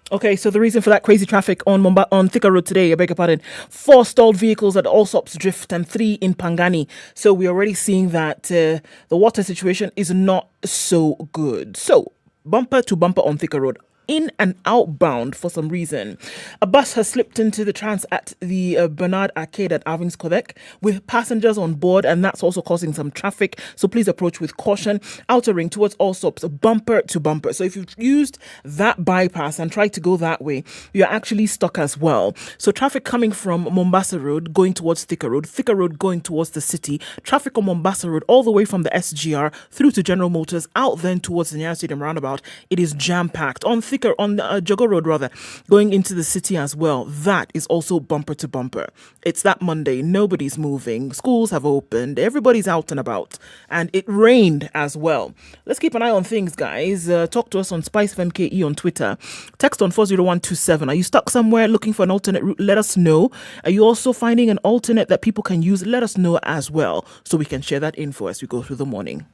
Speaker 3: Okay, so the reason for that crazy traffic on Thika Road today, I beg your pardon, 4 stalled vehicles at Allsops Drift and 3 in Pangani. So we're already seeing that the water situation is not so good. So bumper to bumper on Thika Road. In and outbound for some reason. A bus has slipped into the trans at the Bernard Arcade at Irving's Quebec with passengers on board, and that's also causing some traffic. So please approach with caution. Outer ring towards Allsops, bumper to bumper. So if you've used that bypass and tried to go that way, you're actually stuck as well. So traffic coming from Mombasa Road going towards Thika Road going towards the city. Traffic on Mombasa Road all the way from the SGR through to General Motors, out then towards the Nyeri Stadium roundabout. It is jam-packed. On Jogo Road rather, going into the city as well, that is also bumper to bumper. It's that Monday, nobody's moving, schools have opened, everybody's out and about, and it rained as well. Let's keep an eye on things, guys. Talk to us on SpiceFM KE on Twitter. Text on 40127. Are you stuck somewhere looking for an alternate route? Let us know. Are you also finding an alternate that people can use? Let us know as well, so we can share that info as we go through the morning.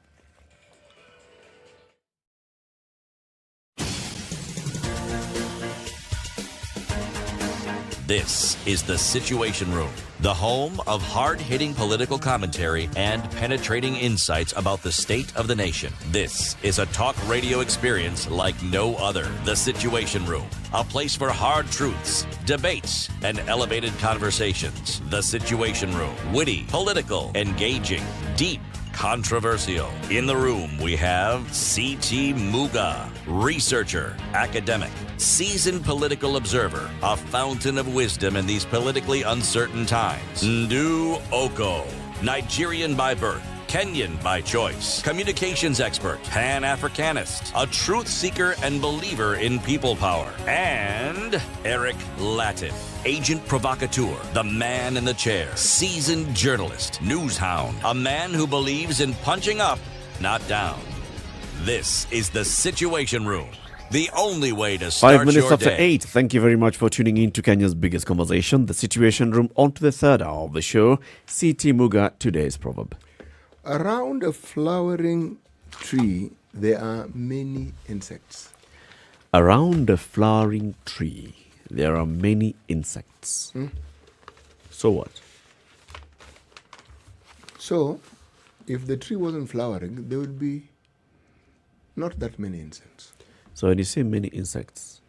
Speaker 1: This is The Situation Room, the home of hard-hitting political commentary and penetrating insights about the state of the nation. This is a talk radio experience like no other. The Situation Room, a place for hard truths, debates, and elevated conversations. The Situation Room, witty, political, engaging, deep, controversial. In the room, we have C.T. Muga, researcher, academic, seasoned political observer, a fountain of wisdom in these politically uncertain times. Ndu Oko, Nigerian by birth, Kenyan by choice, communications expert, Pan-Africanist, a truth seeker and believer in people power, and Eric Latin, agent provocateur, the man in the chair, seasoned journalist, news hound, a man who believes in punching up, not down. This is the Situation Room. The only way to start
Speaker 2: 5 minutes
Speaker 1: your
Speaker 2: after
Speaker 1: day.
Speaker 2: 8. Thank you very much for tuning in to Kenya's biggest conversation, the Situation Room. On to the third hour of the show. C.T. Muga, today's proverb.
Speaker 4: Around a flowering tree, there are many insects.
Speaker 2: Around a flowering tree, there are many insects. So what?
Speaker 4: So, if the tree wasn't flowering, there would be not that many insects.
Speaker 2: So when you see many insects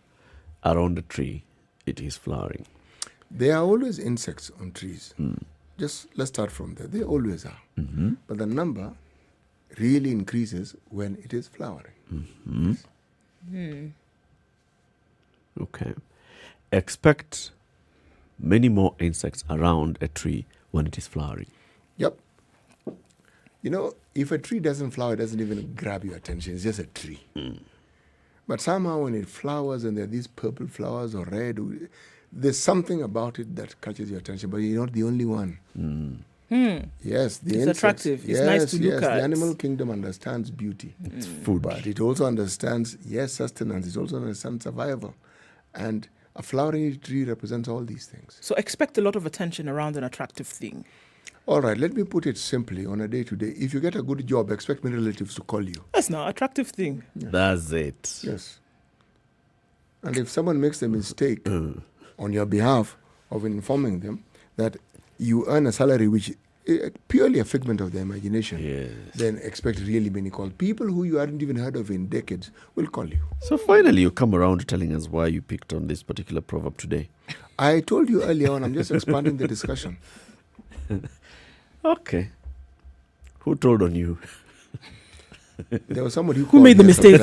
Speaker 2: around a tree, it is flowering.
Speaker 4: There are always insects on trees. Just let's start from there. They always are. But the number really increases when it is flowering.
Speaker 2: Okay. Expect many more insects around a tree when it is flowering.
Speaker 4: Yep. You know, if a tree doesn't flower, it doesn't even grab your attention. It's just a tree. But somehow when it flowers and there are these purple flowers or red, there's something about it that catches your attention, but you're not the only one. Yes, the
Speaker 3: It's
Speaker 4: insects,
Speaker 3: attractive. It's
Speaker 4: yes,
Speaker 3: nice to look
Speaker 4: The
Speaker 3: at.
Speaker 4: animal kingdom understands beauty.
Speaker 2: It's food.
Speaker 4: But it also understands, sustenance. It also understands survival. And a flowering tree represents all these things.
Speaker 3: So expect a lot of attention around an attractive thing.
Speaker 4: All right, let me put it simply on a day-to-day. If you get a good job, expect many relatives to call you.
Speaker 3: That's not an attractive thing.
Speaker 2: That's it.
Speaker 4: Yes. And if someone makes a mistake on your behalf of informing them that you earn a salary which is purely a figment of their imagination, then expect really many calls. People who you hadn't even heard of in decades will call you.
Speaker 2: So finally you come around to telling us why you picked on this particular proverb today.
Speaker 4: I told you earlier on, I'm just expanding the discussion.
Speaker 2: Okay. Who told on you?
Speaker 4: There was somebody
Speaker 3: Who made the mistake?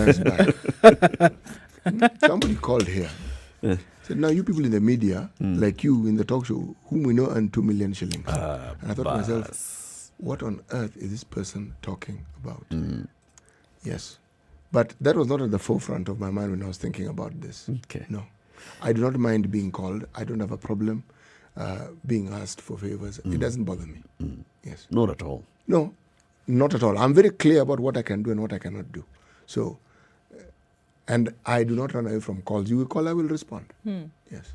Speaker 4: Somebody called here. Said, now you people in the media, like you in the talk show, whom we know earn 2 million shillings. And I thought to myself, what on earth is this person talking about? Yes. But that was not at the forefront of my mind when I was thinking about this.
Speaker 2: Okay.
Speaker 4: No. I do not mind being called. I don't have a problem being asked for favors. It doesn't bother me. Yes.
Speaker 2: Not at all.
Speaker 4: No, not at all. I'm very clear about what I can do and what I cannot do. So, and I do not run away from calls. You will call, I will respond. Yes.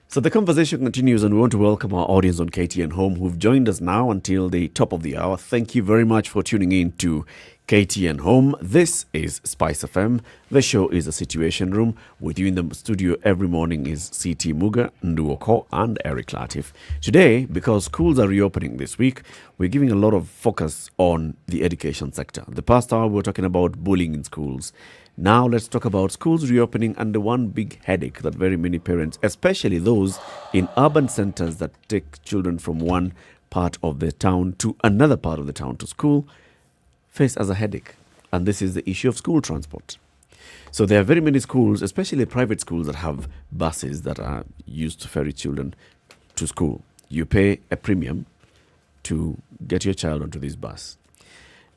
Speaker 2: So the conversation continues, and we want to welcome our audience on KTN Home who've joined us now until the top of the hour. Thank you very much for tuning in to KTN Home. This is SpiceFM. The show is a Situation Room. With you in the studio every morning is C.T. Muga, Nduoko, and Eric Latif. Today, because schools are reopening this week, we're giving a lot of focus on the education sector. The past hour, we were talking about bullying in schools. Now let's talk about schools reopening and the one big headache that very many parents, especially those in urban centers that take children from one part of the town to another part of the town to school, face as a headache. And this is the issue of school transport. So there are very many schools, especially private schools, that have buses that are used to ferry children to school. You pay a premium to get your child onto this bus.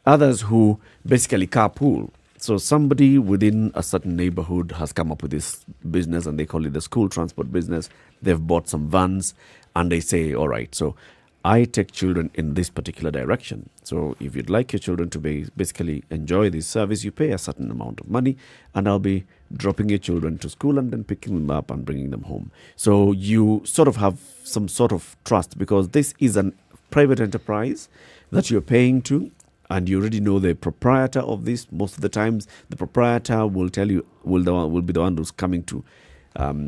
Speaker 2: Others who basically carpool. So somebody within a certain neighborhood has come up with this business and they call it the school transport business. They've bought some vans and they say, all right, so I take children in this particular direction. So if you'd like your children to basically enjoy this service, you pay a certain amount of money and I'll be dropping your children to school and then picking them up and bringing them home. So you sort of have some sort of trust because this is a private enterprise that you're paying to. And you already know the proprietor of this. Most of the times, the proprietor will tell you, will be the one who's coming to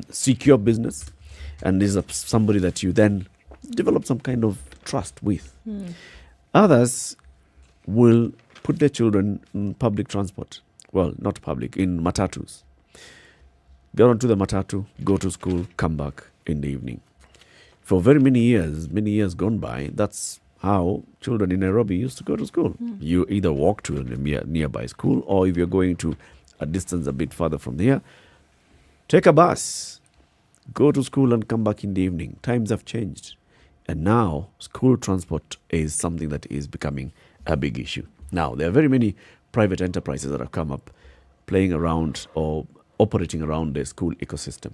Speaker 2: seek your business. And this is somebody that you then develop some kind of trust with. Others will put their children in public transport. Well, not public, in matatus. Get onto the matatu, go to school, come back in the evening. For very many years gone by, that's how children in Nairobi used to go to school. You either walk to a nearby school, or if you're going to a distance a bit further from here, take a bus, go to school and come back in the evening. Times have changed. And now school transport is something that is becoming a big issue. Now, there are very many private enterprises that have come up playing around or operating around the school ecosystem.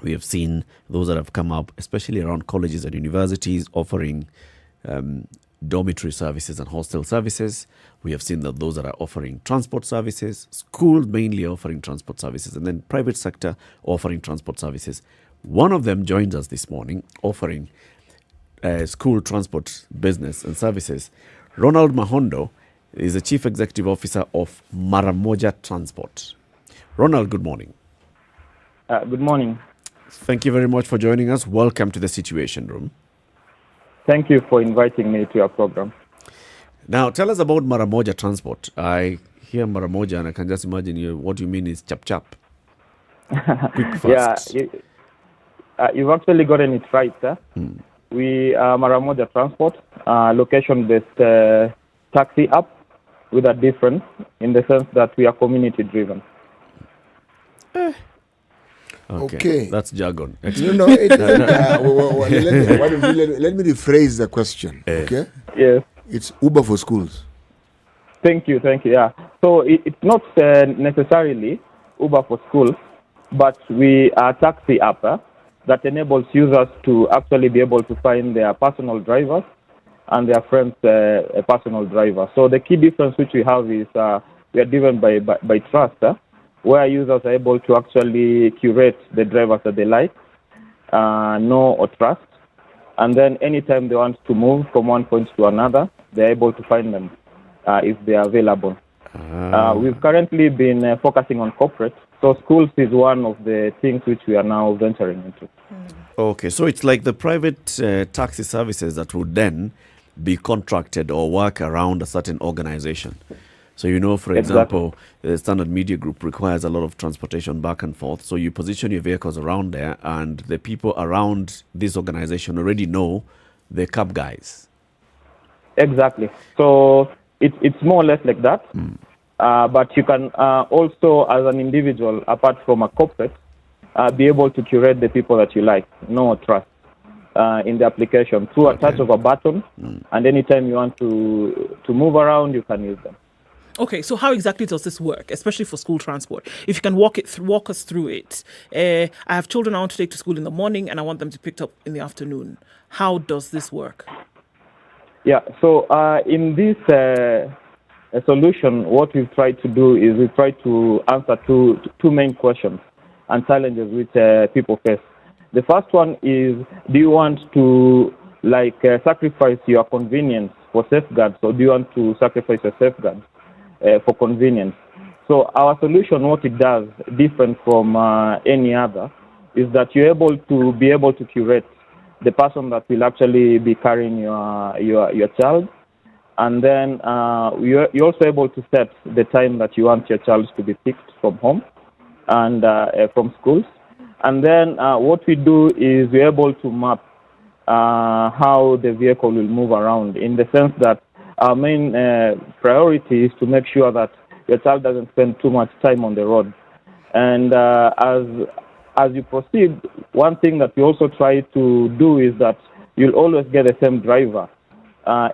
Speaker 2: We have seen those that have come up, especially around colleges and universities, offering dormitory services and hostel services. We have seen that those that are offering transport services, schools mainly offering transport services, and then private sector offering transport services. One of them joins us this morning offering school transport business and services. Ronald Mahondo is the Chief Executive Officer of Maramoja Transport. Ronald, good morning.
Speaker 16: Good morning.
Speaker 2: Thank you very much for joining us. Welcome to the Situation Room.
Speaker 16: Thank you for inviting me to your program.
Speaker 2: Now, tell us about Maramoja Transport. I hear Maramoja and I can just imagine what you mean is chap. Quick, fast.
Speaker 16: Yeah, you've actually gotten it right, sir. We are Maramoja Transport, location-based taxi app with a difference in the sense that we are community-driven.
Speaker 4: Okay.
Speaker 2: That's jargon.
Speaker 4: Let me rephrase the question. Okay?
Speaker 16: Yes.
Speaker 4: It's Uber for schools.
Speaker 16: Thank you. Yeah. So it's not necessarily Uber for schools, but we are a taxi app that enables users to actually be able to find their personal drivers and their friends' personal driver. So the key difference which we have is we are driven by trust, where users are able to actually curate the drivers that they like, know or trust, and then anytime they want to move from one point to another, they're able to find them if they are available. We've currently been focusing on corporate, so schools is one of the things which we are now venturing into.
Speaker 2: Okay, so it's like the private taxi services that would then be contracted or work around a certain organization. So, for example, the Standard Media Group requires a lot of transportation back and forth. So you position your vehicles around there, and the people around this organization already know the cab guys.
Speaker 16: Exactly. So it's more or less like that. But you can also, as an individual, apart from a corporate, be able to curate the people that you like, know or trust in the application through a touch of a button. And anytime you want to move around, you can use them.
Speaker 3: Okay, so how exactly does this work, especially for school transport? If you can walk us through it. I have children I want to take to school in the morning and I want them to be picked up in the afternoon. How does this work?
Speaker 16: Yeah, so in this solution, what we've tried to do is we've tried to answer two main questions and challenges which people face. The first one is, do you want to sacrifice your convenience for safeguards, or do you want to sacrifice your safeguards for convenience? So our solution, what it does, different from any other, is that you're able to curate the person that will actually be carrying your child, and then you're also able to set the time that you want your child to be picked from home and from schools. And then what we do is we're able to map how the vehicle will move around, in the sense that our main priority is to make sure that your child doesn't spend too much time on the road. And as you proceed, one thing that we also try to do is that you'll always get the same driver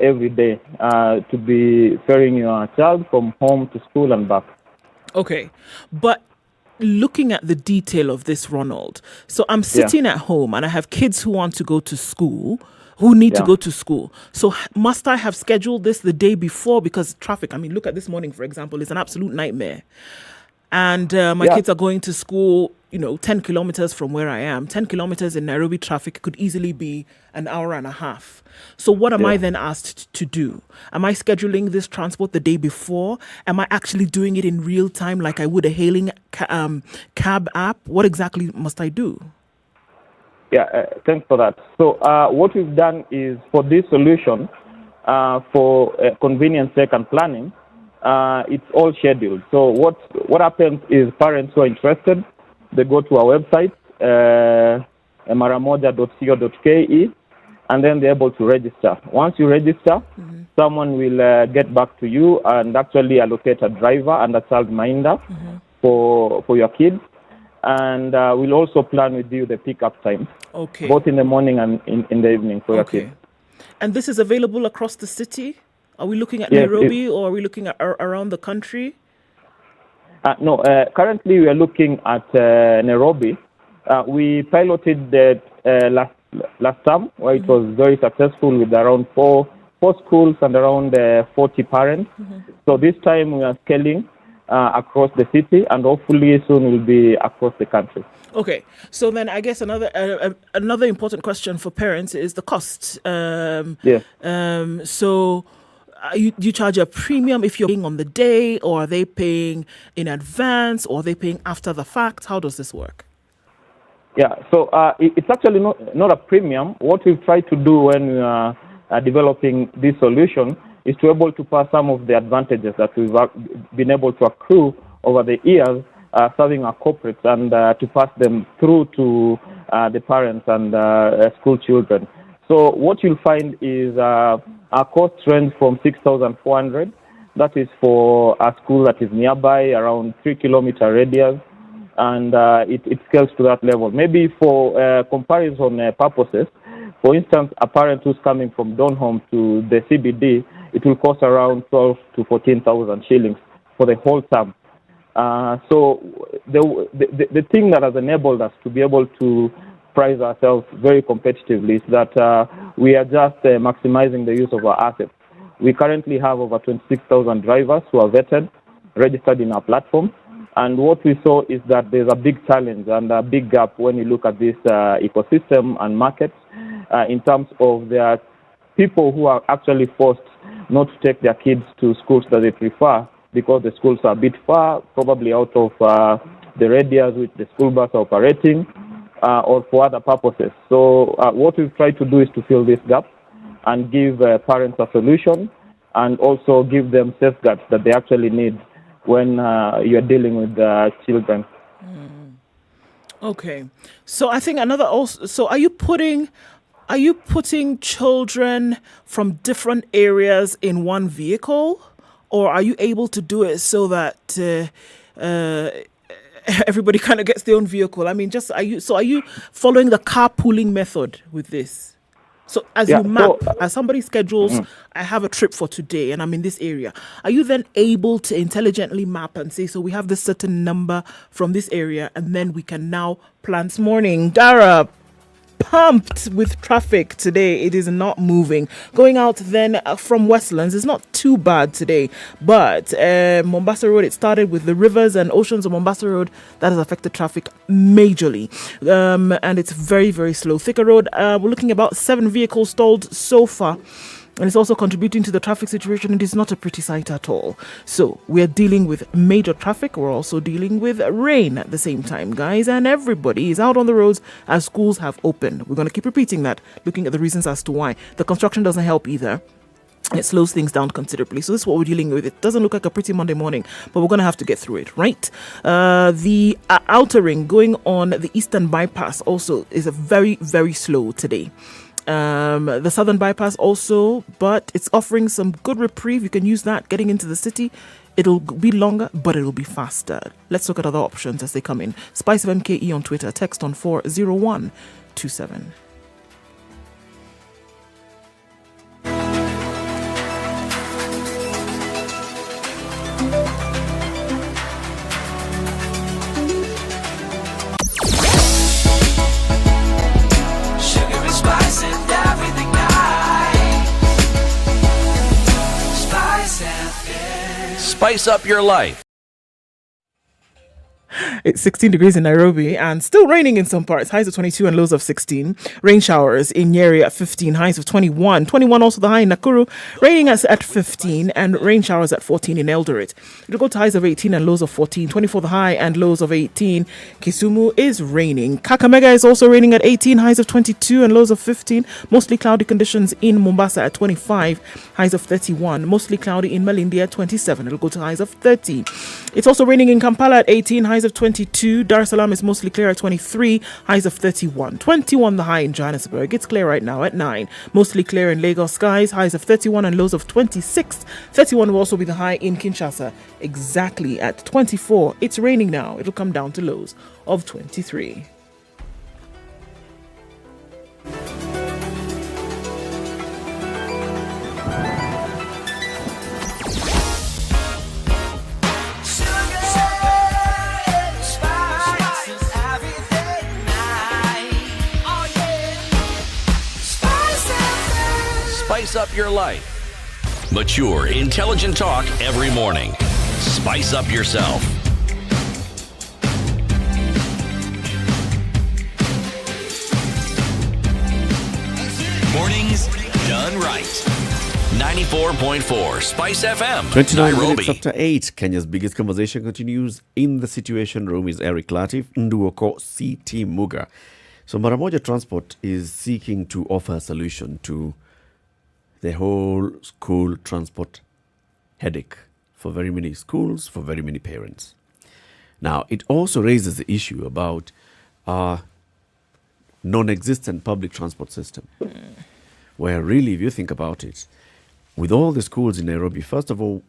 Speaker 16: every day to be ferrying your child from home to school and back.
Speaker 3: Okay, but looking at the detail of this, Ronald, so I'm sitting at home and I have kids who want to go to school, who need to go to school. So must I have scheduled this the day before? Because traffic, look at this morning, for example, it's an absolute nightmare. And my kids are going to school, 10 kilometers from where I am. 10 kilometers in Nairobi traffic could easily be an hour and a half. So what am I then asked to do? Am I scheduling this transport the day before? Am I actually doing it in real time like I would a hailing cab app? What exactly must I do?
Speaker 16: Yeah, thanks for that. So what we've done is, for this solution, for convenience sake and planning, it's all scheduled. So what happens is, parents who are interested, they go to our website, maramoja.co.ke, and then they're able to register. Once you register, someone will get back to you and actually allocate a driver and a childminder for your kids. And we'll also plan with you the pickup times, both in the morning and in the evening for your kids.
Speaker 3: And this is available across the city? Are we looking at
Speaker 16: Yes,
Speaker 3: Nairobi or are we looking at around the country?
Speaker 16: No, currently we are looking at Nairobi. We piloted the last term where it was very successful with around four schools and around 40 parents. So this time we are scaling across the city, and hopefully soon will be across the country.
Speaker 3: Okay, so then I guess another important question for parents is the cost.
Speaker 16: Yes.
Speaker 3: So you charge a premium if you're paying on the day, or are they paying in advance, or are they paying after the fact? How does this work?
Speaker 16: Yeah, so it's actually not a premium. What we've tried to do when we are developing this solution is to able to pass some of the advantages that we've been able to accrue over the years serving our corporates, and to pass them through to the parents and school children. So what you'll find is our cost range from 6,400. That is for a school that is nearby, around 3-kilometer radius, and it scales to that level. Maybe for comparison purposes, for instance, a parent who's coming from Donholm to the CBD, it will cost around 12 to 14,000 shillings for the whole term. So the thing that has enabled us to be able to price ourselves very competitively is that we are just maximizing the use of our assets. We currently have over 26,000 drivers who are vetted, registered in our platform. And what we saw is that there's a big challenge and a big gap when you look at this ecosystem and markets in terms of there are people who are actually forced not to take their kids to schools that they prefer because the schools are a bit far, probably out of the radius which the school bus are operating, or for other purposes. So what we've tried to do is to fill this gap and give parents a solution, and also give them safeguards that they actually need when you're dealing with children.
Speaker 3: Okay, so I think another also. So are you putting children from different areas in one vehicle, or are you able to do it so that everybody kind of gets their own vehicle? I mean, are you following the carpooling method with this? So as you map, as somebody schedules, I have a trip for today and I'm in this area, are you then able to intelligently map and say, so we have this certain number from this area, and then we can now plan this morning? Dara, pumped with traffic today. It is not moving. Going out then from Westlands is not too bad today, but Mombasa Road, it started with the rivers and oceans of Mombasa Road. That has affected traffic majorly, and it's very, very slow. Thika Road, we're looking about 7 vehicles stalled so far, and it's also contributing to the traffic situation. It is not a pretty sight at all. So we're dealing with major traffic. We're also dealing with rain at the same time, guys, and everybody is out on the roads as schools have opened. We're going to keep repeating that, looking at the reasons as to why. The construction doesn't help either. It slows things down considerably. So this is what we're dealing with. It doesn't look like a pretty Monday morning, but we're going to have to get through it, right? The outer ring going on the Eastern Bypass also is a very, very slow today. The Southern Bypass also, but it's offering some good reprieve. You can use that getting into the city. It'll be longer, but it'll be faster. Let's look at other options as they come in. SpiceFM KE on Twitter. Text on 40127.
Speaker 1: Spice up your life.
Speaker 3: It's 16 degrees in Nairobi and still raining in some parts. Highs of 22 and lows of 16. Rain showers in Nyeri at 15, highs of 21. 21 also the high in Nakuru. Raining at 15 and rain showers at 14 in Eldoret. It'll go to highs of 18 and lows of 14. 24 the high and lows of 18. Kisumu is raining. Kakamega is also raining at 18, highs of 22 and lows of 15. Mostly cloudy conditions in Mombasa at 25, highs of 31. Mostly cloudy in Malindi at 27. It'll go to highs of 30. It's also raining in Kampala at 18, highs highs of 22. Dar es Salaam is mostly clear at 23, highs of 31. 21 the high in Johannesburg. It's clear right now at 9. Mostly clear in Lagos skies, highs of 31 and lows of 26. 31 will also be the high in Kinshasa, exactly at 24. It's raining now. It'll come down to lows of 23.
Speaker 1: Spice up your life. Mature, intelligent talk every morning. Spice up yourself. Mornings done right. 94.4 Spice FM.
Speaker 2: 29
Speaker 1: Nairobi.
Speaker 2: minutes after 8. Kenya's biggest conversation continues. In the Situation Room is Eric Latif, Nduoko, CT Muga. So Maramoja Transport is seeking to offer a solution to the whole school transport headache for very many schools, for very many parents. Now, it also raises the issue about our non-existent public transport system, where really, if you think about it, with all the schools in Nairobi, first of all,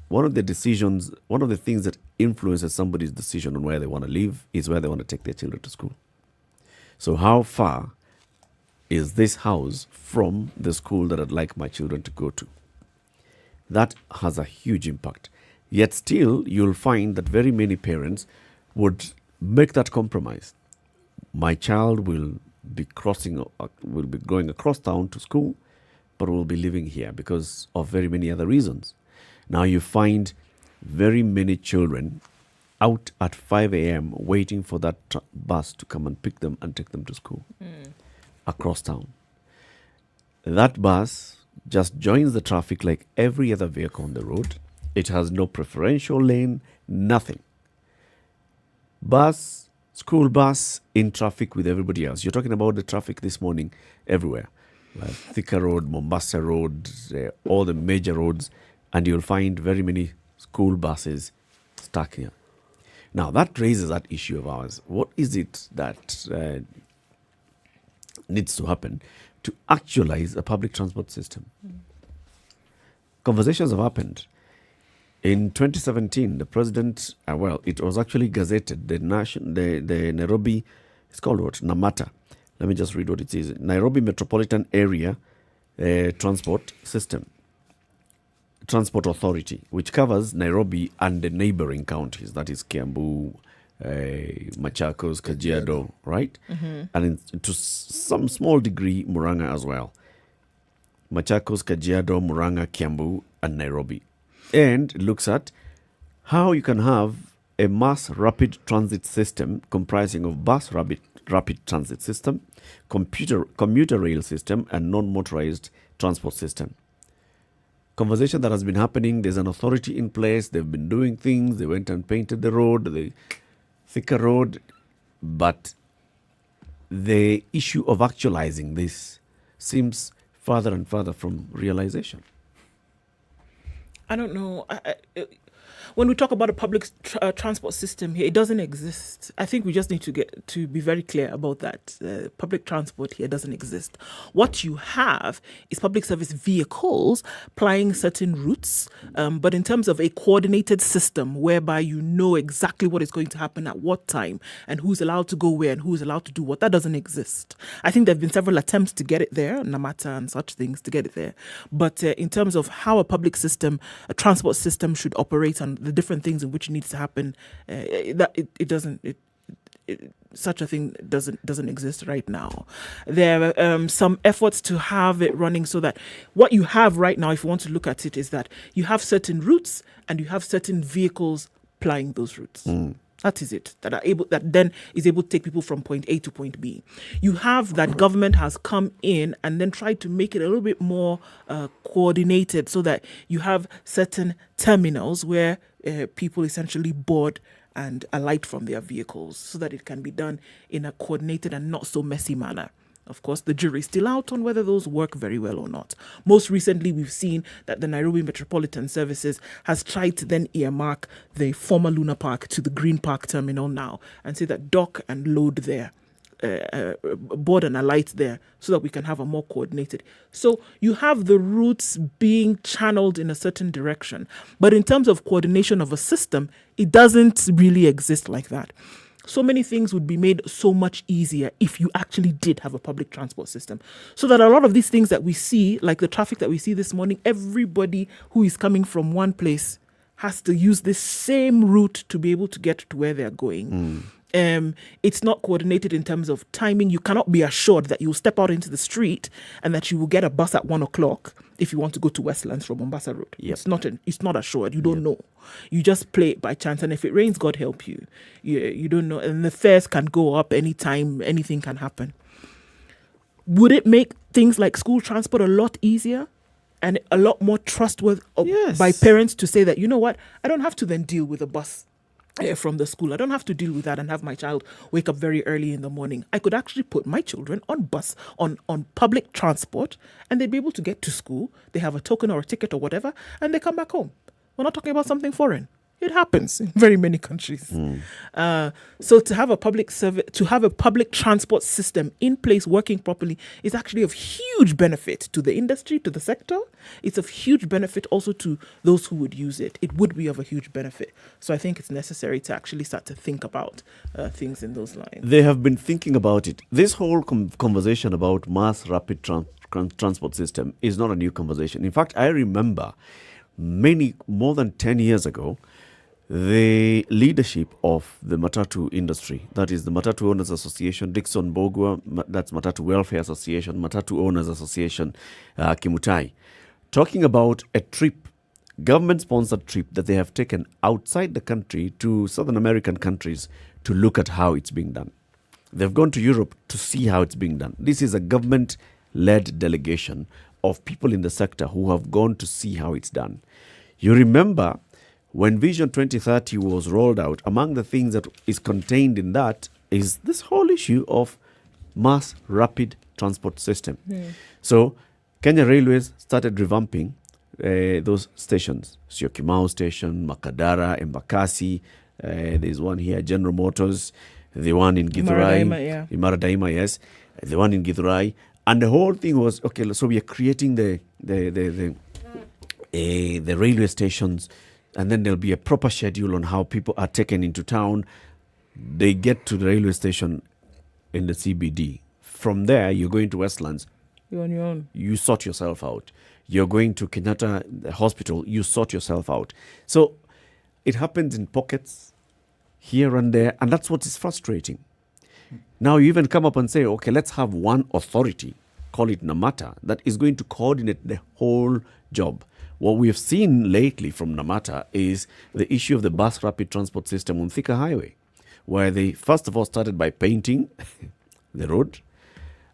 Speaker 2: one of the things that influences somebody's decision on where they want to live is where they want to take their children to school. So how far is this house from the school that I'd like my children to go to? That has a huge impact. Yet still, you'll find that very many parents would make that compromise. My child will be going across town to school, but will be living here because of very many other reasons. Now you find very many children out at 5 a.m. waiting for that bus to come and pick them and take them to school. Across town. That bus just joins the traffic like every other vehicle on the road. It has no preferential lane, nothing. School bus in traffic with everybody else. You're talking about the traffic this morning everywhere. Like Thika Road, Mombasa Road, all the major roads, and you'll find very many school buses stuck here. Now that raises that issue of ours. What is it that needs to happen to actualize a public transport system? Conversations have happened. In 2017, the president, it was actually gazetted, the Nairobi, it's called what? Namata. Let me just read what it says. Nairobi Metropolitan Area Transport Authority, which covers Nairobi and the neighboring counties, that is Kiambu, Machakos, Kajiado, right? And to some small degree, Murang'a as well. Machakos, Kajiado, Murang'a, Kiambu, and Nairobi. And it looks at how you can have a mass rapid transit system comprising of bus rapid transit system, commuter rail system, and non-motorized transport system. Conversation that has been happening. There's an authority in place. They've been doing things. They went and painted the road, the thicker road, but the issue of actualizing this seems further and further from realization.
Speaker 3: I don't know. When we talk about a public transport system here, it doesn't exist. I think we just need to be very clear about that. Public transport here doesn't exist. What you have is public service vehicles plying certain routes, but in terms of a coordinated system whereby you know exactly what is going to happen at what time and who's allowed to go where and who's allowed to do what, that doesn't exist. I think there have been several attempts to get it there, Namata and such things, to get it there. But in terms of how a public system, a transport system should operate and the different things in which it needs to happen, such a thing doesn't exist right now. There are some efforts to have it running so that what you have right now, if you want to look at it, is that you have certain routes and you have certain vehicles plying those routes. That is it. That then is able to take people from point A to point B. You have that government has come in and then tried to make it a little bit more coordinated so that you have certain terminals where people essentially board and alight from their vehicles so that it can be done in a coordinated and not so messy manner. Of course, the jury's still out on whether those work very well or not. Most recently, we've seen that the Nairobi Metropolitan Services has tried to then earmark the former Luna Park to the Green Park terminal now and say that dock and load there, board and alight there, so that we can have a more coordinated. So you have the routes being channeled in a certain direction. But in terms of coordination of a system, it doesn't really exist like that. So many things would be made so much easier if you actually did have a public transport system. So that a lot of these things that we see, like the traffic that we see this morning, everybody who is coming from one place has to use this same route to be able to get to where they're going. It's not coordinated in terms of timing. You cannot be assured that you'll step out into the street and that you will get a bus at 1 o'clock if you want to go to Westlands from Mombasa Road.
Speaker 2: Yep.
Speaker 3: It's not assured. You don't know. You just play it by chance. And if it rains, God help you. You don't know. And the fares can go up anytime. Anything can happen. Would it make things like school transport a lot easier and a lot more trustworthy by parents to say that, you know what, I don't have to then deal with a bus from the school. I don't have to deal with that and have my child wake up very early in the morning. I could actually put my children on public transport and they'd be able to get to school. They have a token or a ticket or whatever, and they come back home. We're not talking about something foreign. It happens in very many countries. So to have a public transport system in place working properly is actually of huge benefit to the industry, to the sector. It's of huge benefit also to those who would use it. It would be of a huge benefit. So I think it's necessary to actually start to think about things in those lines.
Speaker 2: They have been thinking about it. This whole conversation about mass rapid transport system is not a new conversation. In fact, I remember more than 10 years ago, the leadership of the Matatu industry, that is the Matatu Owners Association, Dixon Bogwa, that's Matatu Welfare Association, Matatu Owners Association, Kimutai, talking about a trip, government-sponsored trip that they have taken outside the country to Southern American countries to look at how it's being done. They've gone to Europe to see how it's being done. This is a government-led delegation of people in the sector who have gone to see how it's done. You remember when Vision 2030 was rolled out, among the things that is contained in that is this whole issue of mass rapid transport system. So Kenya Railways started revamping those stations. Syokimau Station, Makadara, Embakasi, there's one here, General Motors, the one in Githurai. Imara Daima, yes. The one in Githurai. And the whole thing was, okay, so we are creating the railway stations, and then there'll be a proper schedule on how people are taken into town. They get to the railway station in the CBD. From there, you're going to Westlands.
Speaker 3: You're on your own.
Speaker 2: You sort yourself out. You're going to Kenyatta Hospital. You sort yourself out. So it happens in pockets, here and there, and that's what is frustrating. Now you even come up and say, okay, let's have one authority, call it Namata, that is going to coordinate the whole job. What we have seen lately from Namata is the issue of the bus rapid transport system on Thika Highway, where they first of all started by painting the road,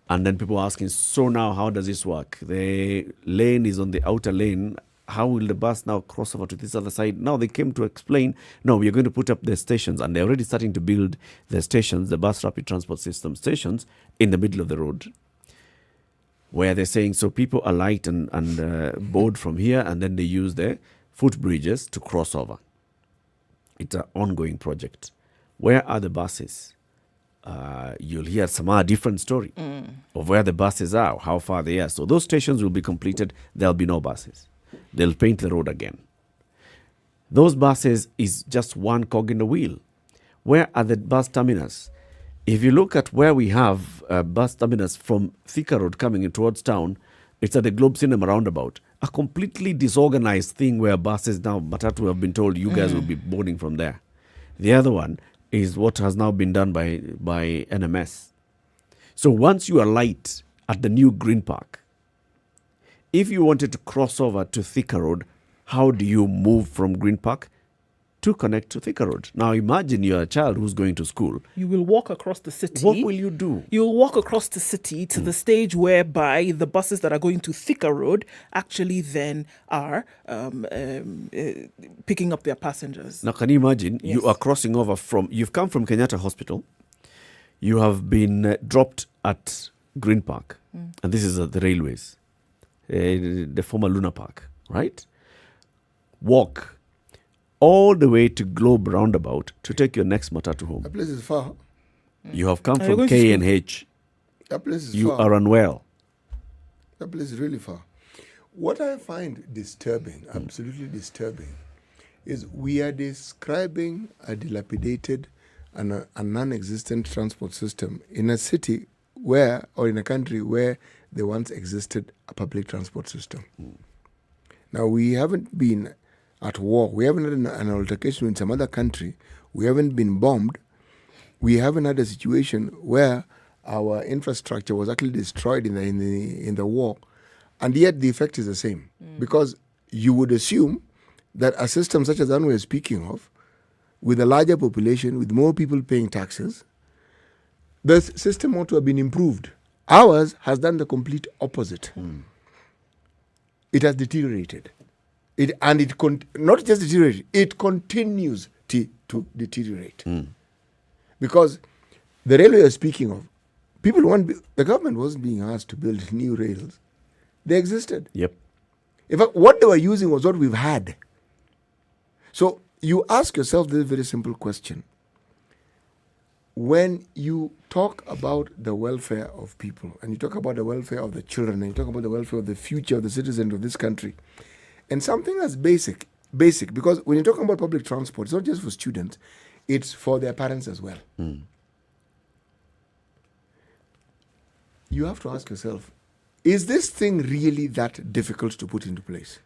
Speaker 2: and then people asking, so now how does this work? The lane is on the outer lane. How will the bus now cross over to this other side? Now they came to explain, no, we are going to put up the stations, and they're already starting to build the stations, the bus rapid transport system stations, in the middle of the road, where they're saying, so people alight and board from here, and then they use the footbridges to cross over. It's an ongoing project. Where are the buses? You'll hear some different story of where the buses are, how far they are. So those stations will be completed. There'll be no buses. They'll paint the road again. Those buses is just one cog in the wheel. Where are the bus terminus? If you look at where we have bus terminus from Thika Road coming in towards town, it's at the Globe Cinema roundabout. A completely disorganized thing where buses now, Matatu have been told, you guys will be boarding from there. The other one is what has now been done by NMS. So once you alight at the new Green Park, if you wanted to cross over to Thika Road, how do you move from Green Park to connect to Thika Road? Now imagine you're a child who's going to school.
Speaker 3: You will walk across the city.
Speaker 2: What will you do?
Speaker 3: You'll walk across the city to the stage whereby the buses that are going to Thika Road actually then are picking up their passengers.
Speaker 2: Now can you imagine, you are crossing over you've come from Kenyatta Hospital, you have been dropped at Green Park, and this is the railways, the former Luna Park, right? Walk all the way to Globe Roundabout to take your next matatu home.
Speaker 4: That place is far.
Speaker 2: You have come
Speaker 3: Are you
Speaker 2: from
Speaker 3: going to
Speaker 2: K and H.
Speaker 4: That place is
Speaker 2: You
Speaker 4: far.
Speaker 2: are unwell.
Speaker 4: That place is really far. What I find disturbing, absolutely disturbing, is we are describing a dilapidated and a non-existent transport system in a city where, or in a country where there once existed a public transport system. Now, we haven't been at war. We haven't had an altercation in some other country. We haven't been bombed. We haven't had a situation where our infrastructure was actually destroyed in the war. And yet the effect is the same. Because you would assume that a system such as the one we're speaking of, with a larger population, with more people paying taxes, the system ought to have been improved. Ours has done the complete opposite. It has deteriorated. Not just deteriorated, it continues to deteriorate. Because the railway you're speaking of, the government wasn't being asked to build new rails. They existed.
Speaker 2: Yep.
Speaker 4: In fact, what they were using was what we've had. So you ask yourself this very simple question. When you talk about the welfare of people, and you talk about the welfare of the children, and you talk about the welfare of the future of the citizens of this country, and something as basic, because when you're talking about public transport, it's not just for students, it's for their parents as well. You have to ask yourself, is this thing really that difficult to put into place?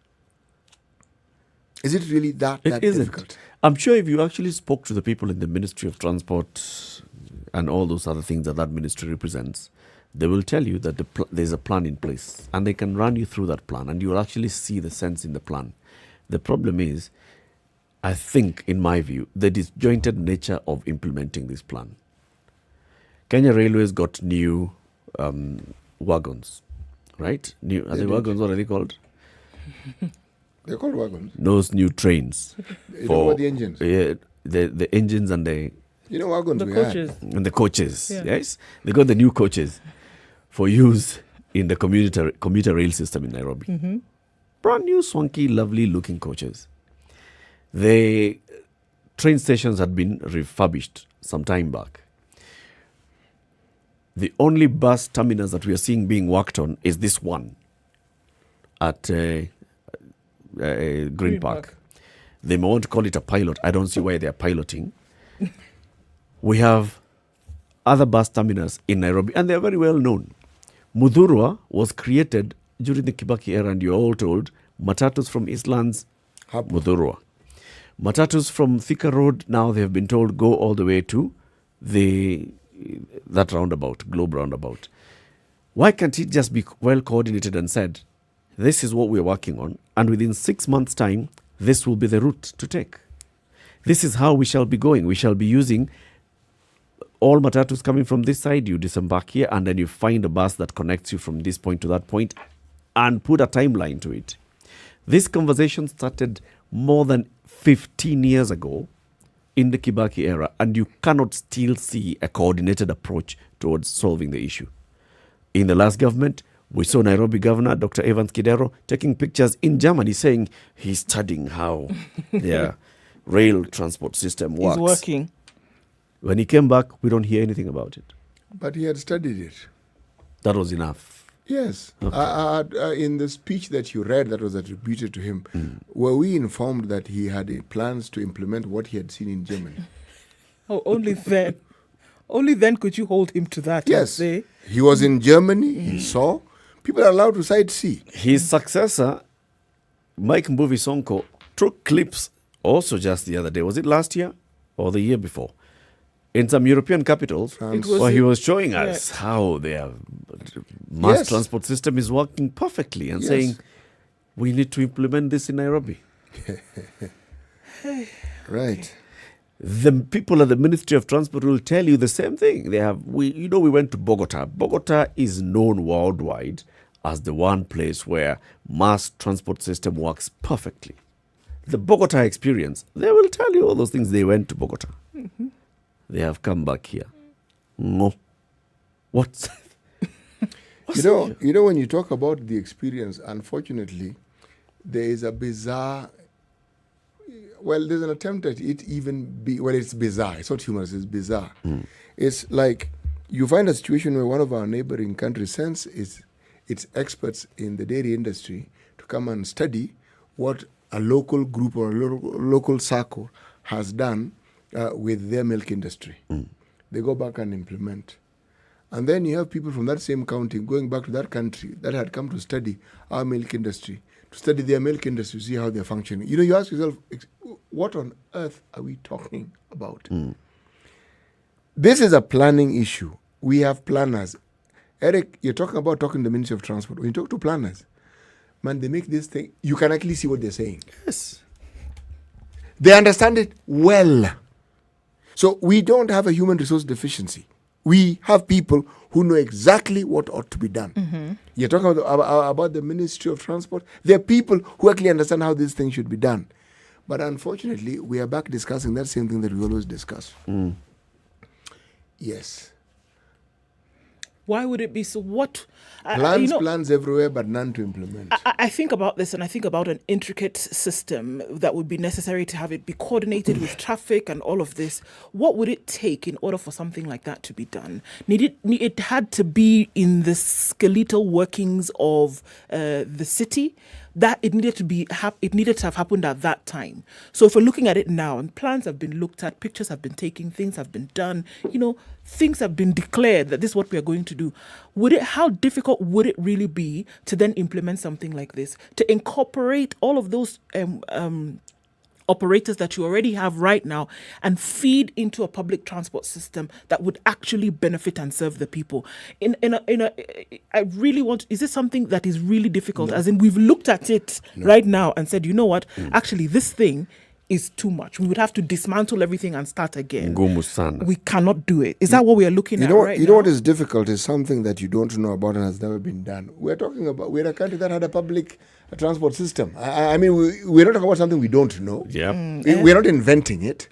Speaker 4: Is it really that difficult?
Speaker 2: I'm sure if you actually spoke to the people in the Ministry of Transport and all those other things that ministry represents, they will tell you that there's a plan in place and they can run you through that plan and you will actually see the sense in the plan. The problem is, I think, in my view, the disjointed nature of implementing this plan. Kenya Railways got new wagons, right? Are they wagons? What are they called?
Speaker 4: They're called wagons.
Speaker 2: Those new trains.
Speaker 4: You know what the engines?
Speaker 2: The engines and the...
Speaker 4: You know wagons
Speaker 3: The
Speaker 4: we
Speaker 3: coaches.
Speaker 4: had.
Speaker 2: And the coaches,
Speaker 3: Yeah.
Speaker 2: yes? They got the new coaches for use in the commuter rail system in Nairobi. Brand new, swanky, lovely looking coaches. The train stations had been refurbished some time back. The only bus terminus that we are seeing being worked on is this one at Green Park. They may want to call it a pilot. I don't see why they are piloting. We have other bus terminals in Nairobi, and they are very well known. Mudhurwa was created during the Kibaki era, and you're all told, matatus from Eastlands, Mudhurwa. Matatus from Thika Road, now they have been told, go all the way to that roundabout, Globe Roundabout. Why can't it just be well coordinated and said, this is what we're working on, and within 6 months' time, this will be the route to take. This is how we shall be going. We shall be using all matatus coming from this side. You disembark here, and then you find a bus that connects you from this point to that point, and put a timeline to it. This conversation started more than 15 years ago in the Kibaki era, and you cannot still see a coordinated approach towards solving the issue. In the last government, we saw Nairobi Governor Dr. Evans Kidero taking pictures in Germany saying he's studying how their rail transport system works.
Speaker 3: It's working.
Speaker 2: When he came back, we don't hear anything about it.
Speaker 4: But he had studied it.
Speaker 2: That was enough.
Speaker 4: Yes.
Speaker 2: Okay.
Speaker 4: In the speech that you read that was attributed to him, were we informed that he had plans to implement what he had seen in Germany?
Speaker 3: Oh, only then. Only then could you hold him to that.
Speaker 4: Yes.
Speaker 3: And say,
Speaker 4: he was in Germany, he saw. People are allowed to sightsee.
Speaker 2: His successor, Mike Mbuvi Sonko, took clips also just the other day. Was it last year or the year before? In some European capitals, where he was showing us how their mass transport system is working perfectly and saying, we need to implement this in Nairobi.
Speaker 4: Right.
Speaker 2: The people at the Ministry of Transport will tell you the same thing. We went to Bogota. Bogota is known worldwide as the one place where mass transport system works perfectly. The Bogota experience, they will tell you all those things. They went to Bogota. They have come back here. No. What?
Speaker 4: You know, when you talk about the experience, unfortunately, there is a bizarre. Well, there's an attempt at it even be. Well, it's bizarre. It's not humorous. It's bizarre. It's like you find a situation where one of our neighboring countries sends its experts in the dairy industry to come and study what a local group or a local circle has done with their milk industry. They go back and implement. And then you have people from that same county going back to that country that had come to study our milk industry, to study their milk industry, to see how they're functioning. You know, you ask yourself, what on earth are we talking about? This is a planning issue. We have planners. Eric, you're talking to the Ministry of Transport. When you talk to planners, man, they make this thing, you can actually see what they're saying.
Speaker 2: Yes.
Speaker 4: They understand it well. So we don't have a human resource deficiency. We have people who know exactly what ought to be done. You're talking about the Ministry of Transport. There are people who actually understand how this thing should be done. But unfortunately, we are back discussing that same thing that we always discuss. Yes.
Speaker 3: Why would it be so? What
Speaker 4: plans everywhere, but none to implement.
Speaker 3: I think about this, and I think about an intricate system that would be necessary to have it be coordinated with traffic and all of this. What would it take in order for something like that to be done? It had to be in the skeletal workings of the city. That it needed to have happened at that time. So if we're looking at it now, and plans have been looked at, pictures have been taken, things have been done, things have been declared that this is what we are going to do. How difficult would it really be to then implement something like this, to incorporate all of those operators that you already have right now and feed into a public transport system that would actually benefit and serve the people? I really want, is this something that is really difficult? No. As in, we've looked at it right now and said, you know what, actually this thing is too much. We would have to dismantle everything and start again. We cannot do it. Is that what we are looking at right now?
Speaker 4: You know what is difficult is something that you don't know about and has never been done. We're a country that had a public transport system. I mean, we're not talking about something we don't know. We're not inventing it.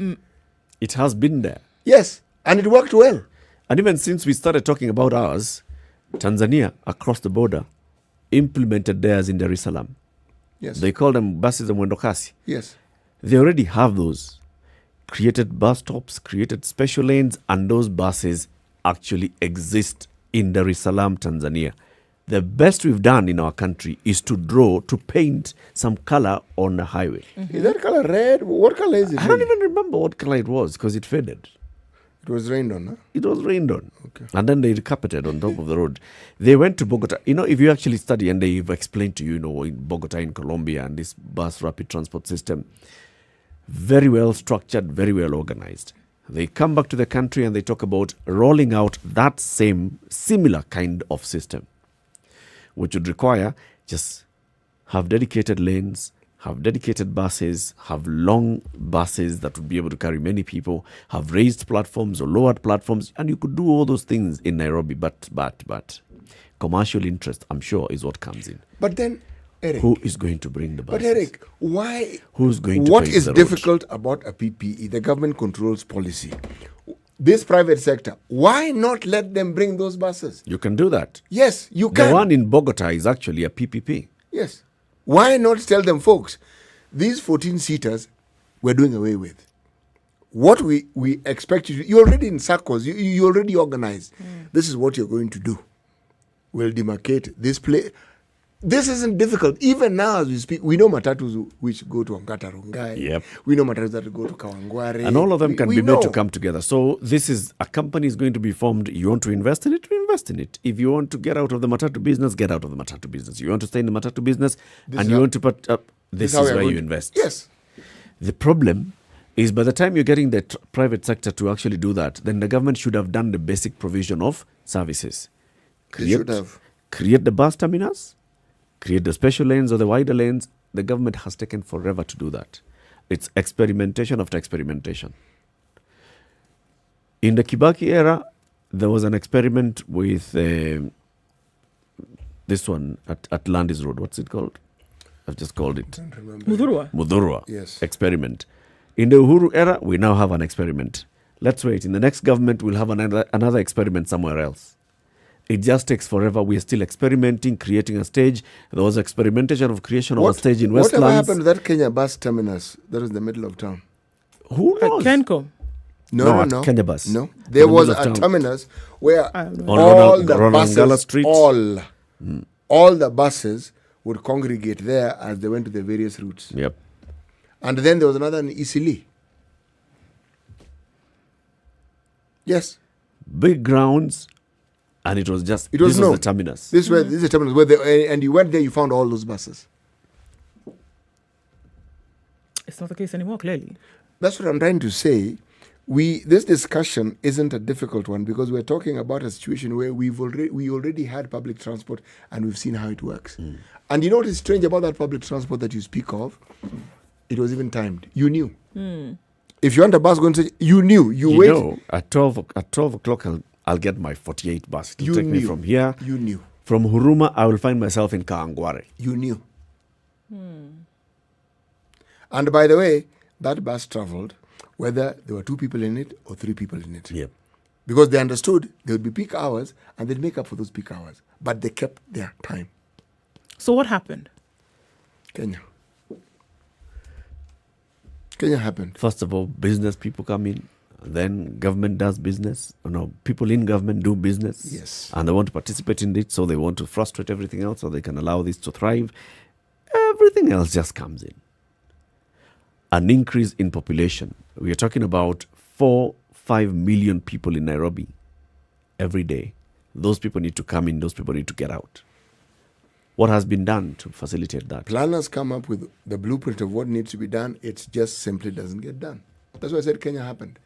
Speaker 2: It has been there.
Speaker 4: Yes, and it worked well.
Speaker 2: And even since we started talking about ours, Tanzania, across the border, implemented theirs in Dar es Salaam.
Speaker 4: Yes.
Speaker 2: They call them buses and mwendokasi.
Speaker 4: Yes.
Speaker 2: They already have those. Created bus stops, created special lanes, and those buses actually exist in Dar es Salaam, Tanzania. The best we've done in our country is to paint some color on the highway.
Speaker 4: Is that color red? What color is it?
Speaker 2: I don't even remember what color it was because it faded.
Speaker 4: It was rained on, huh?
Speaker 2: It was rained on.
Speaker 4: Okay.
Speaker 2: And then they carpeted on top of the road. They went to Bogota. If you actually study and they've explained to you, in Bogota, in Colombia, and this bus rapid transport system, very well structured, very well organized. They come back to the country and they talk about rolling out that similar kind of system, which would require just have dedicated lanes, have dedicated buses, have long buses that would be able to carry many people, have raised platforms or lowered platforms, and you could do all those things in Nairobi, but commercial interest, I'm sure, is what comes in.
Speaker 4: But then, Eric,
Speaker 2: who is going to bring the buses?
Speaker 4: But Eric, why?
Speaker 2: Who's going to
Speaker 4: What
Speaker 2: pave
Speaker 4: is
Speaker 2: the road?
Speaker 4: difficult about a PPE? The government controls policy. This private sector, why not let them bring those buses?
Speaker 2: You can do that.
Speaker 4: Yes, you can.
Speaker 2: The one in Bogota is actually a PPP.
Speaker 4: Yes. Why not tell them, folks, these 14-seaters we're doing away with. What we expect you to do, you're already in circles, you already organized. This is what you're going to do. We'll demarcate this place. This isn't difficult. Even now as we speak, we know matatus which go to Angata Rongai.
Speaker 2: Yep.
Speaker 4: We know matatus that go to Kawangware.
Speaker 2: And all of them can
Speaker 4: we
Speaker 2: be
Speaker 4: know.
Speaker 2: made to come together. So this is a company is going to be formed. You want to invest in it, we invest in it. If you want to get out of the matatu business, get out of the matatu business. You want to stay in the matatu business and you want to put up, this is where you invest.
Speaker 4: Yes.
Speaker 2: The problem is by the time you're getting the private sector to actually do that, then the government should have done the basic provision of services.
Speaker 4: Should have.
Speaker 2: Create the bus terminus, create the special lanes or the wider lanes. The government has taken forever to do that. It's experimentation after experimentation. In the Kibaki era, there was an experiment with this one at Landis Road. What's it called? I've just called it.
Speaker 4: I don't remember.
Speaker 2: Mudhurwa.
Speaker 4: Yes.
Speaker 2: Experiment. In the Uhuru era, we now have an experiment. Let's wait. In the next government, we'll have another experiment somewhere else. It just takes forever. We are still experimenting, creating a stage. There was experimentation of creation of a stage in Westlands.
Speaker 4: Whatever happened to that Kenya bus terminus that was in the middle of town?
Speaker 2: Who knows?
Speaker 3: Kencom.
Speaker 2: No, Kenya bus.
Speaker 4: No, there was a terminus where all the buses would congregate there as they went to the various routes.
Speaker 2: Yep.
Speaker 4: And then there was another in Isili. Yes.
Speaker 2: Big grounds, and it was just this was the terminus.
Speaker 4: This is the terminus where and you went there, you found all those buses.
Speaker 3: It's not the case anymore, clearly.
Speaker 4: That's what I'm trying to say. This discussion isn't a difficult one because we're talking about a situation where we already had public transport and we've seen how it works. And you know what is strange about that public transport that you speak of? It was even timed. You knew. If you want a bus going to, you knew. You wait.
Speaker 2: Know, at 12 o'clock, I'll get my 48 bus to take me from here.
Speaker 4: You knew.
Speaker 2: From Huruma, I will find myself in Kaangware.
Speaker 4: You knew. And by the way, that bus traveled whether there were 2 people in it or 3 people in it.
Speaker 2: Yep.
Speaker 4: Because they understood there would be peak hours and they'd make up for those peak hours. But they kept their time.
Speaker 3: So what happened?
Speaker 4: Kenya happened.
Speaker 2: First of all, business people come in. Then government does business. People in government do business.
Speaker 4: Yes.
Speaker 2: And they want to participate in it, so they want to frustrate everything else so they can allow this to thrive. Everything else just comes in. An increase in population. We are talking about 4-5 million people in Nairobi every day. Those people need to come in. Those people need to get out. What has been done to facilitate that?
Speaker 4: Planners come up with the blueprint of what needs to be done. It just simply doesn't get done. That's why I said Kenya happened.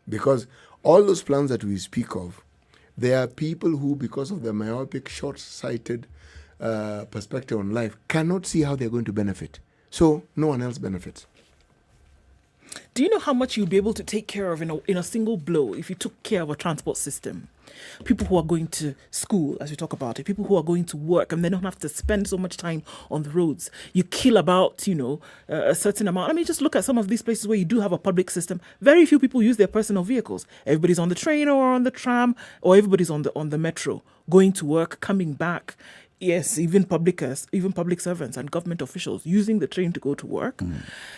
Speaker 4: Because all those plans that we speak of, there are people who, because of their myopic, short-sighted perspective on life, cannot see how they're going to benefit. So no one else benefits.
Speaker 3: Do you know how much you'd be able to take care of in a single blow if you took care of a transport system? People who are going to school, as we talk about it, people who are going to work, and they don't have to spend so much time on the roads. You kill about, a certain amount. I mean, just look at some of these places where you do have a public system. Very few people use their personal vehicles. Everybody's on the train or on the tram, or everybody's on the metro, going to work, coming back. Yes, even public servants and government officials using the train to go to work.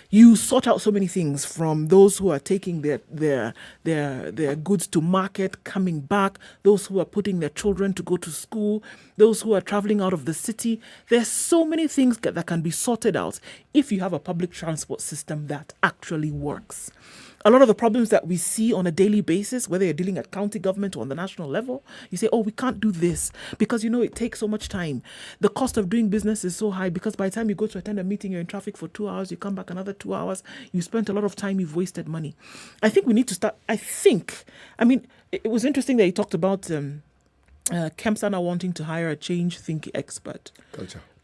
Speaker 3: You sort out so many things, from those who are taking their goods to market, coming back, those who are putting their children to go to school, those who are traveling out of the city. There's so many things that can be sorted out if you have a public transport system that actually works. A lot of the problems that we see on a daily basis, whether you're dealing at county government or on the national level, you say, we can't do this because, it takes so much time. The cost of doing business is so high because by the time you go to attend a meeting, you're in traffic for 2 hours, you come back another 2 hours, you spent a lot of time, you've wasted money. I think we need to start, it was interesting that you talked about Kemsana wanting to hire a change thinking expert.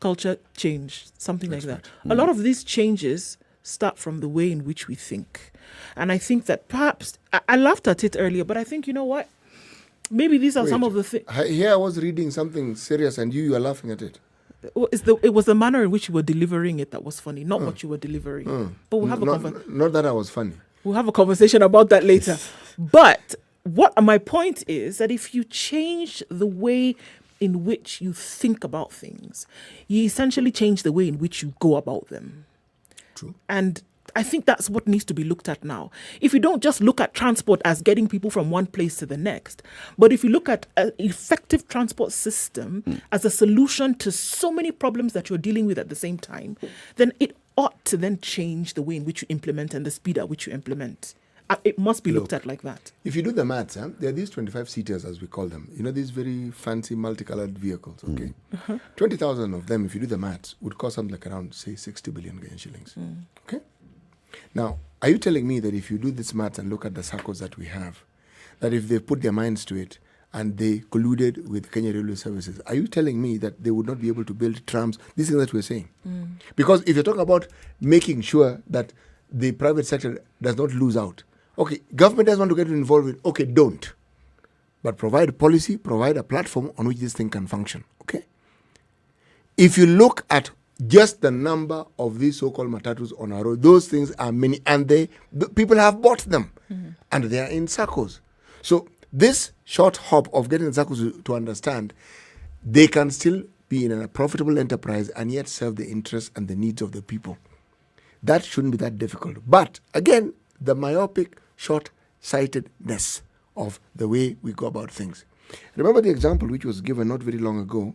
Speaker 3: Culture change, something like that. A lot of these changes start from the way in which we think. And I think that perhaps, I laughed at it earlier, but I think, you know what? Maybe these are some of the things.
Speaker 4: Here I was reading something serious and you are laughing at it.
Speaker 3: It was the manner in which you were delivering it that was funny, not what you were delivering. But we'll have
Speaker 4: not that I was funny.
Speaker 3: We'll have a conversation about that later. But what my point is that if you change the way in which you think about things, you essentially change the way in which you go about them.
Speaker 4: True.
Speaker 3: And I think that's what needs to be looked at now. If you don't just look at transport as getting people from one place to the next, but if you look at an effective transport system as a solution to so many problems that you're dealing with at the same time, then it ought to then change the way in which you implement and the speed at which you implement. It must be looked at like that.
Speaker 4: If you do the maths, there are these 25-seaters, as we call them. These very fancy multicolored vehicles, okay? 20,000 of them, if you do the maths, would cost something like around, say, 60 billion shillings. Okay? Now, are you telling me that if you do this maths and look at the circles that we have, that if they put their minds to it and they colluded with Kenya Railway Services, are you telling me that they would not be able to build trams? These things that we're saying. Because if you're talking about making sure that the private sector does not lose out, okay, government doesn't want to get involved with, okay, don't. But provide policy, provide a platform on which this thing can function, okay? If you look at just the number of these so-called matatus on our road, those things are many, and the people have bought them, and they are in circles. So this short hop of getting the SACCOs to understand they can still be in a profitable enterprise and yet serve the interests and the needs of the people. That shouldn't be that difficult. But again, the myopic, short-sightedness of the way we go about things. Remember the example which was given not very long ago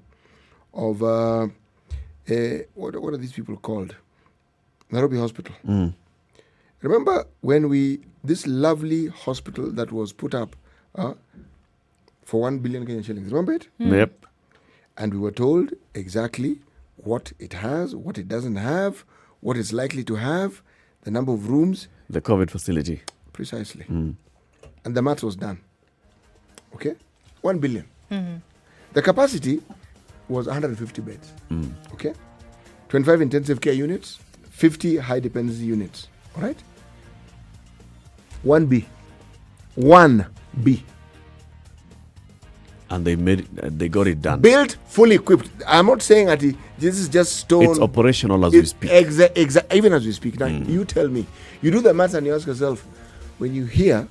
Speaker 4: of what are these people called? Nairobi Hospital. Remember when this lovely hospital that was put up for 1 billion Kenyan shillings. Remember it?
Speaker 2: Yep.
Speaker 4: And we were told exactly what it has, what it doesn't have, what it's likely to have, the number of rooms.
Speaker 2: The COVID facility.
Speaker 4: Precisely. And the math was done. Okay? 1 billion. The capacity was 150 beds. Okay? 25 intensive care units, 50 high dependency units. All right? 1B. 1B.
Speaker 2: And they got it done.
Speaker 4: Built, fully equipped. I'm not saying that this is just stone.
Speaker 2: It's operational as we speak.
Speaker 4: Even as we speak. Now, you tell me. You do the maths and you ask yourself, when you hear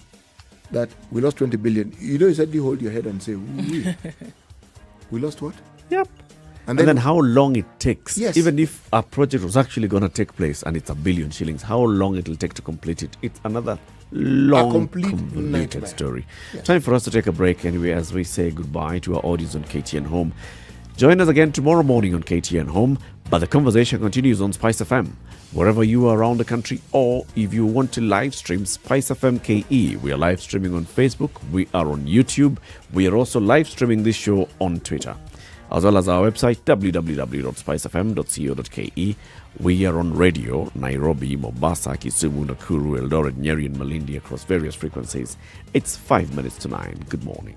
Speaker 4: that we lost 20 billion, you suddenly hold your head and say, we lost what?
Speaker 2: Yep. And then how long it takes.
Speaker 4: Yes.
Speaker 2: Even if a project was actually going to take place and it's 1 billion shillings, how long it will take to complete it. It's another long, convoluted story. Yes. Time for us to take a break anyway as we say goodbye to our audience on KTN Home. Join us again tomorrow morning on KTN Home, but the conversation continues on SpiceFM. Wherever you are around the country, or if you want to live stream SpiceFM KE, we are live streaming on Facebook, we are on YouTube, we are also live streaming this show on Twitter, as well as our website www.spicefm.co.ke. We are on radio, Nairobi, Mombasa, Kisumu, Nakuru, Eldoret, Nyeri and Malindi across various frequencies. It's 5 minutes to 9. Good morning.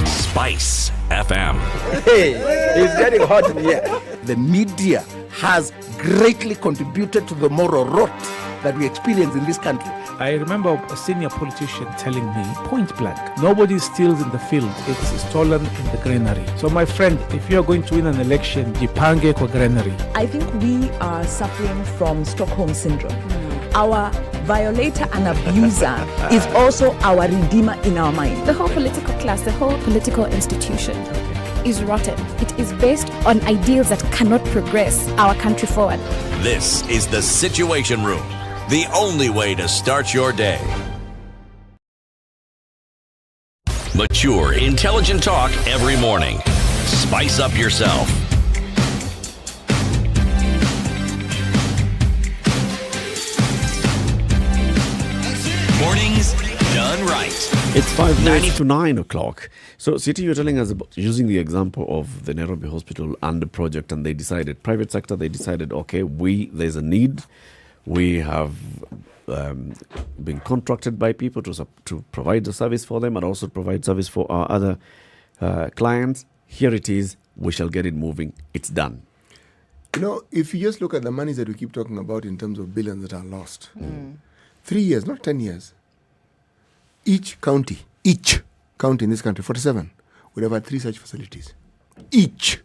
Speaker 1: Spice FM.
Speaker 11: Hey, it's getting hot in here. The media has greatly contributed to the moral rot that we experience in this country.
Speaker 12: I remember a senior politician telling me, point blank, nobody steals in the field, it's stolen in the granary. So my friend, if you're going to win an election, jipange kwa granary.
Speaker 17: I think we are suffering from Stockholm syndrome. Our violator and abuser is also our redeemer in our mind.
Speaker 18: The whole political class, the whole political institution is rotten. It is based on ideals that cannot progress our country forward.
Speaker 1: This is the Situation Room, the only way to start your day. Mature, intelligent talk every morning. Spice up yourself. Mornings done right.
Speaker 2: It's 5 minutes to 9 o'clock. So, City, you're telling us about using the example of the Nairobi Hospital and the project, and they decided, private sector, they decided, okay, there's a need. We have been contracted by people to provide the service for them and also provide service for our other clients. Here it is. We shall get it moving. It's done.
Speaker 4: If you just look at the money that we keep talking about in terms of billions that are lost, 3 years, not 10 years, each county in this country, 47, would have had 3 such facilities. Each.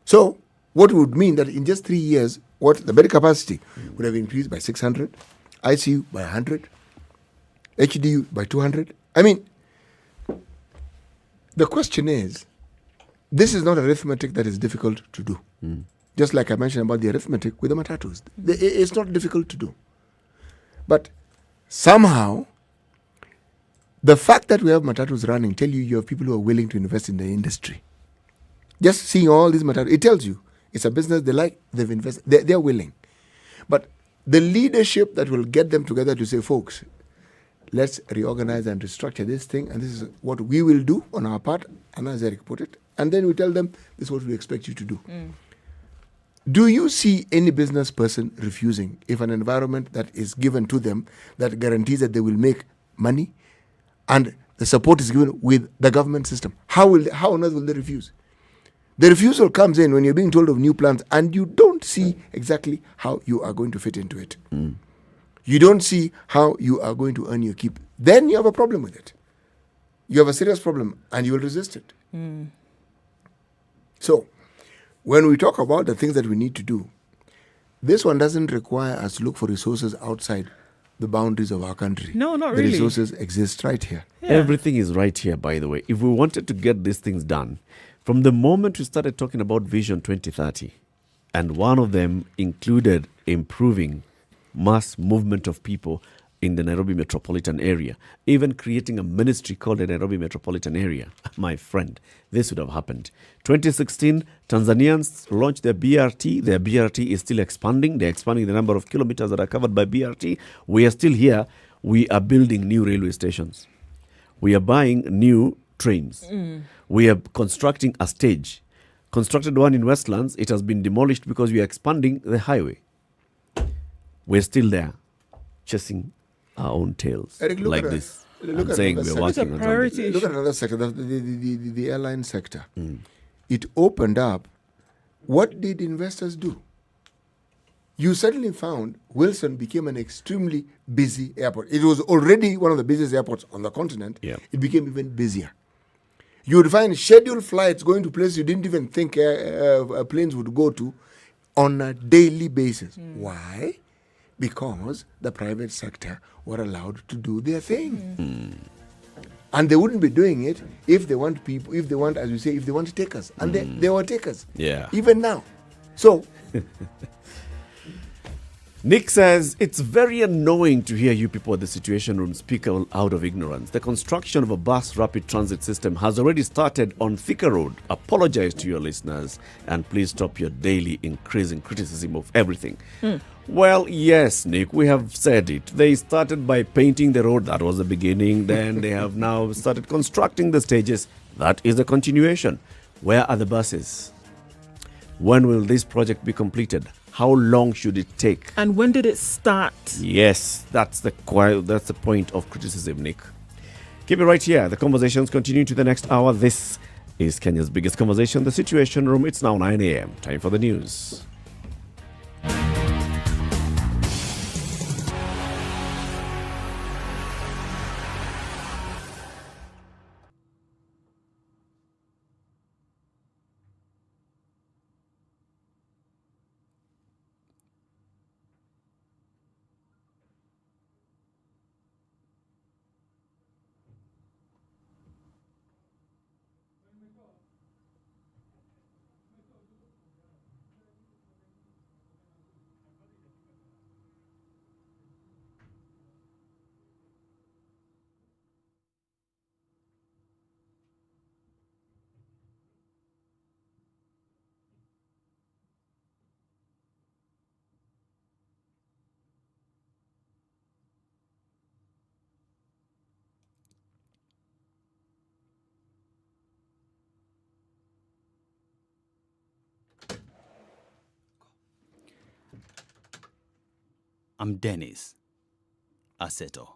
Speaker 4: So, what would mean that in just 3 years, the bed capacity would have increased by 600, ICU by 100, HDU by 200. I mean, the question is, this is not arithmetic that is difficult to do. Just like I mentioned about the arithmetic with the matatus. It's not difficult to do. But somehow, the fact that we have matatus running tell you have people who are willing to invest in the industry. Just seeing all these matatus, it tells you it's a business they've invested, they're willing. But the leadership that will get them together to say, folks, let's reorganize and restructure this thing, and this is what we will do on our part, and as Eric put it, and then we tell them, this is what we expect you to do. Do you see any business person refusing if an environment that is given to them that guarantees that they will make money and the support is given with the government system? How on earth will they refuse? The refusal comes in when you're being told of new plans and you don't see exactly how you are going to fit into it. You don't see how you are going to earn your keep. Then you have a problem with it. You have a serious problem and you will resist it. So, when we talk about the things that we need to do, This one doesn't require us to look for resources outside the boundaries of our country.
Speaker 3: No, not
Speaker 4: the
Speaker 3: really.
Speaker 4: The resources exist right here.
Speaker 3: Yeah.
Speaker 2: Everything is right here, by the way. If we wanted to get these things done, from the moment we started talking about Vision 2030, and one of them included improving mass movement of people in the Nairobi metropolitan area, even creating a ministry called the Nairobi metropolitan area. My friend, this would have happened. 2016, Tanzanians launched their BRT. Their BRT is still expanding. They're expanding the number of kilometers that are covered by BRT. We are still here. We are building new railway stations. We are buying new trains. We are constructing a stage. Constructed one in Westlands. It has been demolished because we are expanding the highway. We're still there, chasing our own tails,
Speaker 4: Eric,
Speaker 2: like this. And saying we're working on something.
Speaker 4: Look at another sector, the airline sector. It opened up. What did investors do? You suddenly found Wilson became an extremely busy airport. It was already one of the busiest airports on the continent.
Speaker 2: Yeah.
Speaker 4: It became even busier. You would find scheduled flights going to places you didn't even think planes would go to on a daily basis. Why? Because the private sector were allowed to do their thing. And they wouldn't be doing it if they want people, as you say, if they want to take us. And they were takers.
Speaker 2: Yeah.
Speaker 4: Even now. So
Speaker 2: Nick says, it's very annoying to hear you people at the Situation Room speak out of ignorance. The construction of a bus rapid transit system has already started on Thika Road. Apologize to your listeners and please stop your daily increasing criticism of everything. Well, yes, Nick, we have said it. They started by painting the road. That was the beginning. Then they have now started constructing the stages. That is the continuation. Where are the buses? When will this project be completed? How long should it take?
Speaker 3: And when did it start?
Speaker 2: Yes, that's the point of criticism, Nick. Keep it right here. The conversations continue to the next hour. This is Kenya's biggest conversation, The Situation Room. It's now 9 a.m. Time for the news.
Speaker 8: I'm Dennis Aseto.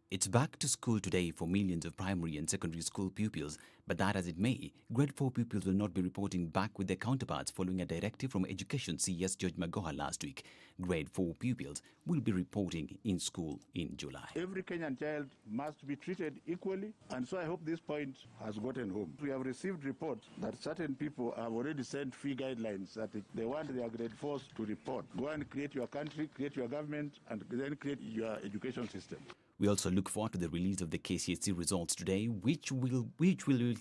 Speaker 8: It's back to school today for millions of primary and secondary school pupils, but that as it may, grade 4 pupils will not be reporting back with their counterparts following a directive from Education CS George Magoha last week. Grade 4 pupils will be reporting in school in July.
Speaker 19: Every Kenyan child must be treated equally, and so I hope this point has gotten home. We have received reports that certain people have already sent fee guidelines that they want their grade 4s to report. Go and create your country, create your government, and then create your education system.
Speaker 8: We also look forward to the release of the KCSE results today, which we will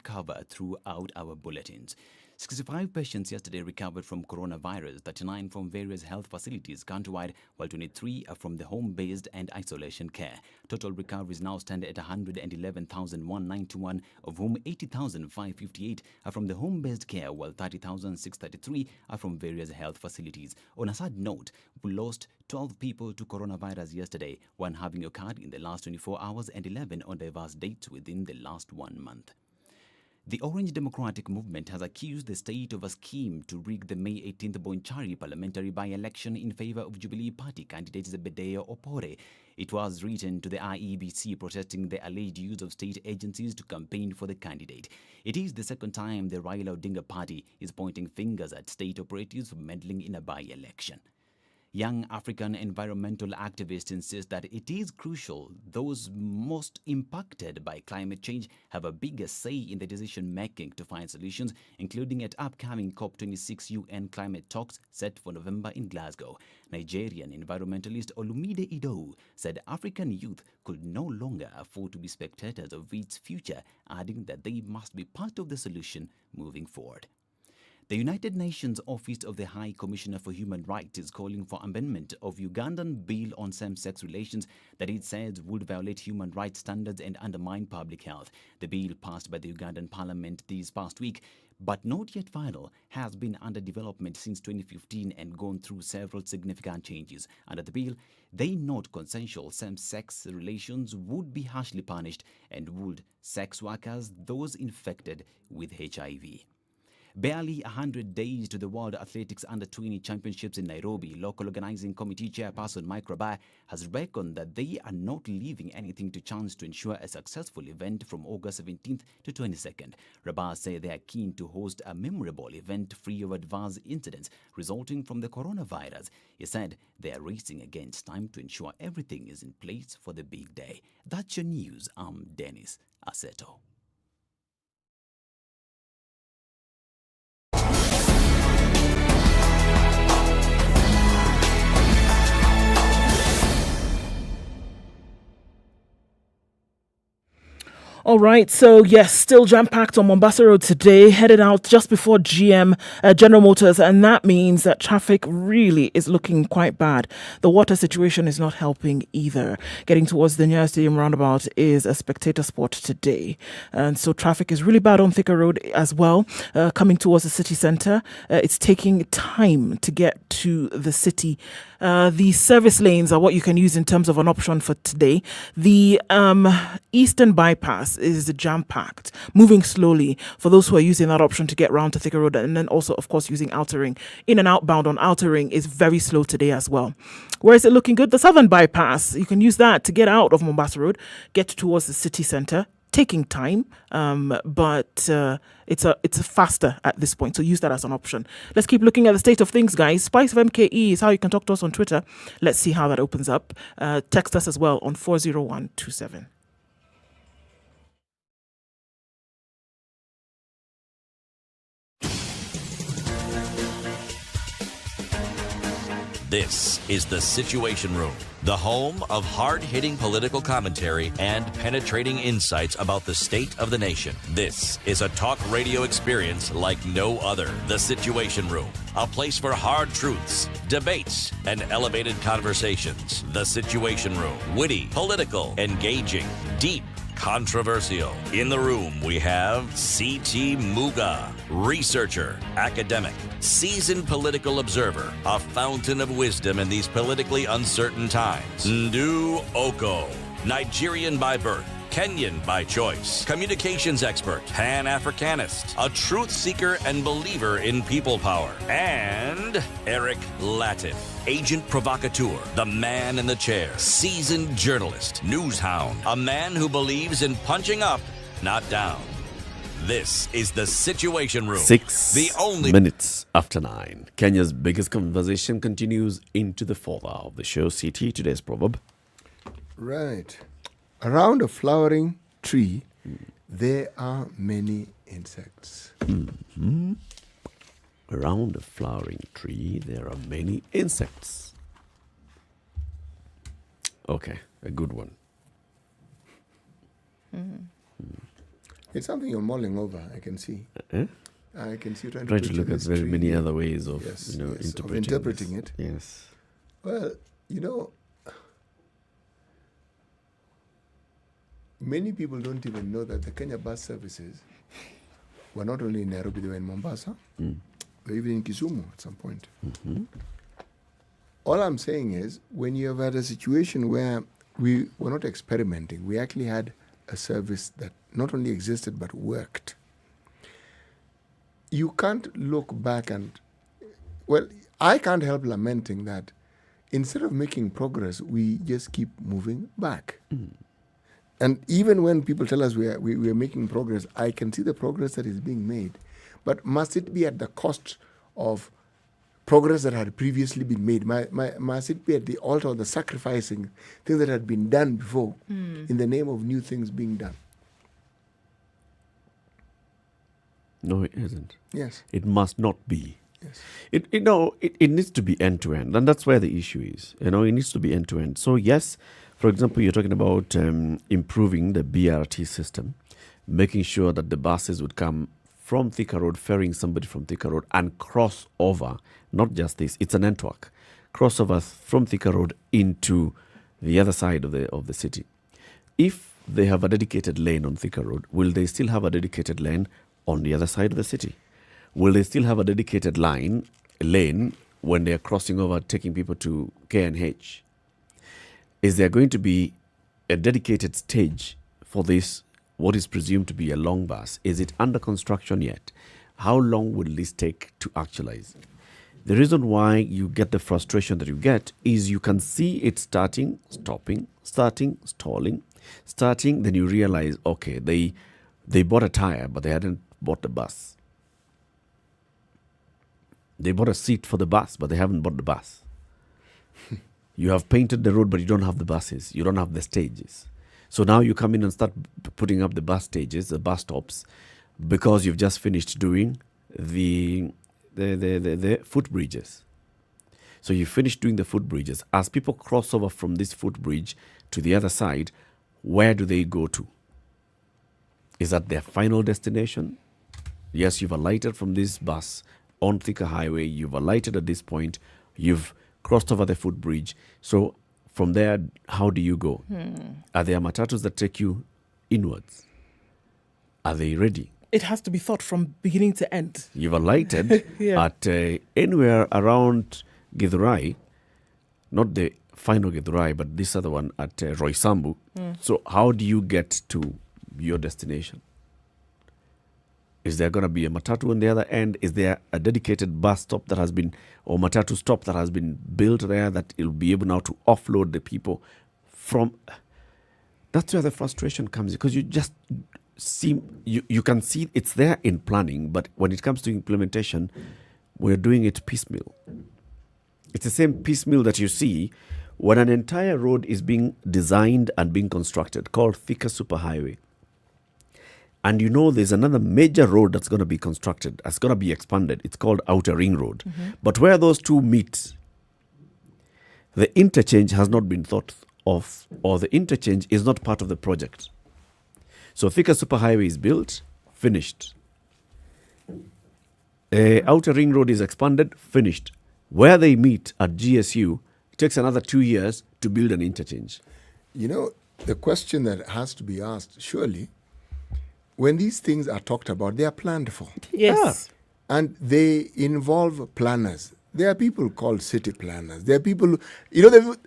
Speaker 8: cover throughout our bulletins. 65 patients yesterday recovered from coronavirus, 39 from various health facilities countrywide, while 23 are from the home-based and isolation care. Total recoveries now stand at 111,191, of whom 80,558 are from the home-based care, while 30,633 are from various health facilities. On a sad note, we lost 12 people to coronavirus yesterday, one having occurred in the last 24 hours and 11 on diverse dates within the last 1 month. The Orange Democratic Movement has accused the state of a scheme to rig the May 18th Bonchari parliamentary by-election in favor of Jubilee Party candidate Zebedeo Opore. It was written to the IEBC protesting the alleged use of state agencies to campaign for the candidate. It is the second time the Raila Odinga Party is pointing fingers at state operatives for meddling in a by-election. Young African environmental activists insist that it is crucial those most impacted by climate change have a bigger say in the decision-making to find solutions, including at upcoming COP26 UN climate talks set for November in Glasgow. Nigerian environmentalist Olumide Idowu said African youth could no longer afford to be spectators of its future, adding that they must be part of the solution moving forward. The United Nations Office of the High Commissioner for Human Rights is calling for amendment of Ugandan bill on same-sex relations that it says would violate human rights standards and undermine public health. The bill, passed by the Ugandan parliament this past week, but not yet final, has been under development since 2015 and gone through several significant changes. Under the bill, they note consensual same-sex relations would be harshly punished and would sex workers those infected with HIV. Barely 100 days to the World Athletics Under-20 Championships in Nairobi, local organizing committee chairperson Mike Rabai has reckoned that they are not leaving anything to chance to ensure a successful event from August 17th to 22nd. Rabai said they are keen to host a memorable event free of adverse incidents resulting from the coronavirus. He said they are racing against time to ensure everything is in place for the big day. That's your news. I'm Dennis Aseto.
Speaker 3: All right, so yes, still jam-packed on Mombasa Road today, headed out just before General Motors, and that means that traffic really is looking quite bad. The water situation is not helping either. Getting towards the Nyeri Stadium roundabout is a spectator sport today, and so traffic is really bad on Thika Road as well. Coming towards the city centre, it's taking time to get to the city. The service lanes are what you can use in terms of an option for today. The Eastern Bypass is jam-packed, moving slowly for those who are using that option to get round to Thika Road, and then also, of course, using Outer Ring. In and outbound on Outer Ring is very slow today as well. Where is it looking good? The Southern Bypass, you can use that to get out of Mombasa Road, get towards the city centre. Taking time, but it's faster at this point, so use that as an option. Let's keep looking at the state of things, guys. SpiceFM KE is how you can talk to us on Twitter. Let's see how that opens up. Text us as well on 40127.
Speaker 1: This is The Situation Room, the home of hard-hitting political commentary and penetrating insights about the state of the nation. This is a talk radio experience like no other. The Situation Room, a place for hard truths, debates, and elevated conversations. The Situation Room, witty, political, engaging, deep, controversial. In the room, we have C.T. Muga, researcher, academic, seasoned political observer, a fountain of wisdom in these politically uncertain times. Ndu Oko, Nigerian by birth, Kenyan by choice, communications expert, Pan-Africanist, a truth seeker and believer in people power, and Eric Latif, agent provocateur, the man in the chair, seasoned journalist, news hound, a man who believes in punching up, not down. This is The Situation Room.
Speaker 2: 6 minutes after 9. Kenya's biggest conversation continues into the fourth hour of the show. CT, today's proverb.
Speaker 4: Right. Around a flowering tree, there are many insects.
Speaker 2: Mm-hmm. Around a flowering tree, there are many insects. Okay, a good one.
Speaker 4: Mm-hmm. It's something you're mulling over, I can see. I can see
Speaker 2: trying to look at very many other ways of,
Speaker 4: interpreting it.
Speaker 2: Yes.
Speaker 4: Well, many people don't even know that the Kenya bus services were not only in Nairobi, they were in Mombasa, they were even in Kisumu at some point.
Speaker 2: Mm-hmm.
Speaker 4: All I'm saying is, when you have had a situation where we were not experimenting, we actually had a service that not only existed but worked. You can't look back and, I can't help lamenting that instead of making progress, we just keep moving back. And even when people tell us we are making progress, I can see the progress that is being made. But must it be at the cost of progress that had previously been made. Must it be at the altar of the sacrificing things that had been done before in the name of new things being done?
Speaker 2: No, it isn't.
Speaker 4: Yes.
Speaker 2: It must not be.
Speaker 4: Yes.
Speaker 2: It needs to be end to end, and that's where the issue is. It needs to be end to end. So yes, for example, you're talking about improving the BRT system, making sure that the buses would come from Thika Road, ferrying somebody from Thika Road and cross over. Not just this; it's a network crossover from Thika Road into the other side of the city. If they have a dedicated lane on Thika Road, will they still have a dedicated lane on the other side of the city? Will they still have a dedicated lane when they are crossing over, taking people to KNH? Is there going to be a dedicated stage for this, what is presumed to be a long bus? Is it under construction yet? How long will this take to actualize? The reason why you get the frustration that you get is you can see it starting, stopping, starting, stalling, starting, then you realize, okay, they bought a tire, but they hadn't bought the bus. They bought a seat for the bus, but they haven't bought the bus. You have painted the road, but you don't have the buses. You don't have the stages. So now you come in and start putting up the bus stages, the bus stops, because you've just finished doing the footbridges. So you finish doing the footbridges. As people cross over from this footbridge to the other side, where do they go to? Is that their final destination? Yes, you've alighted from this bus on Thika Highway, you've alighted at this point, you've crossed over the footbridge. So from there, how do you go? Are there matatus that take you inwards? Are they ready?
Speaker 3: It has to be thought from beginning to end.
Speaker 2: You've alighted at anywhere around Githurai, not the final Githurai, but this other one at Roysambu. So how do you get to your destination? Is there going to be a matatu on the other end? Is there a dedicated bus stop that has been, or matatu stop that has been built there that it'll be able now to offload the people from? That's where the frustration comes, because you just see, you can see it's there in planning, but when it comes to implementation, we're doing it piecemeal. It's the same piecemeal that you see when an entire road is being designed and being constructed, called Thika Superhighway. And there's another major road that's going to be constructed, that's going to be expanded. It's called Outer Ring Road. But where those two meet, the interchange has not been thought of, or the interchange is not part of the project. So Thika Superhighway is built, finished. Outer Ring Road is expanded, finished. Where they meet at GSU, it takes another 2 years to build an interchange.
Speaker 4: The question that has to be asked, surely, when these things are talked about, they are planned for.
Speaker 3: Yes.
Speaker 4: And they involve planners. There are people called city planners. There are people,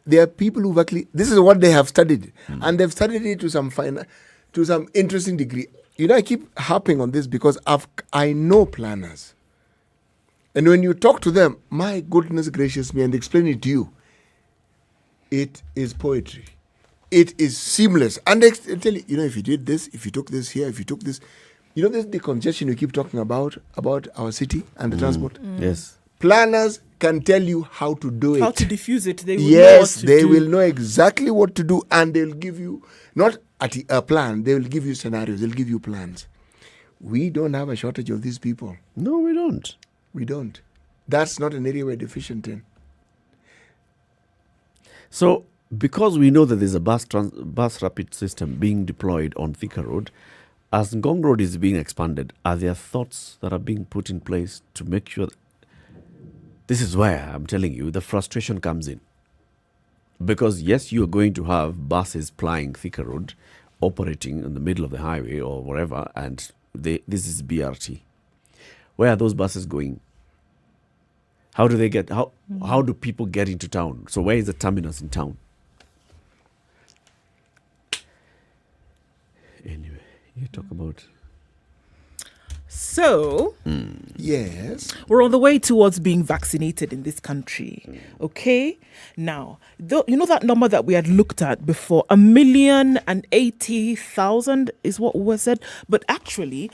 Speaker 4: there are people who've actually, this is what they have studied. And they've studied it to some interesting degree. I keep harping on this because I know planners. And when you talk to them, my goodness gracious me, and explain it to you, it is poetry. It is seamless. And they tell you, if you did this, if you took this here, if you took this, this the congestion you keep talking about our city and the transport.
Speaker 2: Yes.
Speaker 4: Planners can tell you how to do it.
Speaker 3: How to diffuse it. They will know what to
Speaker 4: they
Speaker 3: do.
Speaker 4: will know exactly what to do, and they'll give you, not a plan, they will give you scenarios, they'll give you plans. We don't have a shortage of these people.
Speaker 2: No, we don't.
Speaker 4: We don't. That's not an area we're deficient in.
Speaker 2: So, because we know that there's a bus rapid system being deployed on Thika Road, as Ngong Road is being expanded, are there thoughts that are being put in place to make sure? This is where I'm telling you the frustration comes in. Because yes, you are going to have buses plying Thika Road, operating in the middle of the highway or wherever, and this is BRT. Where are those buses going? How do they get? How do people get into town? So where is the terminus in town? Anyway, you talk about.
Speaker 3: So,
Speaker 4: yes,
Speaker 3: we're on the way towards being vaccinated in this country. Okay? Now, you know that number that we had looked at before, 1,080,000 is what was said. But actually,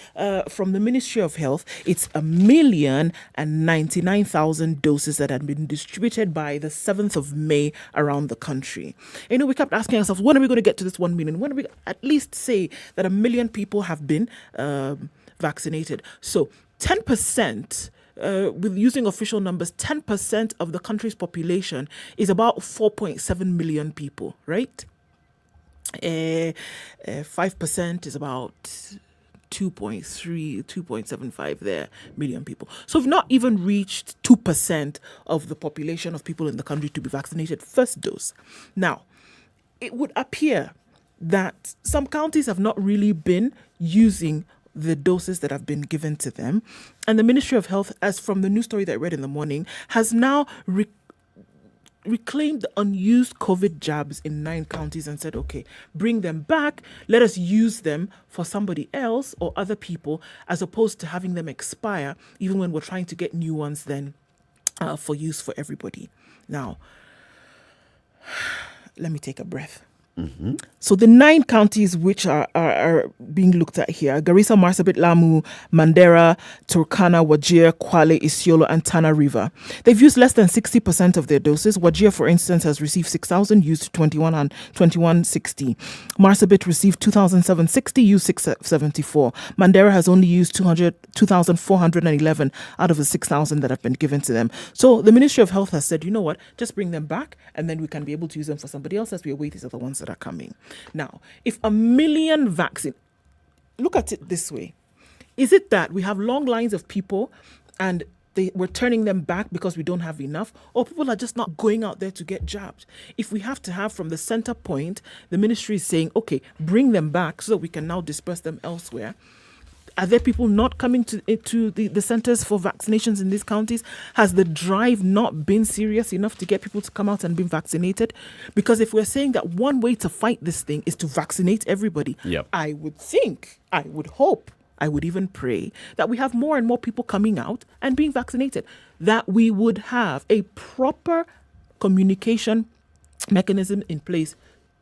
Speaker 3: from the Ministry of Health, it's 1,099,000 doses that had been distributed by the 7th of May around the country. You know, we kept asking ourselves, when are we going to get to this 1 million? When are we at least say that 1 million people have been vaccinated? So 10%, with using official numbers, 10% of the country's population is about 4.7 million people, right? 5% is about 2.75 there million people. So we've not even reached 2% of the population of people in the country to be vaccinated first dose. Now, it would appear that some counties have not really been using the doses that have been given to them. And the Ministry of Health, as from the news story that I read in the morning, has now reclaimed the unused COVID jabs in 9 counties and said, okay, bring them back. Let us use them for somebody else or other people, as opposed to having them expire, even when we're trying to get new ones then for use for everybody. Now, let me take a breath. So the 9 counties which are being looked at here: Garissa, Marsabit, Lamu, Mandera, Turkana, Wajir, Kwale, Isiolo, and Tana River. They've used less than 60% of their doses. Wajir, for instance, has received 6,000, used 2160. Marsabit received 2,760, used 674. Mandera has only used 2,411 out of the 6,000 that have been given to them. So the Ministry of Health has said, you know what, just bring them back, and then we can be able to use them for somebody else as we await these other ones that are coming. Now, if 1 million vaccine, look at it this way. Is it that we have long lines of people and we're turning them back because we don't have enough, or people are just not going out there to get jabbed? If we have to have from the center point, the ministry is saying, okay, bring them back so that we can now disperse them elsewhere. Are there people not coming to the centers for vaccinations in these counties? Has the drive not been serious enough to get people to come out and be vaccinated? Because if we're saying that one way to fight this thing is to vaccinate everybody, I would think, I would hope, I would even pray that we have more and more people coming out and being vaccinated, that we would have a proper communication mechanism in place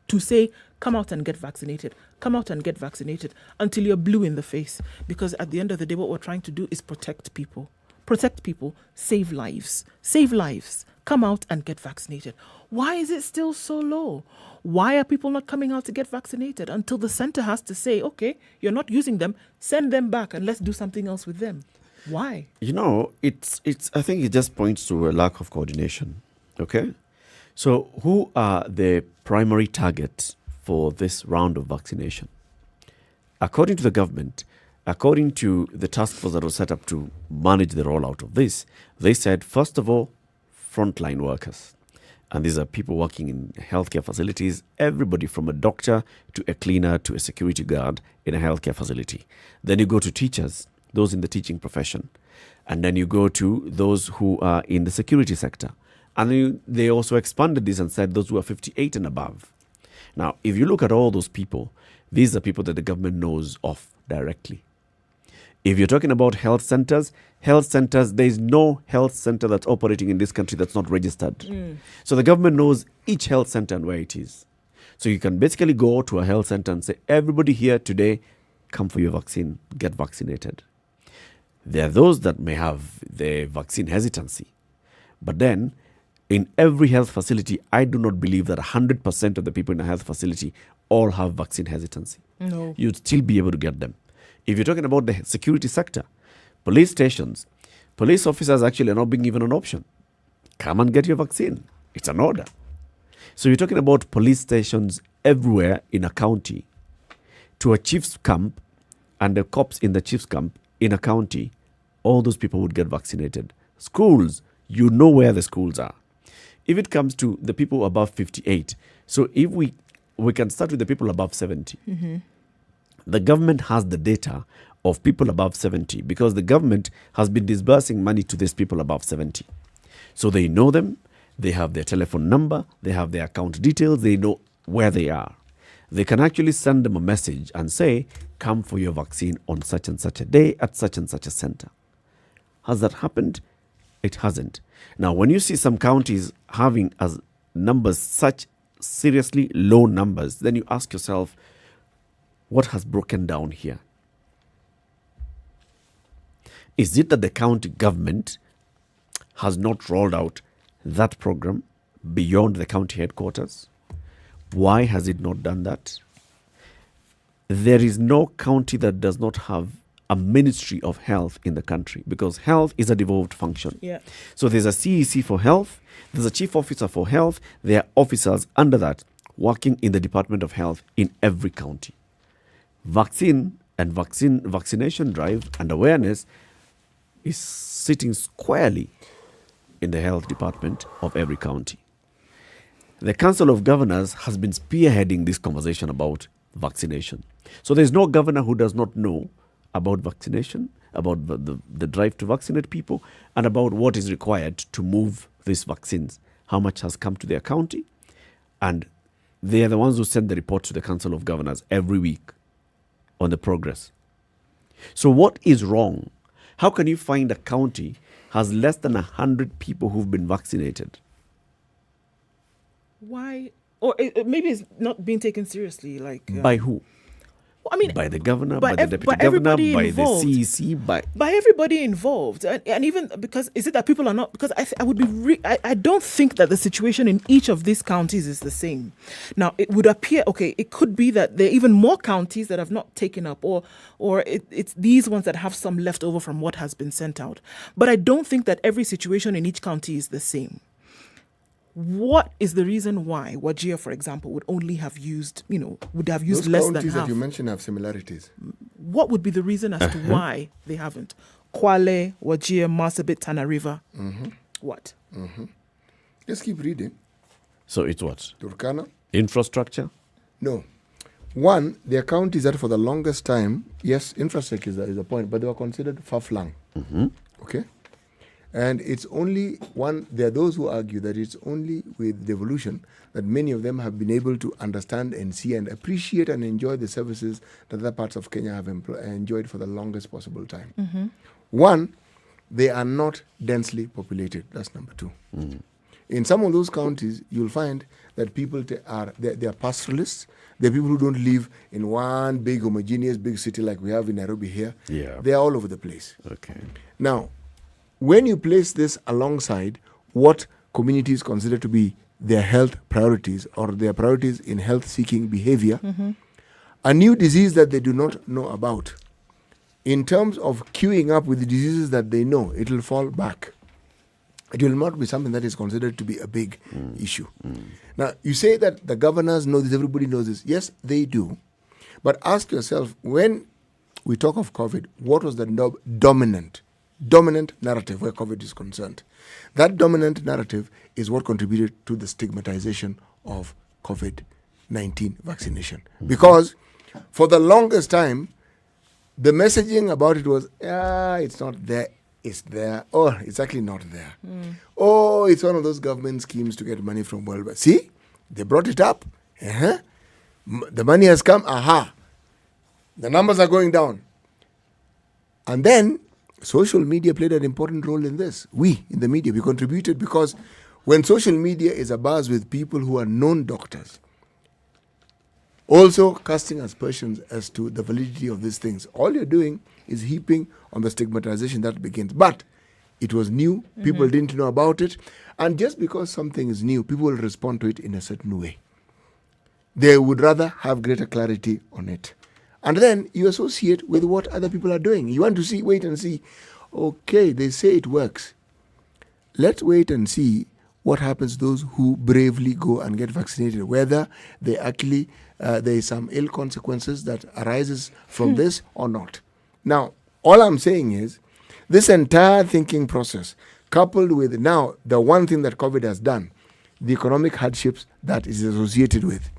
Speaker 3: to say, come out and get vaccinated. Come out and get vaccinated until you're blue in the face. Because at the end of the day, what we're trying to do is protect people. Protect people, save lives. Save lives. Come out and get vaccinated. Why is it still so low? Why are people not coming out to get vaccinated until the center has to say, okay, you're not using them, send them back and let's do something else with them? Why?
Speaker 2: You know, it's. I think it just points to a lack of coordination. Okay? So who are the primary targets for this round of vaccination? According to the government, according to the task force that was set up to manage the rollout of this, they said, first of all, frontline workers. And these are people working in healthcare facilities, everybody from a doctor to a cleaner to a security guard in a healthcare facility. Then you go to teachers, those in the teaching profession. And then you go to those who are in the security sector. And they also expanded this and said those who are 58 and above. Now, if you look at all those people, these are people that the government knows of directly. If you're talking about health centers, there is no health center that's operating in this country that's not registered. So the government knows each health center and where it is. So you can basically go to a health center and say, everybody here today, come for your vaccine, get vaccinated. There are those that may have the vaccine hesitancy. But then, in every health facility, I do not believe that 100% of the people in a health facility all have vaccine hesitancy.
Speaker 3: No.
Speaker 2: You'd still be able to get them. If you're talking about the security sector, police stations, police officers actually are not being given an option. Come and get your vaccine. It's an order. So you're talking about police stations everywhere in a county, to a chief's camp and the cops in the chief's camp in a county, all those people would get vaccinated. Schools, you know where the schools are. If it comes to the people above 58, so if we can start with the people above 70. The government has the data of people above 70 because the government has been disbursing money to these people above 70. So they know them, they have their telephone number, they have their account details, they know where they are. they can actually send them a message and say, come for your vaccine on such and such a day at such and such a center. Has that happened? It hasn't. Now, when you see some counties having as numbers such seriously low numbers, then you ask yourself, what has broken down here? Is it that the county government has not rolled out that program beyond the county headquarters? Why has it not done that? There is no county that does not have a ministry of health in the country, because health is a devolved function.
Speaker 3: Yeah.
Speaker 2: So there's a CEC for health, there's a chief officer for health, there are officers under that working in the Department of Health in every county. Vaccination drive and awareness is sitting squarely in the health department of every county. The Council of Governors has been spearheading this conversation about vaccination. So there's no governor who does not know about vaccination, about the drive to vaccinate people, and about what is required to move these vaccines, how much has come to their county, and they are the ones who send the report to the Council of Governors every week on the progress. So what is wrong? How can you find a county has less than 100 people who've been vaccinated?
Speaker 3: Why? Or maybe it's not being taken seriously.
Speaker 2: By who?
Speaker 3: I mean,
Speaker 2: by the governor, by the deputy governor,
Speaker 3: everybody
Speaker 2: by
Speaker 3: involved.
Speaker 2: the CEC,
Speaker 3: by everybody involved, and even because is it that people are not? Because I would be I don't think that the situation in each of these counties is the same. Now it would appear it could be that there are even more counties that have not taken up, or it's these ones that have some left over from what has been sent out. But I don't think that every situation in each county is the same. What is the reason why Wajir, for example, would only have used, would have used
Speaker 4: Those
Speaker 3: less than
Speaker 4: counties
Speaker 3: half?
Speaker 4: that you mentioned have similarities.
Speaker 3: What would be the reason as to why they haven't? Kwale, Wajir, Marsabit, Tana River.
Speaker 4: Mm-hmm.
Speaker 3: What?
Speaker 4: Mm-hmm. Just keep reading.
Speaker 2: So it's what?
Speaker 4: Turkana?
Speaker 2: Infrastructure?
Speaker 4: No. One, there are counties that for the longest time, yes, infrastructure is a point, but they were considered far-flung.
Speaker 2: Mm-hmm.
Speaker 4: Okay? And it's only there are those who argue that it's only with devolution that many of them have been able to understand and see and appreciate and enjoy the services that other parts of Kenya have enjoyed for the longest possible time.
Speaker 3: Mm-hmm.
Speaker 4: One, they are not densely populated. That's number two.
Speaker 2: Mm.
Speaker 4: In some of those counties, you'll find that people they are pastoralists. They're people who don't live in one big homogeneous big city like we have in Nairobi here.
Speaker 2: Yeah.
Speaker 4: They are all over the place.
Speaker 2: Okay.
Speaker 4: Now, when you place this alongside what communities consider to be their health priorities or their priorities in health-seeking behavior,
Speaker 3: Mm-hmm.
Speaker 4: a new disease that they do not know about, in terms of queuing up with the diseases that they know, it will fall back. It will not be something that is considered to be a big issue. Now, you say that the governors know this, everybody knows this. Yes, they do. But ask yourself, when we talk of COVID, what was the dominant narrative where COVID is concerned? That dominant narrative is what contributed to the stigmatization of COVID-19 vaccination. Because for the longest time, the messaging about it was, it's not there, it's there. Oh, it's actually not there. Oh, it's one of those government schemes to get money from World Bank. See, they brought it up. The money has come. Aha. The numbers are going down. And then social media played an important role in this. We, in the media, we contributed because when social media is abuzz with people who are known doctors, also casting aspersions as to the validity of these things, all you're doing is heaping on the stigmatization that begins. But it was new, people didn't know about it, and just because something is new, people will respond to it in a certain way. They would rather have greater clarity on it. And then you associate with what other people are doing. You want to wait and see, okay, they say it works. Let's wait and see what happens to those who bravely go and get vaccinated, whether they actually, there is some ill consequences that arises from this or not. Now, all I'm saying is, this entire thinking process, coupled with now the one thing that COVID has done, the economic hardships that is associated with.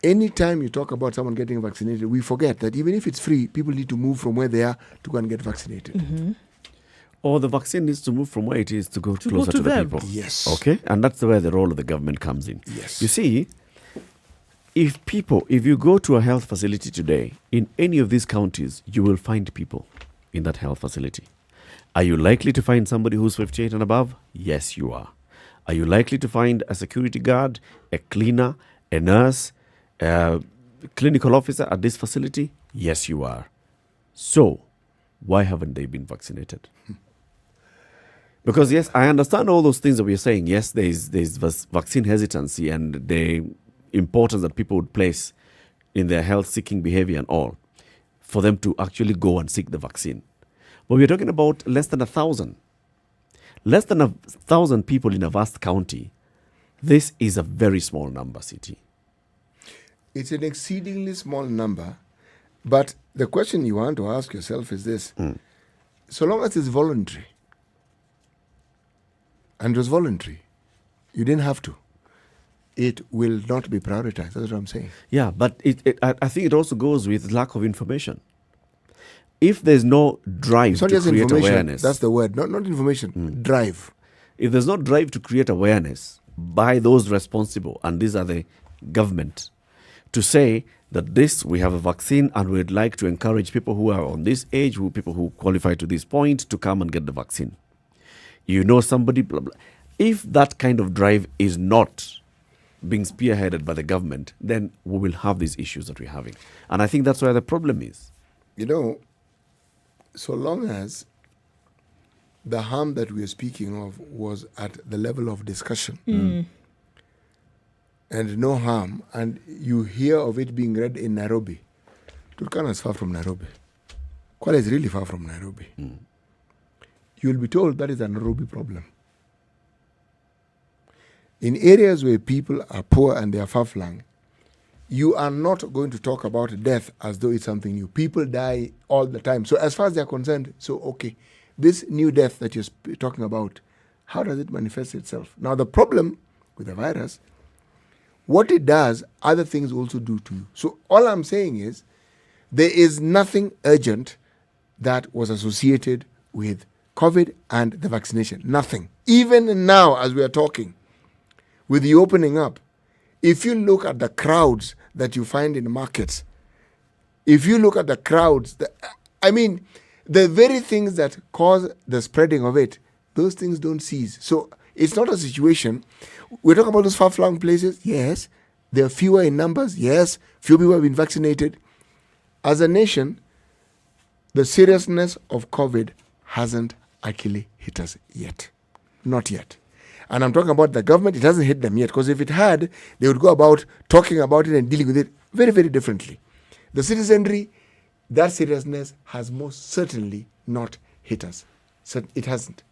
Speaker 4: Anytime you talk about someone getting vaccinated, we forget that even if it's free, people need to move from where they are to go and get vaccinated.
Speaker 3: Mm-hmm.
Speaker 2: Or the vaccine needs to move from where it is to go closer to the
Speaker 3: them.
Speaker 2: people.
Speaker 4: Yes.
Speaker 2: Okay? And that's where the role of the government comes in.
Speaker 4: Yes.
Speaker 2: You see, if you go to a health facility today, in any of these counties, you will find people in that health facility. Are you likely to find somebody who's 58 and above? Yes, you are. Are you likely to find a security guard, a cleaner, a nurse, a clinical officer at this facility? Yes, you are. So, why haven't they been vaccinated? Because yes, I understand all those things that we're saying. Yes, there's vaccine hesitancy and the importance that people would place in their health-seeking behavior and all for them to actually go and seek the vaccine. But we're talking about less than 1,000. Less than 1,000 people in a vast county. This is a very small number, CT.
Speaker 4: It's an exceedingly small number, but the question you want to ask yourself is this. So long as it's voluntary, and it was voluntary, you didn't have to, it will not be prioritized. That's what I'm saying.
Speaker 2: Yeah, but I think it also goes with lack of information. If there's no drive to create awareness...
Speaker 4: That's the word, not information, drive.
Speaker 2: If there's no drive to create awareness by those responsible, and these are the government, to say that we have a vaccine and we'd like to encourage people who are on this age, people who qualify to this point, to come and get the vaccine. You know somebody, blah, blah. If that kind of drive is not being spearheaded by the government, then we will have these issues that we're having. And I think that's where the problem is.
Speaker 4: You know, so long as the harm that we are speaking of was at the level of discussion and no harm, and you hear of it being read in Nairobi, Turkana is far from Nairobi. Kwale is really far from Nairobi. You will be told that is a Nairobi problem. In areas where people are poor and they are far-flung, you are not going to talk about death as though it's something new. People die all the time. So as far as they are concerned, okay, this new death that you're talking about, how does it manifest itself? Now the problem with the virus, what it does, other things also do to you. So all I'm saying is, there is nothing urgent that was associated with COVID and the vaccination. Nothing. Even now, as we are talking, with the opening up, if you look at the crowds that you find in the markets, if you look at the crowds, the very things that cause the spreading of it, those things don't cease. So it's not a situation. We're talking about those far-flung places. Yes. There are fewer in numbers. Yes. Few people have been vaccinated. As a nation, the seriousness of COVID hasn't actually hit us yet. Not yet. And I'm talking about the government. It hasn't hit them yet, because if it had, they would go about talking about it and dealing with it very, very differently. The citizenry, that seriousness has most certainly not hit us. So it hasn't.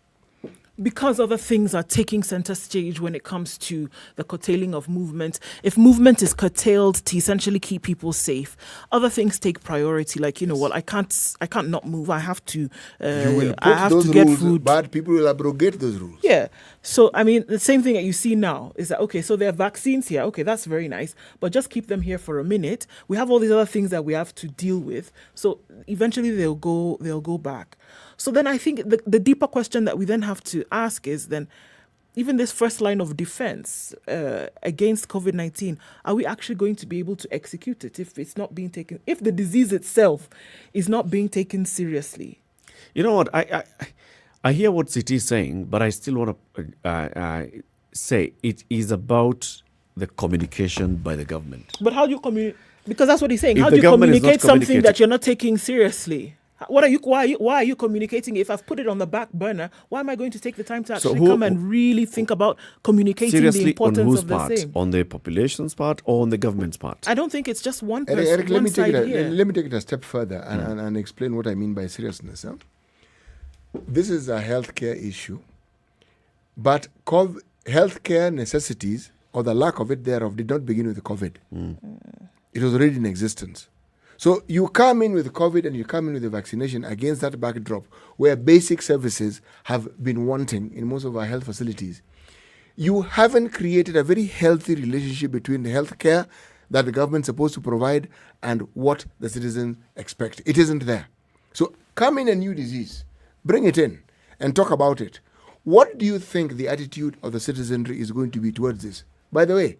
Speaker 3: Because other things are taking center stage when it comes to the curtailing of movement. If movement is curtailed to essentially keep people safe, other things take priority. Like, you know what, I can't not move. I have to.
Speaker 4: You will put
Speaker 3: I have
Speaker 4: those
Speaker 3: to get
Speaker 4: rules,
Speaker 3: food.
Speaker 4: but people will abrogate those rules.
Speaker 3: Yeah. So the same thing that you see now is that okay. So there are vaccines here. Okay, that's very nice, but just keep them here for a minute. We have all these other things that we have to deal with. So eventually they'll go back. So then I think the deeper question that we then have to ask is then, even this first line of defense against COVID-19, are we actually going to be able to execute it if it's not being taken, if the disease itself is not being taken seriously?
Speaker 2: You know what, I hear what City is saying, but I still want to say it is about the communication by the government.
Speaker 3: But how do you communicate? Because that's what he's saying.
Speaker 2: If
Speaker 3: How do you communicate something that you're not taking seriously? Why are you communicating it? If I've put it on the back burner, why am I going to take the time to actually come and really think about communicating the importance of the same?
Speaker 2: On the population's part or on the government's part?
Speaker 3: I don't think it's just one person.
Speaker 4: Eric, let me take it a step further and explain what I mean by seriousness. Huh? This is a healthcare issue, but healthcare necessities, or the lack of it thereof, did not begin with the COVID. It was already in existence. So you come in with COVID and you come in with the vaccination against that backdrop where basic services have been wanting in most of our health facilities. You haven't created a very healthy relationship between the healthcare that the government's supposed to provide and what the citizens expect. It isn't there. So come in a new disease, bring it in and talk about it. What do you think the attitude of the citizenry is going to be towards this? By the way,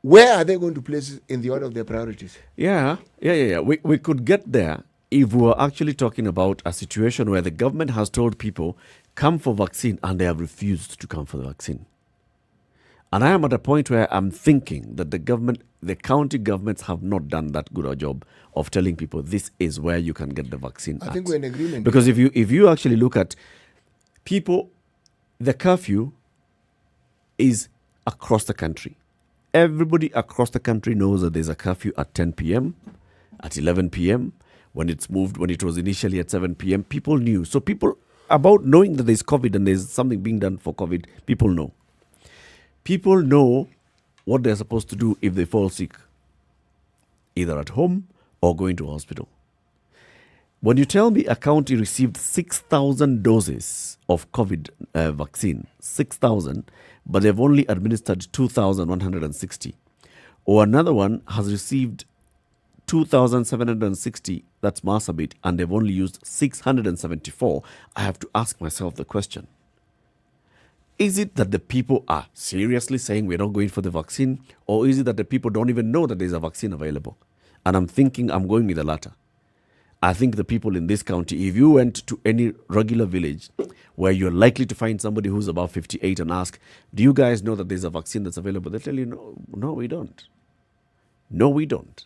Speaker 4: where are they going to place it in the order of their priorities?
Speaker 2: Yeah. We could get there if we were actually talking about a situation where the government has told people, come for vaccine, and they have refused to come for the vaccine. And I am at a point where I'm thinking that the county governments have not done that good a job of telling people this is where you can get the vaccine.
Speaker 4: I think we're in agreement.
Speaker 2: Because if you actually look at people, the curfew is across the country. Everybody across the country knows that there's a curfew at 10 p.m., at 11 p.m., when it was initially at 7 p.m. People knew. So people, about knowing that there's COVID and there's something being done for COVID, people know. People know what they're supposed to do if they fall sick, either at home or going to hospital. When you tell me a county received 6,000 doses of COVID vaccine, 6,000, but they've only administered 2,160, or another one has received 2,760, that's Marsabit, and they've only used 674, I have to ask myself the question. Is it that the people are seriously saying we're not going for the vaccine? Or is it that the people don't even know that there's a vaccine available? And I'm thinking I'm going with the latter. I think the people in this county, if you went to any regular village where you're likely to find somebody who's about 58 and ask, do you guys know that there's a vaccine that's available? They tell you, no, we don't. No, we don't.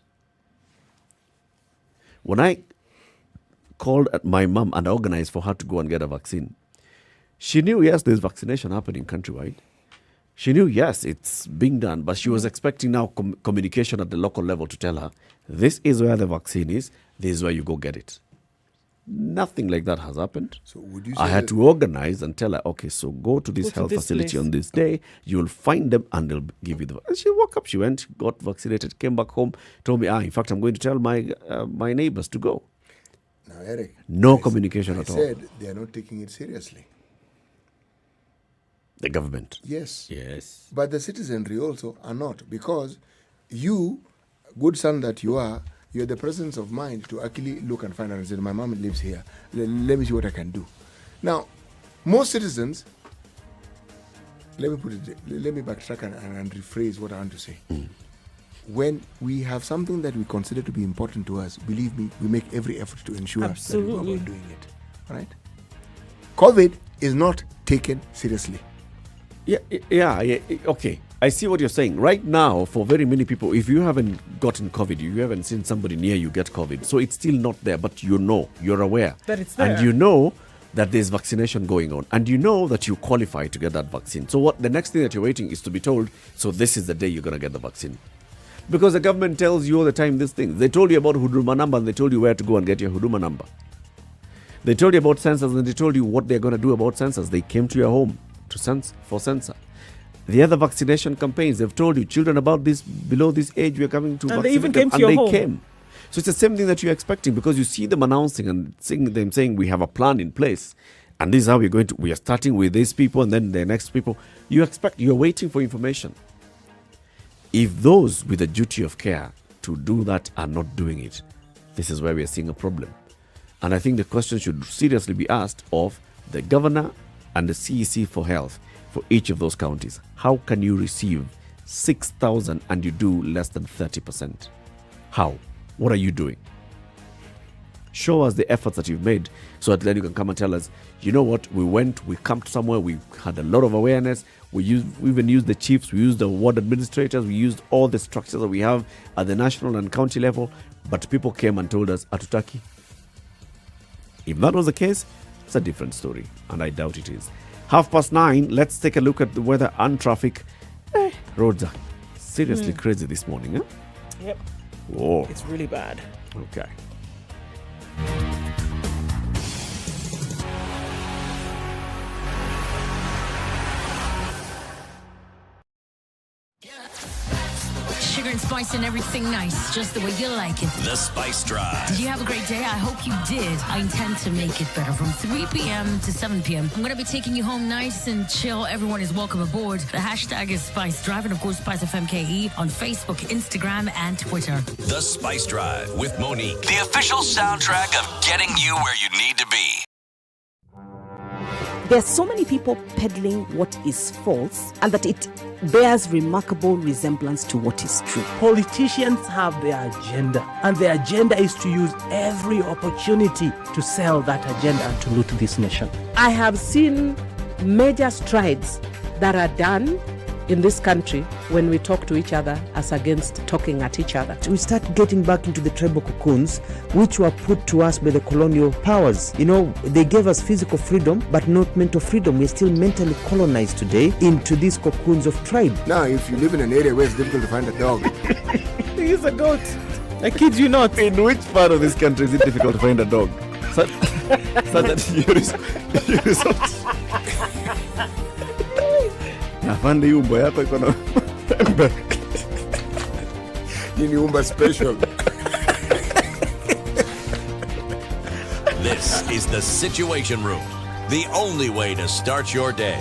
Speaker 2: When I called at my mum and organized for her to go and get a vaccine, she knew, yes, there's vaccination happening countrywide. She knew, yes, it's being done, but she was expecting now communication at the local level to tell her, this is where the vaccine is, this is where you go get it. Nothing like that has happened.
Speaker 4: So would you say
Speaker 2: I had to organize and tell her, okay, so go to this health facility on this day, you'll find them and they'll give you the vaccine. She woke up, she went, got vaccinated, came back home, told me, in fact, I'm going to tell my neighbors to go.
Speaker 4: Now, Eric.
Speaker 2: No communication at all.
Speaker 4: I said they are not taking it seriously.
Speaker 2: The government.
Speaker 4: Yes.
Speaker 2: Yes.
Speaker 4: But the citizenry also are not, because you, good son that you are the presence of mind to actually look and find out and say, my mom lives here. Let me see what I can do. Now, most citizens, let me backtrack and rephrase what I want to say. When we have something that we consider to be important to us, believe me, we make every effort to ensure that we go about doing it. Right? COVID is not taken seriously.
Speaker 2: Yeah, okay. I see what you're saying. Right now, for very many people, if you haven't gotten COVID, you haven't seen somebody near you get COVID, so it's still not there, but you know, you're aware.
Speaker 3: That it's there.
Speaker 2: And you know that there's vaccination going on, and you know that you qualify to get that vaccine. So what the next thing that you're waiting is to be told, so this is the day you're going to get the vaccine. Because the government tells you all the time these things. They told you about Huduma number, and they told you where to go and get your Huduma number. They told you about census, and they told you what they're going to do about census. They came to your home for census. The other vaccination campaigns, they've told you children about this, below this age, we're coming to vaccinate.
Speaker 3: They even came to your home.
Speaker 2: Came. So it's the same thing that you're expecting, because you see them announcing and seeing them saying we have a plan in place, and this is how we are starting with these people and then the next people. You're waiting for information. If those with a duty of care to do that are not doing it, this is where we are seeing a problem. And I think the question should seriously be asked of the governor and the CEC for health for each of those counties. How can you receive 6,000 and you do less than 30%? How? What are you doing? Show us the efforts that you've made so that then you can come and tell us, you know what, we camped somewhere, we had a lot of awareness, we even used the chiefs, we used the ward administrators, we used all the structures that we have at the national and county level, but people came and told us, Atutaki. If that was the case, it's a different story, and I doubt it is. 9:30, let's take a look at the weather and traffic. Roads are seriously crazy this morning, huh?
Speaker 3: Yep.
Speaker 2: Whoa.
Speaker 3: It's really bad.
Speaker 2: Okay.
Speaker 20: Sugar and spice and everything nice, just the way you like it.
Speaker 1: The Spice Drive.
Speaker 20: Did you have a great day? I hope you did. I intend to make it better from 3 p.m. to 7 p.m. I'm going to be taking you home nice and chill. Everyone is welcome aboard. The hashtag is Spice Drive and, of course, SpiceFMKE on Facebook, Instagram, and Twitter.
Speaker 1: The Spice Drive with Monique. The official soundtrack of getting you where you need to be.
Speaker 21: There's so many people peddling what is false and that it bears remarkable resemblance to what is true.
Speaker 12: Politicians have their agenda, and their agenda is to use every opportunity to sell that agenda and to loot this nation.
Speaker 21: I have seen major strides that are done in this country when we talk to each other as against talking at each other.
Speaker 22: We start getting back into the tribal cocoons which were put to us by the colonial powers. You know, they gave us physical freedom but not mental freedom. We're still mentally colonized today into these cocoons of tribe.
Speaker 4: Now, if you live in an area where it's difficult to find a dog,
Speaker 3: He's a goat. I kid you not.
Speaker 2: In which part of this country is it difficult to find a dog? So that you resort. Afande hii umbo yako iko na
Speaker 4: hii ni umba special.
Speaker 1: This is the Situation Room, the only way to start your day.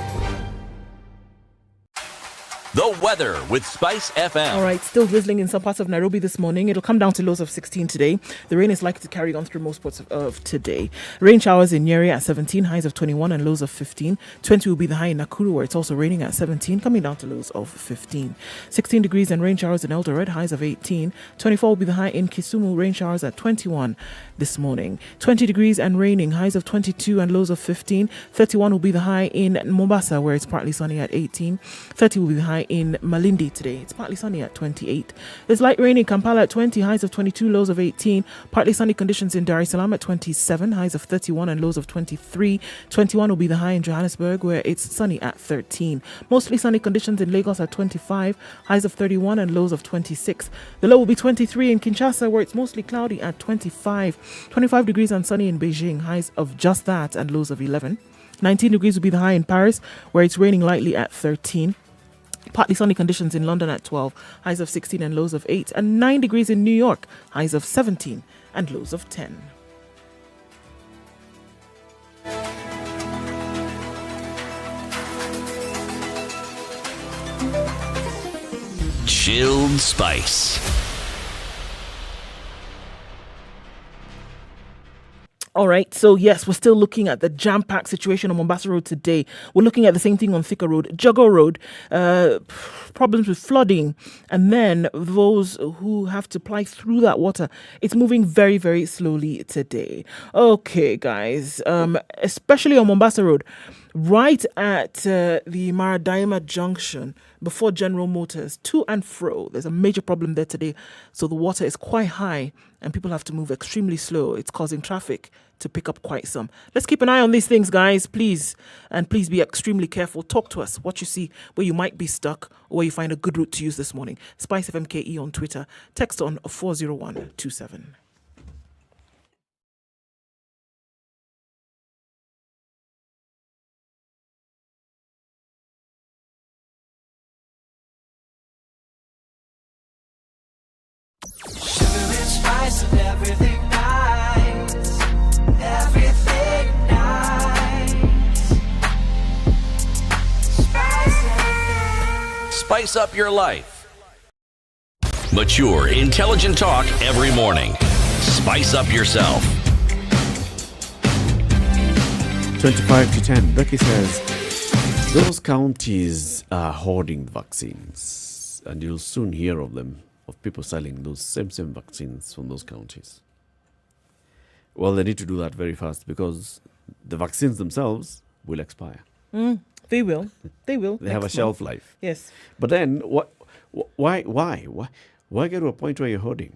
Speaker 1: The weather with SpiceFM.
Speaker 3: All right, still drizzling in some parts of Nairobi this morning. It'll come down to lows of 16 today. The rain is likely to carry on through most parts of today. Rain showers in Nyeri at 17, highs of 21 and lows of 15. 20 will be the high in Nakuru, where it's also raining at 17, coming down to lows of 15. 16 degrees and rain showers in Eldoret, highs of 18. 24 will be the high in Kisumu, rain showers at 21 this morning. 20 degrees and raining, highs of 22 and lows of 15. 31 will be the high in Mombasa, where it's partly sunny at 18. 30 will be the high in Malindi today. It's partly sunny at 28. There's light rain in Kampala at 20, highs of 22, lows of 18. Partly sunny conditions in Dar es Salaam at 27, highs of 31 and lows of 23. 21 will be the high in Johannesburg, where it's sunny at 13. Mostly sunny conditions in Lagos at 25, highs of 31 and lows of 26. The low will be 23 in Kinshasa, where it's mostly cloudy at 25. 25 degrees and sunny in Beijing, highs of just that and lows of 11. 19 degrees will be the high in Paris, where it's raining lightly at 13. Partly sunny conditions in London at 12, highs of 16 and lows of 8, and 9 degrees in New York, highs of 17 and lows of 10.
Speaker 1: Chilled Spice.
Speaker 3: All right, so yes, we're still looking at the jam-packed situation on Mombasa Road today. We're looking at the same thing on Thika Road, Joggo Road, problems with flooding, and then those who have to ply through that water. It's moving very, very slowly today. Okay, guys, especially on Mombasa Road, right at the Maradaima Junction, before General Motors, to and fro. There's a major problem there today. So the water is quite high and people have to move extremely slow. It's causing traffic to pick up quite some. Let's keep an eye on these things, guys, please. And please be extremely careful. Talk to us what you see, where you might be stuck, or where you find a good route to use this morning. SpiceFM KE on Twitter. Text on 40127.
Speaker 23: Spice and everything nice, everything nice.
Speaker 1: Spice up your life. Mature, intelligent talk every morning. Spice up yourself.
Speaker 2: 25 to 10. Becky says, those counties are hoarding vaccines, and you'll soon hear of them, of people selling those same vaccines from those counties. Well, they need to do that very fast because the vaccines themselves will expire.
Speaker 3: They will. They will.
Speaker 2: They have a shelf life.
Speaker 3: Yes.
Speaker 2: But then, why get to a point where you're hoarding?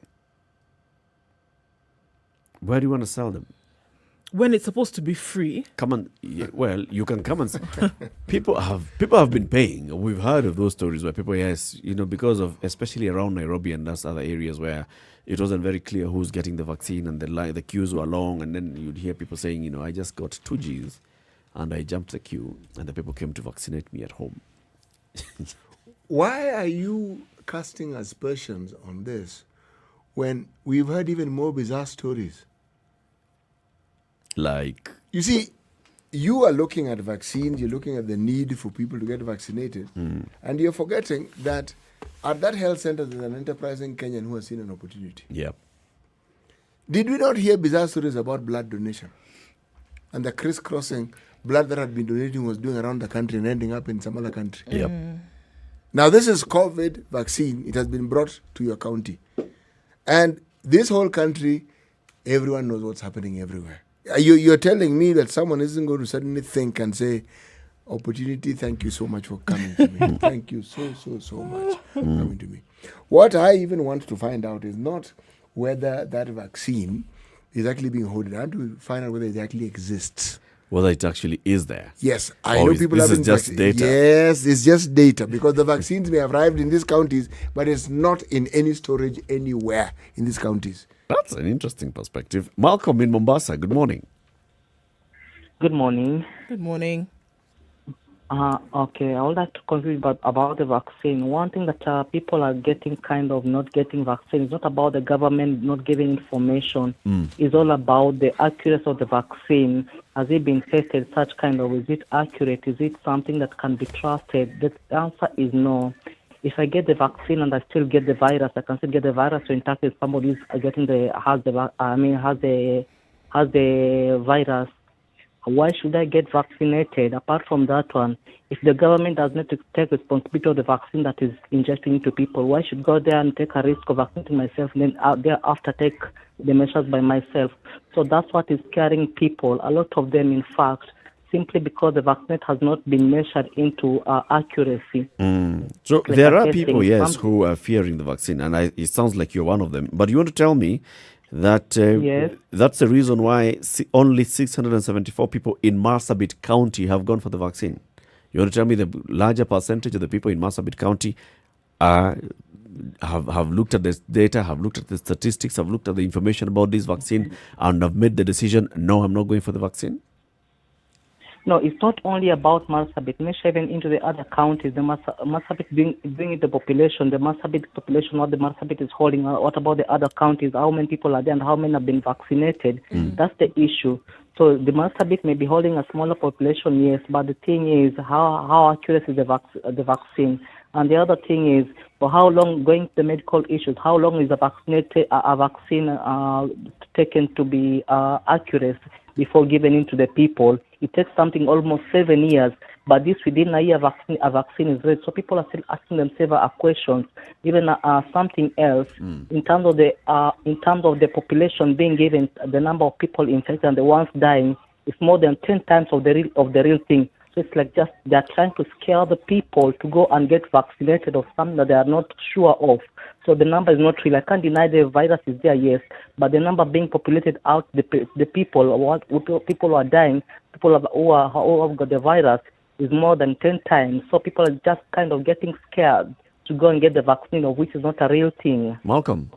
Speaker 2: Where do you want to sell them?
Speaker 3: When it's supposed to be free.
Speaker 2: Come on, well, you can come and people have been paying. We've heard of those stories where people, yes, because of, especially around Nairobi and those other areas where it wasn't very clear who's getting the vaccine and the queues were long, and then you'd hear people saying, I just got 2 Gs and I jumped the queue and the people came to vaccinate me at home.
Speaker 4: Why are you casting aspersions on this when we've heard even more bizarre stories?
Speaker 2: Like?
Speaker 4: You see, you are looking at vaccines, you're looking at the need for people to get vaccinated, and you're forgetting that at that health center there's an enterprising Kenyan who has seen an opportunity.
Speaker 2: Yep.
Speaker 4: Did we not hear bizarre stories about blood donation and the crisscrossing blood that had been donating was doing around the country and ending up in some other country.
Speaker 2: Yep.
Speaker 4: Now, this is COVID vaccine. It has been brought to your county. And this whole country, everyone knows what's happening everywhere. You're telling me that someone isn't going to suddenly think and say, opportunity, thank you so much for coming to me. Thank you so much for coming to me. What I even want to find out is not whether that vaccine is actually being hoarded. I want to find out whether it actually exists.
Speaker 2: Whether it actually is there.
Speaker 4: Yes, I know people have been
Speaker 2: just data.
Speaker 4: Yes, it's just data because the vaccines may have arrived in these counties, but it's not in any storage anywhere in these counties.
Speaker 2: That's an interesting perspective. Malcolm in Mombasa, good morning.
Speaker 5: Good morning.
Speaker 3: Good morning.
Speaker 5: Okay, I would like to contribute about the vaccine. One thing that people are getting kind of not getting vaccine is not about the government not giving information. It's all about the accuracy of the vaccine. Has it been tested? Such kind of, is it accurate? Is it something that can be trusted? The answer is no. If I get the vaccine and I still get the virus, I can still get the virus. So in fact, if somebody is getting has the virus, why should I get vaccinated? Apart from that one, if the government does not take responsibility of the vaccine that is injecting into people, why should I go there and take a risk of vaccinating myself and then thereafter take the measures by myself? So that's what is scaring people. A lot of them, in fact, simply because the vaccine has not been measured into accuracy.
Speaker 2: So there are people, yes, who are fearing the vaccine, and it sounds like you're one of them. But you want to tell me that
Speaker 5: yes,
Speaker 2: that's the reason why only 674 people in Marsabit County have gone for the vaccine. You want to tell me the larger percentage of the people in Marsabit County have looked at this data, have looked at the statistics, have looked at the information about this vaccine, and have made the decision, no, I'm not going for the vaccine?
Speaker 5: No, it's not only about Marsabit. Measure even into the other counties. The Marsabit bring the population. The Marsabit population, what the Marsabit is holding. What about the other counties? How many people are there and how many have been vaccinated? That's the issue. So the Marsabit may be holding a smaller population, yes, but the thing is how accurate is the vaccine? And the other thing is, for how long, going to the medical issues, how long is a vaccine taken to be accurate before giving it to the people? It takes something almost 7 years, but this within a year a vaccine is ready. So people are still asking themselves questions. Even something else in terms of the population being given, the number of people infected and the ones dying is more than 10 times of the real thing. So it's like just they're trying to scare the people to go and get vaccinated of something that they are not sure of. So the number is not real. I can't deny the virus is there, yes, but the number being populated out, the people who are dying, people who have got the virus is more than 10 times. So people are just kind of getting scared to go and get the vaccine, of which is not a real thing.
Speaker 2: Malcolm,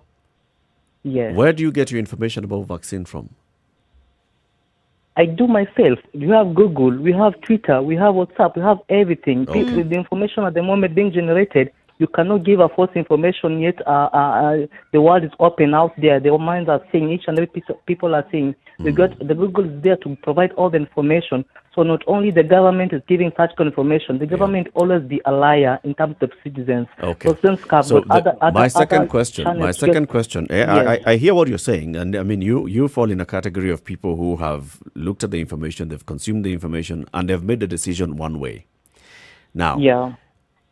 Speaker 5: yes.
Speaker 2: Where do you get your information about vaccine from?
Speaker 5: I do myself. We have Google, we have Twitter, we have WhatsApp, we have everything.
Speaker 2: Okay.
Speaker 5: The information at the moment being generated, you cannot give a false information yet. The world is open out there. The minds are seeing, each and every piece of people are seeing. The Google is there to provide all the information. So not only the government is giving such information, the government always be a liar in terms of citizens.
Speaker 2: Okay.
Speaker 5: So
Speaker 2: my second question.
Speaker 5: Yes.
Speaker 2: I hear what you're saying, and I mean you fall in a category of people who have looked at the information, they've consumed the information, and they've made a decision one way. Now,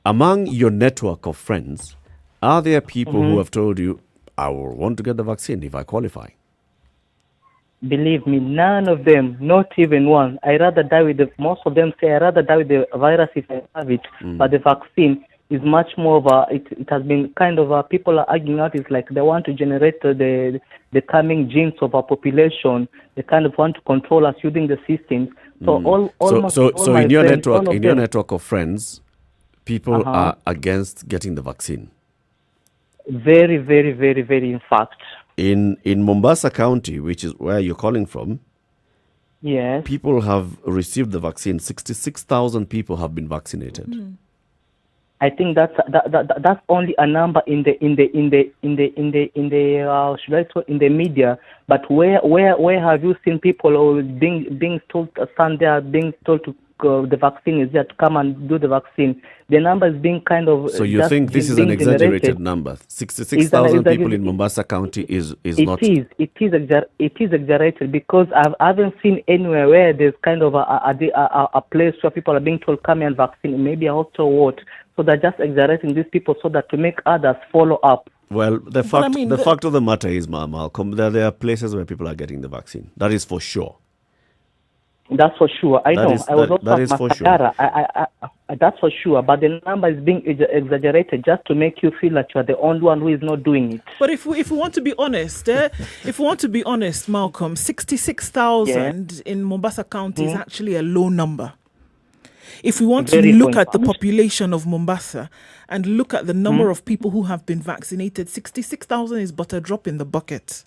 Speaker 2: among your network of friends, are there people who have told you, I will want to get the vaccine if I qualify?
Speaker 5: Believe me, none of them, not even one. I rather die with most of them say I rather die with the virus if I have it. But the vaccine is much more of it has been kind of people are arguing out. It's like they want to generate the coming genes of our population. They kind of want to control us using the systems. So
Speaker 2: So in your network of friends, people are against getting the vaccine.
Speaker 5: Very, very, very, very. In fact,
Speaker 2: in Mombasa County, which is where you're calling from,
Speaker 5: yes,
Speaker 2: people have received the vaccine. 66,000 people have been vaccinated.
Speaker 5: I think that's only a number in the media. But where have you seen people being told to stand there, being told the vaccine is there to come and do the vaccine. The number is being kind of.
Speaker 2: So you
Speaker 5: just
Speaker 2: think this is
Speaker 5: being
Speaker 2: an exaggerated
Speaker 5: generated.
Speaker 2: number? 66,000 people in Mombasa County is not.
Speaker 5: It is exaggerated because I haven't seen anywhere where there's kind of a place where people are being told come and vaccine, maybe a hospital ward. So they're just exaggerating these people so that to make others follow up.
Speaker 2: Well, the fact of the matter is, Malcolm, there are places where people are getting the vaccine. That is for sure.
Speaker 5: That's for sure. I know. I was also
Speaker 2: that
Speaker 5: at
Speaker 2: is for sure.
Speaker 5: Masakara. That's for sure. But the number is being exaggerated just to make you feel like you are the only one who is not doing it.
Speaker 3: But if we want to be honest, Malcolm, 66,000 in Mombasa County is actually a low number. If we want to look at the population of Mombasa and look at the number of people who have been vaccinated, 66,000 is but a drop in the bucket.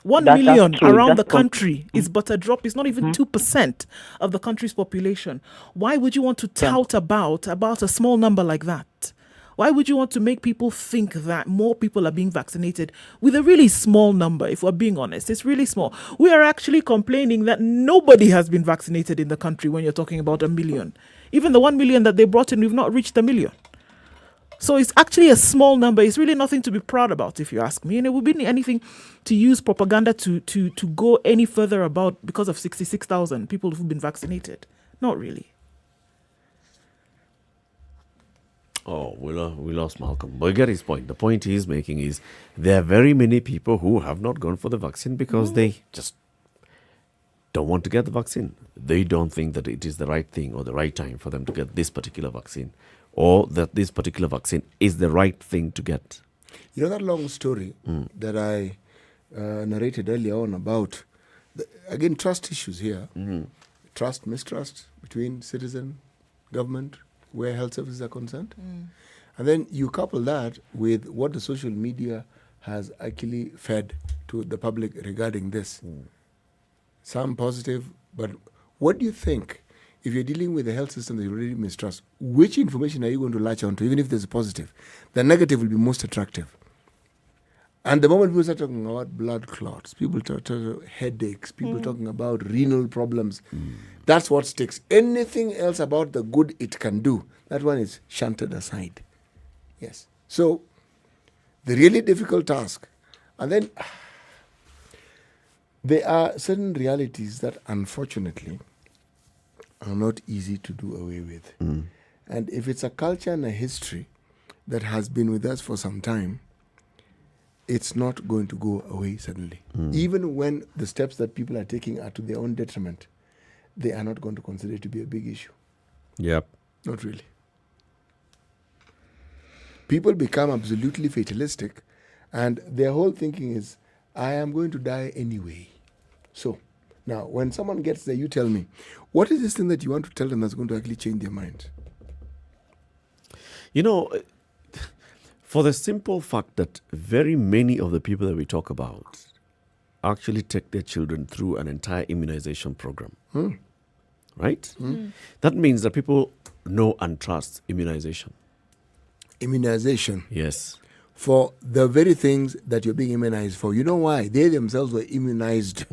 Speaker 3: 1 million around the country is but a drop. It's not even 2% of the country's population. Why would you want to tout about a small number like that? Why would you want to make people think that more people are being vaccinated with a really small number? If we're being honest, it's really small. We are actually complaining that nobody has been vaccinated in the country when you're talking about 1 million. Even the 1 million that they brought in, we've not reached 1 million. So it's actually a small number. It's really nothing to be proud about, if you ask me. And it would be anything to use propaganda to go any further about because of 66,000 people who've been vaccinated. Not really.
Speaker 2: Oh, we lost Malcolm. But I get his point. The point he's making is there are very many people who have not gone for the vaccine because they just don't want to get the vaccine. They don't think that it is the right thing or the right time for them to get this particular vaccine, or that this particular vaccine is the right thing to get.
Speaker 4: You know that long story that I narrated earlier on about, again, trust issues here. Trust, mistrust between citizen, government, where health services are concerned. And then you couple that with what the social media has actually fed to the public regarding this. Some positive, but what do you think, if you're dealing with a health system that you already mistrust, which information are you going to latch onto, even if there's a positive? The negative will be most attractive. And the moment people start talking about blood clots, people talk about headaches, people talking about renal problems, that's what sticks. Anything else about the good it can do, that one is shunted aside. Yes. So, the really difficult task. And then, there are certain realities that, unfortunately, are not easy to do away with. And if it's a culture and a history that has been with us for some time, it's not going to go away suddenly. Even when the steps that people are taking are to their own detriment, they are not going to consider it to be a big issue.
Speaker 2: Yep.
Speaker 4: Not really. People become absolutely fatalistic, and their whole thinking is, I am going to die anyway. So, now, when someone gets there, you tell me, what is this thing that you want to tell them that's going to actually change their mind?
Speaker 2: You know, for the simple fact that very many of the people that we talk about actually take their children through an entire immunization program. Right? That means that people know and trust immunization.
Speaker 4: Immunization?
Speaker 2: Yes.
Speaker 4: For the very things that you're being immunized for. You know why? They themselves were immunized.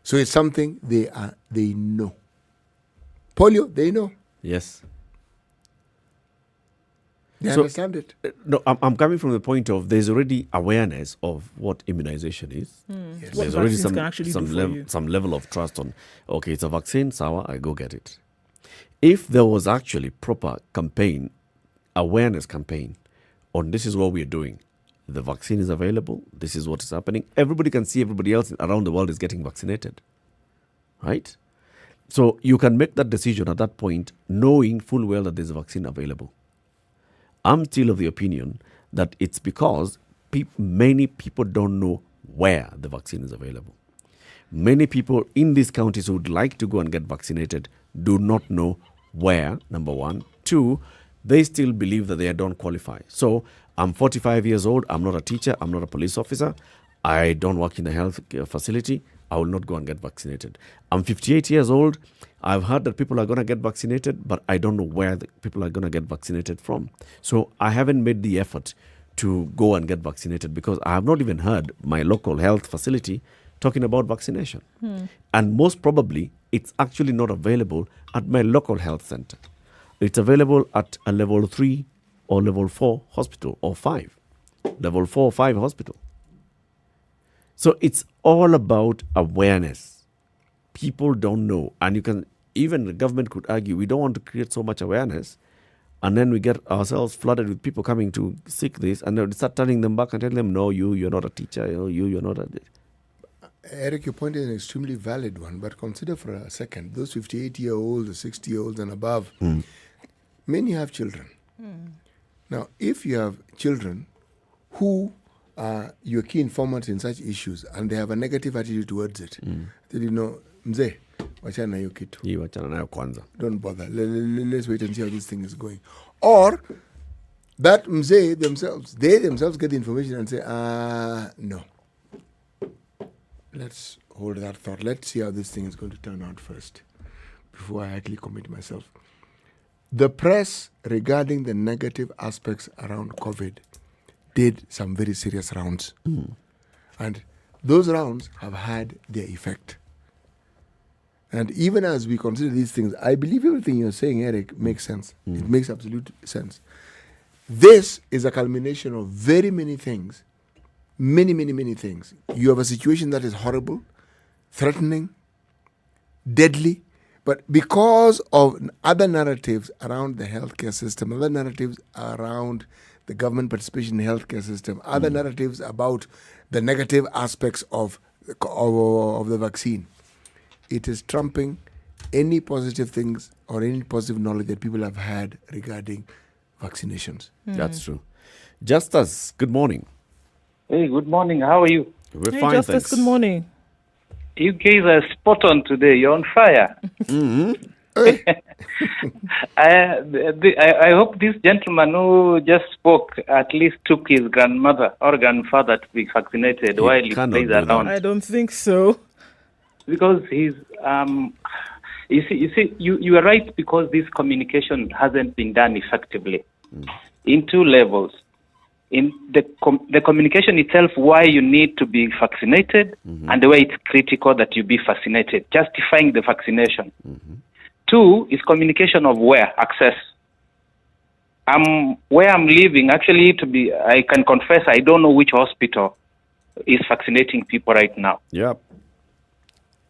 Speaker 4: So it's something they know. Polio, they know.
Speaker 2: Yes.
Speaker 4: They understand it.
Speaker 2: No, I'm coming from the point of there's already awareness of what immunization is.
Speaker 3: Yes.
Speaker 2: There's already some level of trust on, okay, it's a vaccine, sour, I go get it. If there was actually proper campaign, awareness campaign, on this is what we're doing, the vaccine is available, this is what is happening, everybody can see everybody else around the world is getting vaccinated. Right? So you can make that decision at that point, knowing full well that there's a vaccine available. I'm still of the opinion that it's because many people don't know where the vaccine is available. Many people in these counties who would like to go and get vaccinated do not know where, number one. Two, they still believe that they don't qualify. So I'm 45 years old, I'm not a teacher, I'm not a police officer, I don't work in a health facility, I will not go and get vaccinated. I'm 58 years old, I've heard that people are going to get vaccinated, but I don't know where the people are going to get vaccinated from. So I haven't made the effort to go and get vaccinated because I have not even heard my local health facility talking about vaccination. And most probably, it's actually not available at my local health center. It's available at a level 3 or level 4 hospital or 5. Level 4 or 5 hospital. So it's all about awareness. People don't know. And even the government could argue, we don't want to create so much awareness. And then we get ourselves flooded with people coming to seek this. And then we start turning them back and telling them, no, you're not a teacher. You're not a...
Speaker 4: Eric, your point is an extremely valid one. But consider for a second, those 58-year-olds, the 60-year-olds and above, many have children. Now, if you have children who are your key informants in such issues and they have a negative attitude towards it, then mzee, wachana hiyo kitu.
Speaker 2: Wachana nayo kwanza.
Speaker 4: Don't bother. Let's wait and see how this thing is going. Or that mzee they themselves get the information and say, no. Let's hold that thought. Let's see how this thing is going to turn out first before I actually commit myself. The press regarding the negative aspects around COVID did some very serious rounds. And those rounds have had their effect. And even as we consider these things, I believe everything you're saying, Eric, makes sense. It makes absolute sense. This is a culmination of very many things. Many, many, many things. You have a situation that is horrible, threatening, deadly, but because of other narratives around the healthcare system, other narratives around the government participation in the healthcare system, other narratives about the negative aspects of the vaccine, it is trumping any positive things or any positive knowledge that people have had regarding vaccinations.
Speaker 2: That's true. Justus, good morning.
Speaker 7: Hey, good morning. How are you?
Speaker 2: We're
Speaker 3: Hey,
Speaker 2: fine,
Speaker 3: Justice,
Speaker 2: thanks.
Speaker 3: good morning.
Speaker 7: You guys are spot on today. You're on fire. I hope this gentleman who just spoke at least took his grandmother or grandfather to be vaccinated while he plays around.
Speaker 3: I don't think so.
Speaker 7: Because he's, you are right, because this communication hasn't been done effectively in two levels. In the communication itself, why you need to be vaccinated, and the way it's critical that you be vaccinated, justifying the vaccination. Two is communication of where, access. Where I'm living, actually, I can confess, I don't know which hospital is vaccinating people right now.
Speaker 2: Yep.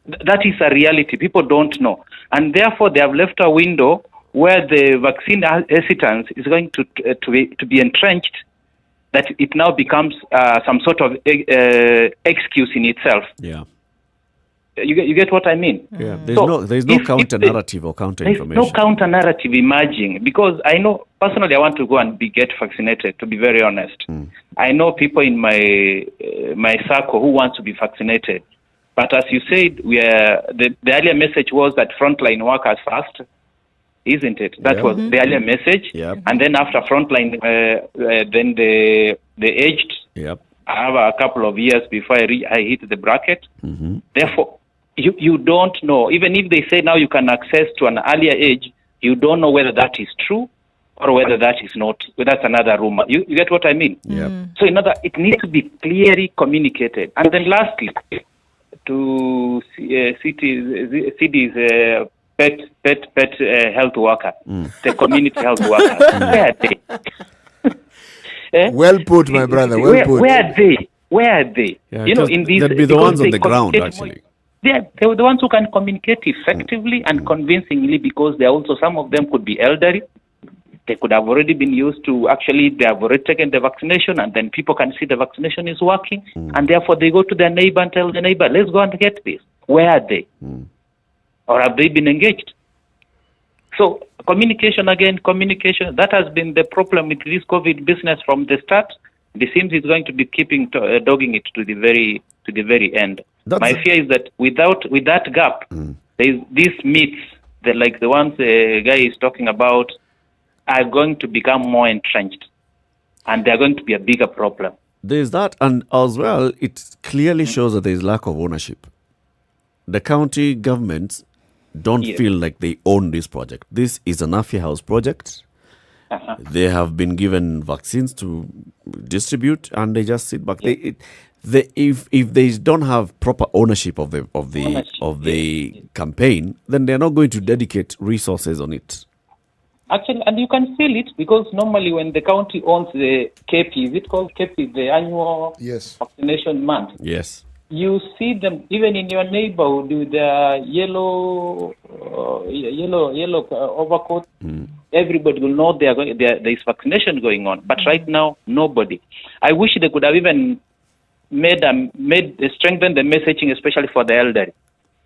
Speaker 7: That is a reality. People don't know. And therefore, they have left a window where the vaccine hesitance is going to be entrenched, that it now becomes some sort of excuse in itself.
Speaker 2: Yeah.
Speaker 7: You get what I mean?
Speaker 2: Yeah. There's no counter narrative or counter information.
Speaker 7: There's no counter narrative emerging, because I know personally I want to go and get vaccinated, to be very honest. I know people in my circle who want to be vaccinated. But as you said, the earlier message was that frontline workers first, isn't it? That was the earlier message.
Speaker 2: Yep.
Speaker 7: And then after frontline, then the aged.
Speaker 2: Yep.
Speaker 7: I have a couple of years before I hit the bracket. Therefore, you don't know. Even if they say now you can access to an earlier age, you don't know whether that is true or whether that is not. That's another rumor. You get what I mean?
Speaker 2: Yep.
Speaker 7: So it needs to be clearly communicated. And then lastly, to cities pet health worker, the community health worker. Where are they?
Speaker 4: Well put, my brother. Well put.
Speaker 7: Where are they?
Speaker 2: Yeah,
Speaker 7: In these,
Speaker 2: they'd be the ones on the ground, actually.
Speaker 7: They're the ones who can communicate effectively and convincingly, because they also, some of them could be elderly. They could have already been used to, they have already taken the vaccination, and then people can see the vaccination is working, and therefore they go to their neighbor and tell the neighbor, let's go and get this. Where are they? Or have they been engaged? So communication, that has been the problem with this COVID business from the start. It seems it's going to be dogging it to the very end. My fear is that with that gap, these myths, like the ones the guy is talking about, are going to become more entrenched, and they're going to be a bigger problem.
Speaker 2: There's that, and as well, it clearly shows that there's lack of ownership. The county governments don't feel like they own this project. This is an Affia House project. They have been given vaccines to distribute, and they just sit back. if they don't have proper ownership of the campaign, then they're not going to dedicate resources on it.
Speaker 7: Actually, and you can feel it because normally when the county owns the KP, is it called KP, the annual vaccination month?
Speaker 2: Yes.
Speaker 7: You see them even in your neighborhood with the yellow overcoat. Everybody will know there is vaccination going on. But right now, nobody. I wish they could have even strengthened the messaging, especially for the elderly,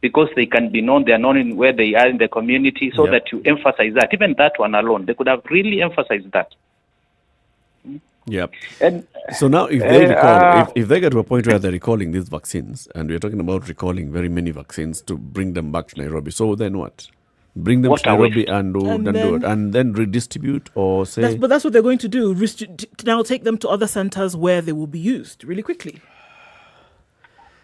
Speaker 7: because they can be known. They are known in where they are in the community, so that you emphasize that. Even that one alone, they could have really emphasized that.
Speaker 2: Yeah.
Speaker 7: And
Speaker 2: so now, if they recall, if they get to a point where they're recalling these vaccines, and we're talking about recalling very many vaccines to bring them back to Nairobi, so then what? Bring them to Nairobi and then redistribute, or say.
Speaker 3: But that's what they're going to do. Now take them to other centers where they will be used really quickly.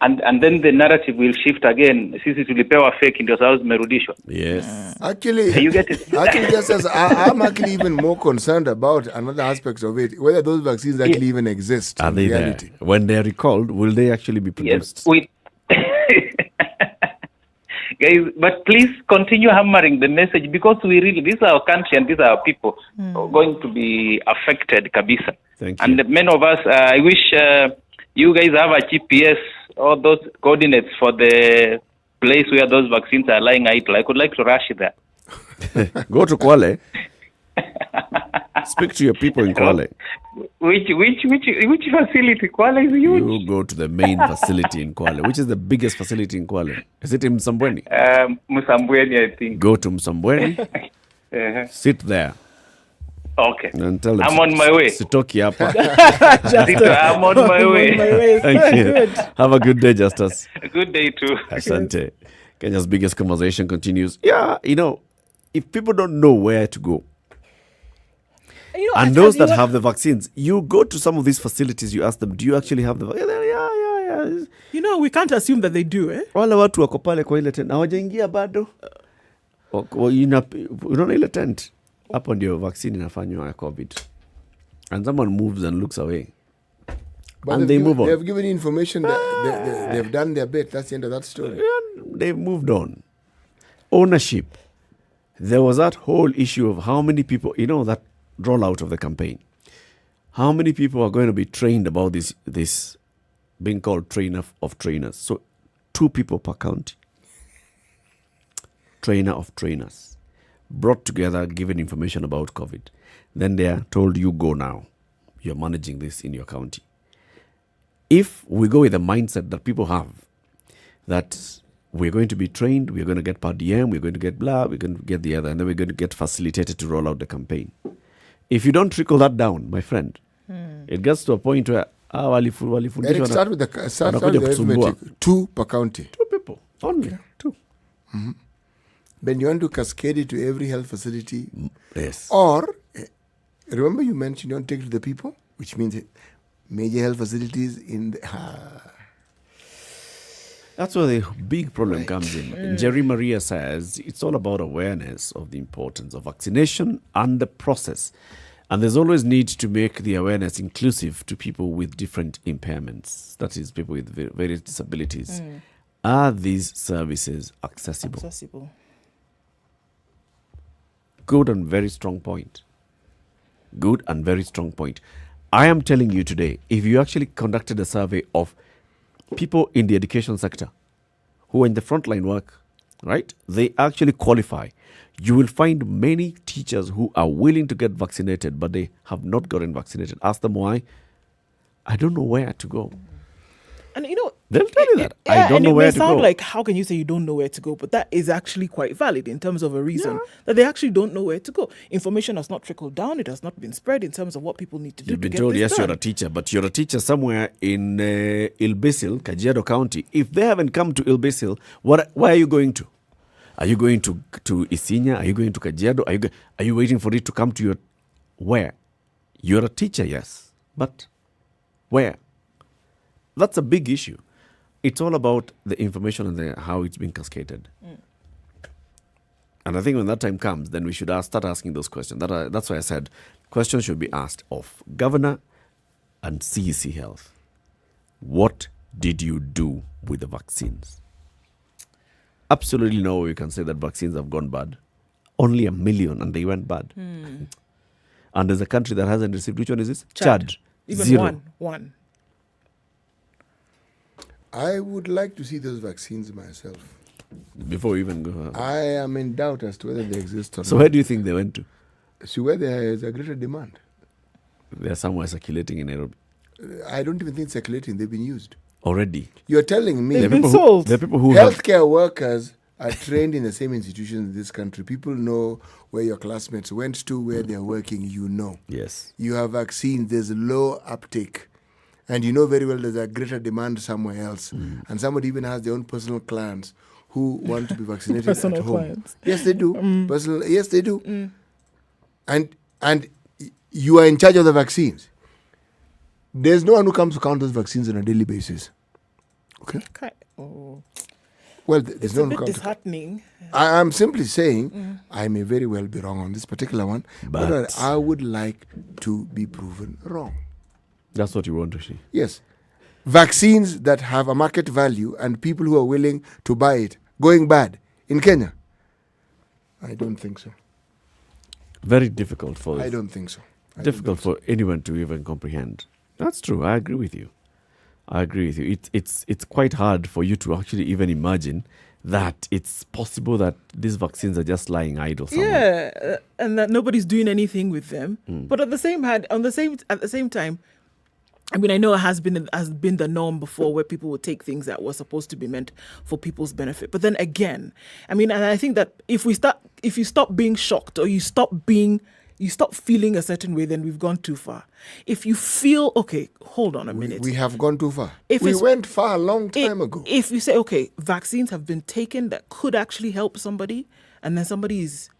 Speaker 7: And then the narrative will shift again. Sisi tulipewa fake ndio sababu zimerudishwa.
Speaker 2: Yes.
Speaker 4: Actually,
Speaker 7: you get it.
Speaker 4: Actually, just as I'm actually even more concerned about another aspect of it, whether those vaccines actually even exist.
Speaker 2: Are they reality. There? When they're recalled, will they actually be produced?
Speaker 7: Yes. Guys, but please continue hammering the message, because we really, this is our country and these are our people going to be affected, kabisa.
Speaker 2: Thank you.
Speaker 7: And many of us, I wish you guys have a GPS, all those coordinates for the place where those vaccines are lying idle. I could like to rush there.
Speaker 2: Go to Kwale. Speak to your people in Kwale.
Speaker 7: Which facility? Kwale is huge.
Speaker 2: You go to the main facility in Kwale. Which is the biggest facility in Kwale? Is it in Msambweni?
Speaker 7: Msambweni, I think.
Speaker 2: Go to Msambweni. Sit there.
Speaker 7: Okay.
Speaker 2: And tell them,
Speaker 7: I'm on my way.
Speaker 2: Sitoki hapa.
Speaker 7: I'm on my way.
Speaker 2: Thank you. Have a good day, Justus.
Speaker 7: A good day too.
Speaker 2: Asante. Kenya's biggest conversation continues. Yeah, if people don't know where to go, and those that have the vaccines, you go to some of these facilities, you ask them, do you actually have the vaccine?
Speaker 3: Yeah. We can't assume that they do, eh?
Speaker 2: Wale watu wako pale kwa ile tent, hawajaingia bado. Unaona ile tent? Hapo ndio vaccine inafanywa ya COVID. And someone moves and looks away.
Speaker 4: But
Speaker 2: and they move on.
Speaker 4: They have given information that they've done their bit. That's the end of that story.
Speaker 2: Yeah, they've moved on. Ownership. There was that whole issue of how many people, that rollout of the campaign. How many people are going to be trained about this being called trainer of trainers? So 2 people per county. Trainer of trainers. Brought together, given information about COVID. Then they are told, you go now. You're managing this in your county. If we go with the mindset that people have, that we're going to be trained, we're going to get per diem, we're going to get blah, we're going to get the other, and then we're going to get facilitated to roll out the campaign. If you don't trickle that down, my friend, it gets to a point where
Speaker 4: Eric, start with the arithmetic. 2 per county.
Speaker 2: 2 people. Only 2.
Speaker 4: Mm-hmm. Then you want to cascade it to every health facility.
Speaker 2: Yes.
Speaker 4: Or, remember you mentioned you want to take it to the people, which means major health facilities in the...
Speaker 2: That's where the big problem comes in. Jerry Maria says it's all about awareness of the importance of vaccination and the process. And there's always need to make the awareness inclusive to people with different impairments. That is, people with various disabilities. Are these services accessible? Good and very strong point. Good and very strong point. I am telling you today, if you actually conducted a survey of people in the education sector who are in the frontline work, right? They actually qualify. You will find many teachers who are willing to get vaccinated, but they have not gotten vaccinated. Ask them why. I don't know where to go.
Speaker 3: And
Speaker 2: they'll tell you that. I don't know where to go.
Speaker 3: It may sound like, how can you say you don't know where to go? But that is actually quite valid in terms of a reason that they actually don't know where to go. Information has not trickled down. It has not been spread in terms of what people need to do.
Speaker 2: You've been told, yes, you're a teacher, but you're a teacher somewhere in Ilbisil, Kajiado County. If they haven't come to Ilbisil, where are you going to? Are you going to Isinya? Are you going to Kajiado? Are you waiting for it to come to your... Where? You're a teacher, yes. But where? That's a big issue. It's all about the information and how it's being cascaded. And I think when that time comes, then we should start asking those questions. That's why I said questions should be asked of Governor and CEC Health. What did you do with the vaccines? Absolutely no way you can say that vaccines have gone bad. Only 1 million and they went bad. And there's a country that hasn't received, which one is this? Chad.
Speaker 3: Even
Speaker 2: 0.
Speaker 3: one.
Speaker 4: I would like to see those vaccines myself.
Speaker 2: Before we even go.
Speaker 4: I am in doubt as to whether they exist or not.
Speaker 2: So where do you think they went to?
Speaker 4: See, where there is a greater demand.
Speaker 2: They're somewhere circulating in Nairobi.
Speaker 4: I don't even think circulating. They've been used.
Speaker 2: Already?
Speaker 4: You're telling me
Speaker 2: There are people who- there are people who have-
Speaker 4: healthcare workers are trained in the same institutions in this country. People know where your classmates went to, where they're working, you know.
Speaker 2: Yes.
Speaker 4: You have vaccines, there's low uptake. And you know very well there's a greater demand somewhere else. And somebody even has their own personal clients who want to be vaccinated at
Speaker 3: Personal
Speaker 4: home.
Speaker 3: clients.
Speaker 4: Yes, they do. Yes, they do. And you are in charge of the vaccines. There's no one who comes to count those vaccines on a daily basis. Okay?
Speaker 3: Oh.
Speaker 4: Well, there's
Speaker 3: It's
Speaker 4: no
Speaker 3: a
Speaker 4: one
Speaker 3: bit
Speaker 4: who comes.
Speaker 3: disheartening.
Speaker 4: I'm simply saying I may very well be wrong on this particular one, but I would like to be proven wrong.
Speaker 2: That's what you want to see.
Speaker 4: Yes. Vaccines that have a market value and people who are willing to buy it going bad in Kenya? I don't think so.
Speaker 2: Very difficult for...
Speaker 4: I don't think so.
Speaker 2: Difficult for anyone to even comprehend. That's true. I agree with you. It's quite hard for you to actually even imagine that it's possible that these vaccines are just lying idle somewhere.
Speaker 3: Yeah, and that nobody's doing anything with them. But at the same time, I mean, I know it has been the norm before where people would take things that were supposed to be meant for people's benefit. But then again, I mean, and I think that if you stop being shocked or you stop feeling a certain way, then we've gone too far. If you feel, okay, hold on a minute.
Speaker 4: We have gone too far.
Speaker 3: If
Speaker 4: we
Speaker 3: it's-
Speaker 4: went far a long time ago.
Speaker 3: If you say, okay, vaccines have been taken that could actually help somebody, and then somebody is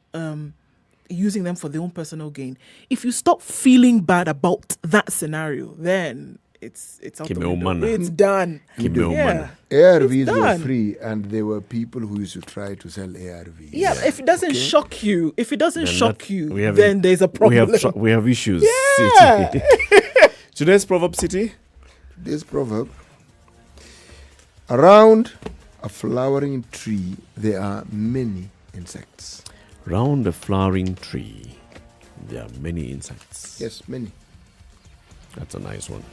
Speaker 3: using them for their own personal gain. If you stop feeling bad about that scenario, then it's out the window. It's done. Yeah.
Speaker 4: ARVs
Speaker 3: It's
Speaker 4: were
Speaker 3: done.
Speaker 4: free, and there were people who used to try to sell ARVs.
Speaker 3: Yeah, if it doesn't shock you,
Speaker 2: Then
Speaker 3: then there's a problem.
Speaker 2: We have issues.
Speaker 3: Yeah.
Speaker 2: City. Today's proverb, City.
Speaker 4: Today's proverb: around a flowering tree there are many insects.
Speaker 2: Round a flowering tree, there are many insects.
Speaker 4: Yes, many.
Speaker 2: That's a nice one.